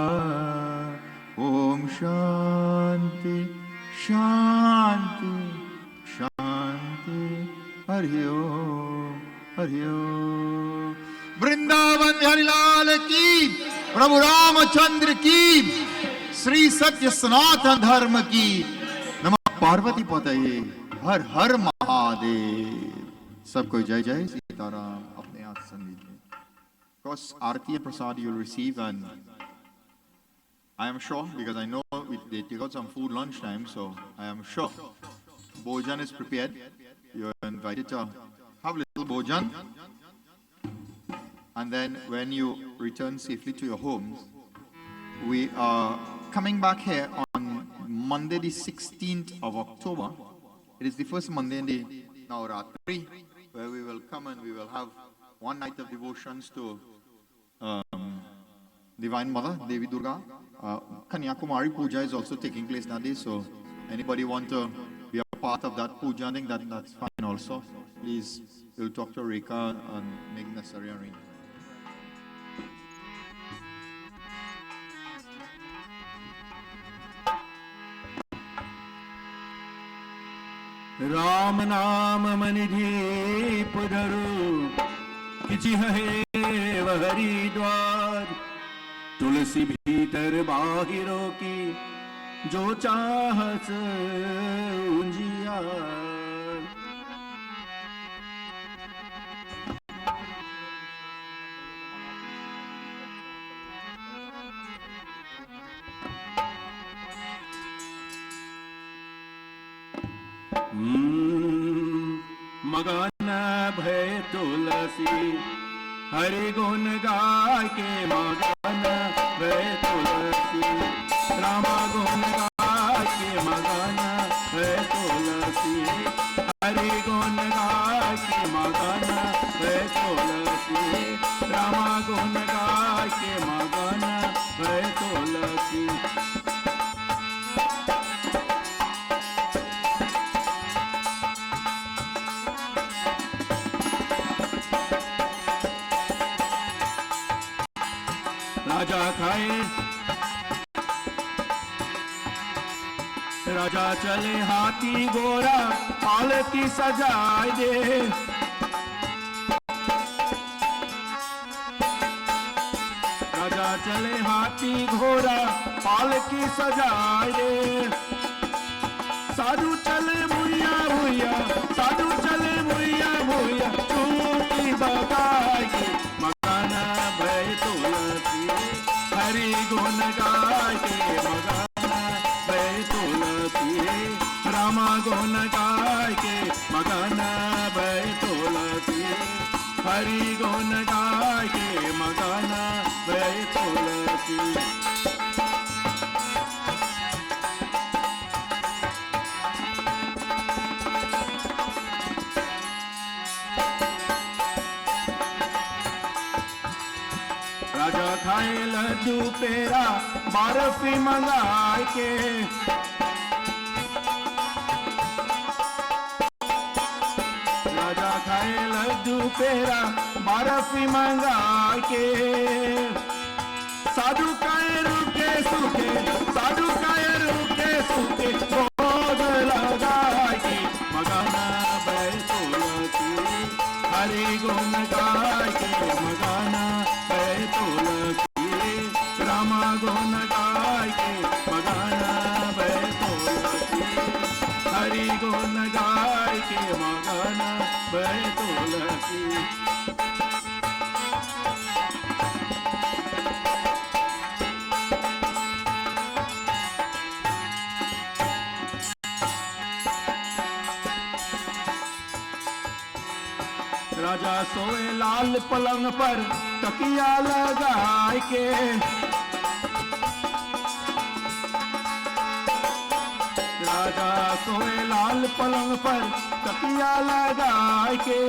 Speaker 4: ॐ शान्ति शान्ति शान्ति हरि ओम हरि ओम। वृंदावन बिहारी लाल की, प्रभु रामचंद्र की, श्री सत्य सनातन धर्म की। नमः पार्वती पतये, हर हर महादेव। सबको जय जय सीताराम। अपने आसन लीजिए। Of course, Aarti and Prasad you will receive, and I am sure, because I know they take out some food lunchtime, so I am sure Bhojan is prepared. You are invited to have a little Bhojan, and then when you return safely to your homes, we are coming back here on Monday the 16th of October. It is the first Monday in the Navratri, where we will come and we will have one night of devotions to Divine Mother, Devi Durga. Kanyakumari Puja is also taking place that day, so anybody want to be a part of that puja, I think that's fine also. Please, we'll talk to Rekha and make necessary arrangements.
Speaker 5: Ram नाम मनिधि पुधरु किछि है हरिद्वार तुलसी भीतर बाहिरो की जो चाहत उजियार। मगन भय तुलसी हरि गुण गाय के मगन भय तुलसी रामा गुण गाय के मगन भय तुलसी हरि गुण गाय के मगन भय तुलसी रामा गुण गाय के मगन भय तुलसी। राजा चले हाथी घोड़ा पालकी सजाए दे। राजा चले हाथी घोड़ा पालकी सजाए दे। साधु चले भुइया भुइया साधु चले भुइया भुइया चूटी बगाए के मगाना भय तुलसी हरि गुण गाय के मगाना भय तुलसी रामा गुण गाय के मगाना भय तुलसी हरि गुण गाय के मगाना भय तुलसी। राजा खाए लड्डू पेड़ा बर्फी मंगाए के। राजा खाए लड्डू पेड़ा बर्फी मंगाए के। साधु काए रुके सूखे साधु काए रुके सूखे भोग लगाए के मगाना भय तुलसी हरि गुण गाय के मगाना भय तुलसी रामा गुण गाय के मगाना भय तुलसी हरि गुण गाय के मगाना भय तुलसी। राजा सोए लाल पलंग पर तकिया लगाए के। राजा सोए लाल पलंग पर तकिया लगाए के।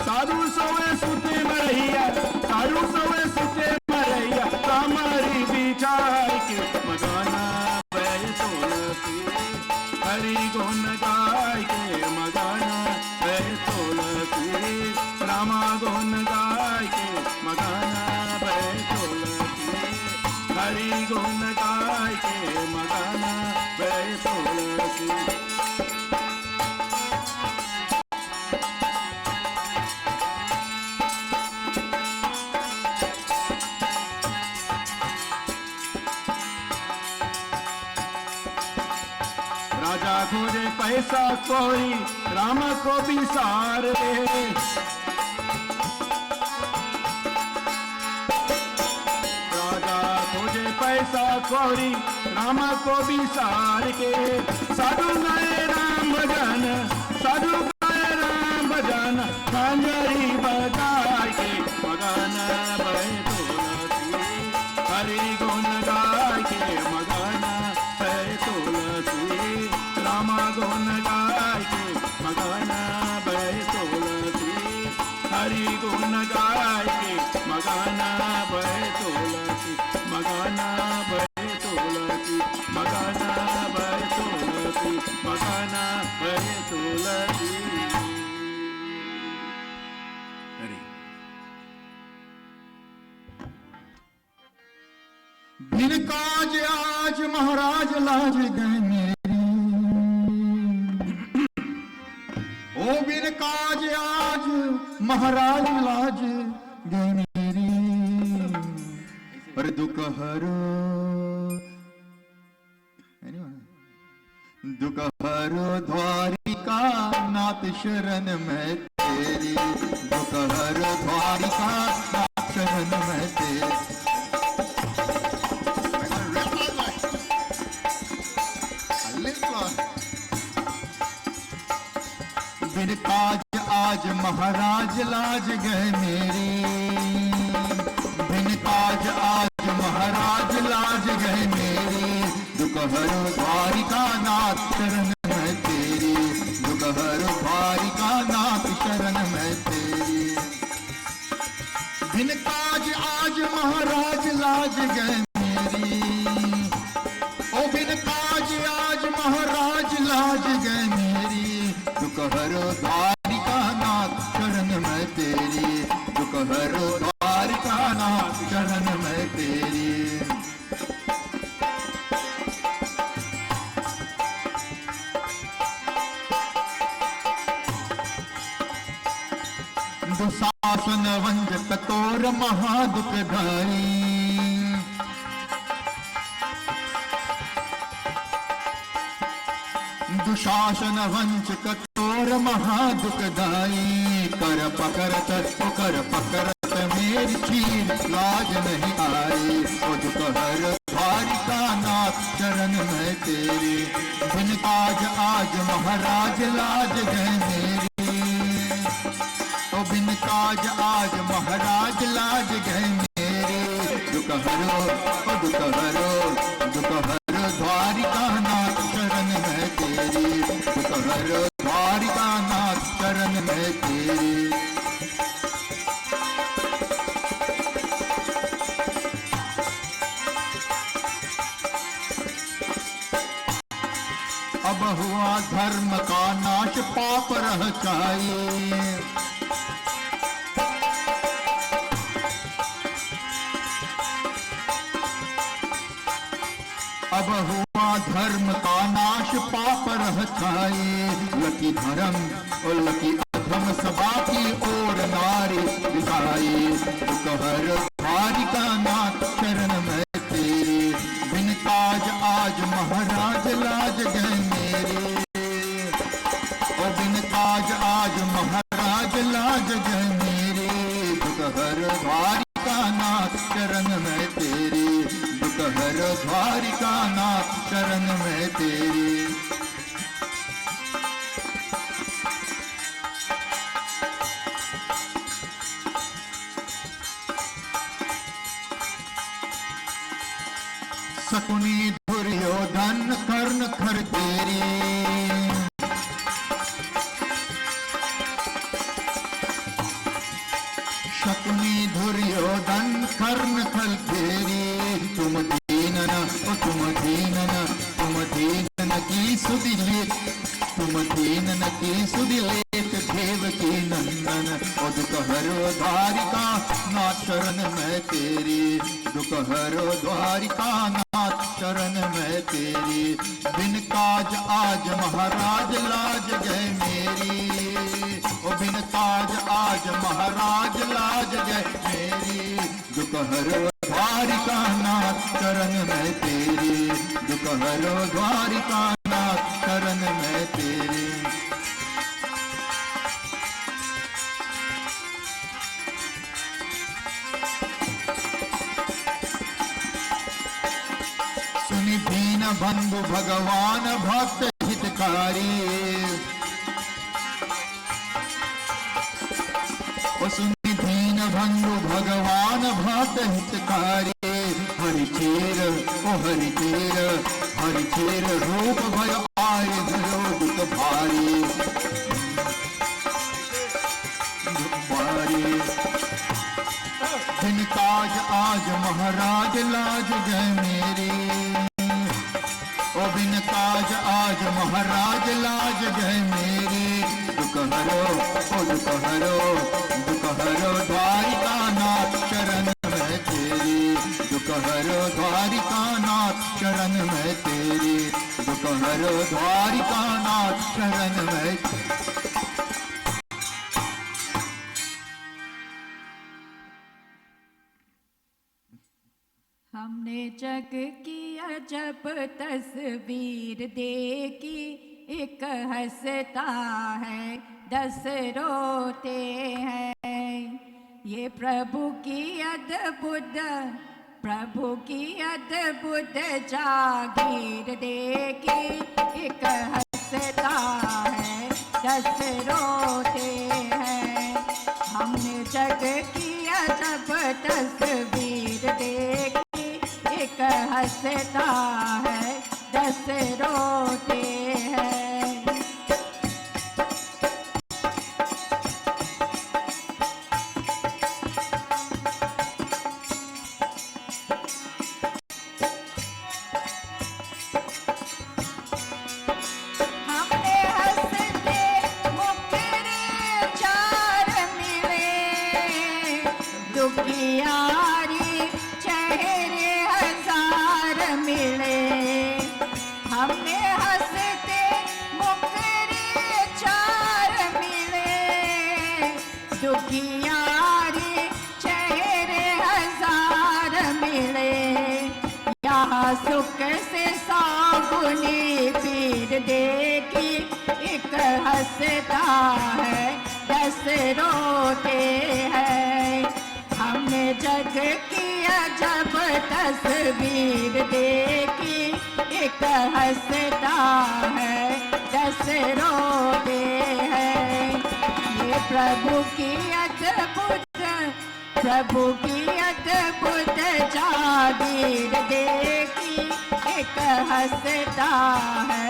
Speaker 5: साधु सोए सुते मरैया साधु सोए सुते मरैया कमरी बिछाए के मगाना भय तुलसी हरि गुण गाय गुण गाय के मगन भय तुलसी। राजा खोजे पैसा कोई राम को विसार ले। राजा खोजे पैसा कोई राम को विसार के। साधु गए राम भजन, साधु गए राम भजन, खंजरी बजाय के मगन भय तुलसी। हरि गुण गाय के मगन भय तुलसी। राम गुण गाय के मगन भय तुलसी। हरि गुण गाय के मगन भय तुलसी। मगन भय तुलसी, मगन भय तुलसी, मगन भय तुलसी। हरि
Speaker 4: बिन काज आज महाराज लाज गए मेरी। ओ बिन काज आज महाराज लाज गए मेरी। पर दुख हरो दुख हरो द्वारिका नाथ शरण में तेरी। दुख हरो द्वारिका नाथ शरण में तेरी। बिन काज आज महाराज लाज गए मेरी। बिन काज आज महाराज लाज गए मेरी। दुख हरो द्वारिका नाथ शरण में तेरी। दुख हरो द्वारिका नाथ शरण में तेरी। बिन काज आज महाराज लाज गए मेरी। ओ बिन काज आज महाराज लाज गए मेरी। दुख हरो द्वारिका नाथ शरण में तेरी। दुख हरो द्वारिका नाथ शरण में तेरी। दुशासन वंज कतोर महादुख धारी। दुशासन वंच कठोर महादुखदाई। कर पकड़त मेरी चीर लाज नहीं आई। ओ दुख हर द्वारिका नाथ चरण में तेरे। बिन काज आज महाराज लाज गए मेरी। ओ बिन काज आज महाराज लाज गए मेरे। दुख हरो ओ दुख हरो दुख हरो द्वारिका नाथ शरण में तेरी। दुख हरो द्वारिका नाथ शरण में तेरी। अब हुआ धर्म का नाश पाप रह जाए। अब हुआ धर्म का नाश पाप रह जाए। लकी धर्म और लकी अधर्म सभा की ओर नारी दिखाई। दुख हर द्वारिका नाथ शरण में तेरे। बिन काज आज महाराज लाज गए मेरे। और बिन काज आज महाराज लाज गए मेरे। दुख हर द्वारिका नाथ शरण में तेरे। दुख हर द्वारिका नाथ शरण में तेरे। शकुनी दुर्योधन कर्ण खर तेरी। शकुनी दुर्योधन कर्ण खल तेरी। तुम दीनन ओ तुम दीनन तुम दीनन की सुधि लेत। तुम दीनन की सुधि लेत थे
Speaker 6: देवकी नंदन ओ दुख हरो द्वारिका नाथ शरण में तेरी, दुख हरो द्वारिका नाथ शरण में तेरी। बिन काज आज महाराज लाज गए मेरी, ओ बिन काज आज महाराज लाज गए मेरी। दुख हरो द्वारिका नाथ शरण में तेरी, दुख हरो द्वारिका नाथ शरण में तेरी। सुनि दीन बंधु भगवान भक्त हितकारी, ओ सुनि दीन बंधु भगवान भक्त हितकारी। हरि चेर ओ हरि चेर, हरि चेर रूप भय आए भयो दुख भारी, दुख भारी। बिन काज आज महाराज लाज गए मेरी, ओ बिन काज आज महाराज लाज गए मेरी। दुख हरो ओ दुख हरो, दुख हरो द्वारिका नाथ शरण में तेरी, दुख हरो द्वारिका नाथ शरण में तेरी, दुख हरो द्वारिका नाथ शरण में।
Speaker 3: हमने जग की अजब तस्वीर देखी, एक हंसता है 10 रोते हैं। ये प्रभु की अद्भुत जागीर देखी, एक हंसता है 10 रोते हैं। हमने जग की अजब तस्वीर देखी, एक हंसता है 10 रोते हैं। सुख से सागुनी पीर देखी, एक हंसता है 10 रोते हैं। हमने जग की अजब तस्वीर देखी, एक हंसता है 10 रोते हैं। ये प्रभु की अद्भुत जागीर देखी, एक हंसता है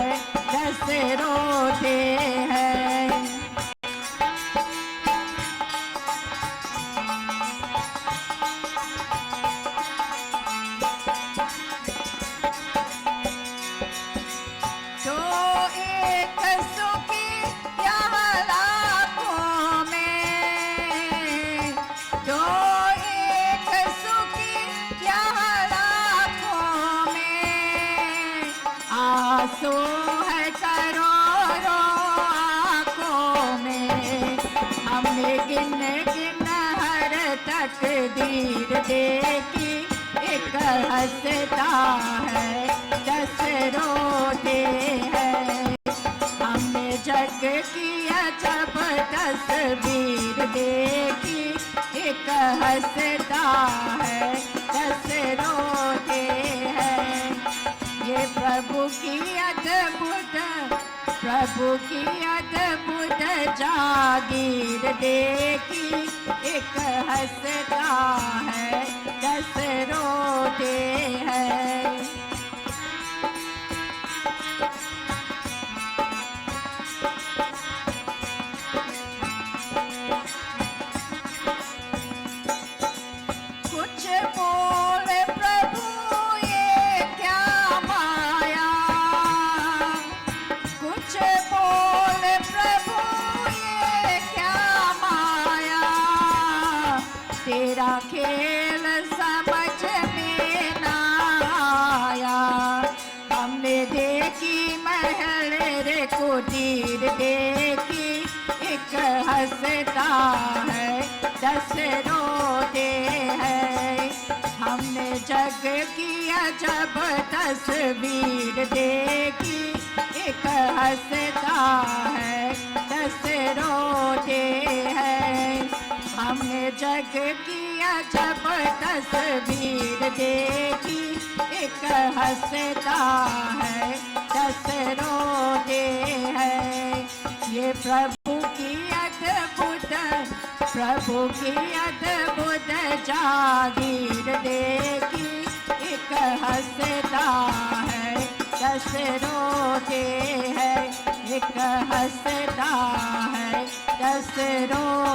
Speaker 3: 10 रोते हैं। तो एक सुखी यहाँ लाखों में, तो एक सुखी यहाँ लाखों में, आंसू है करोड़ों आँखों में। हमने गिन गिन हर तकदीर देखी, एक हंसता है 10 रोते हैं। हमने जग की अजब तस्वीर देखी, एक हंसता है 10 रोते हैं। ये प्रभु की अद्भुत जागीर देखी, एक हंसता है 10 रोते हैं। कुछ बोल प्रभु ये क्या माया, कुछ बोल प्रभु ये
Speaker 2: एक हंसता है, 10 रोते हैं। हमने जग की अजब तस्वीर देखी, एक हंसता है, 10 रोते हैं। हमने जग की अजब तस्वीर देखी, एक हंसता है, 10 रोते हैं। ये प्रभु की अद्भुत जागीर देखी, एक हंसता है, 10 रोते हैं। एक हंसता है, 10 रोते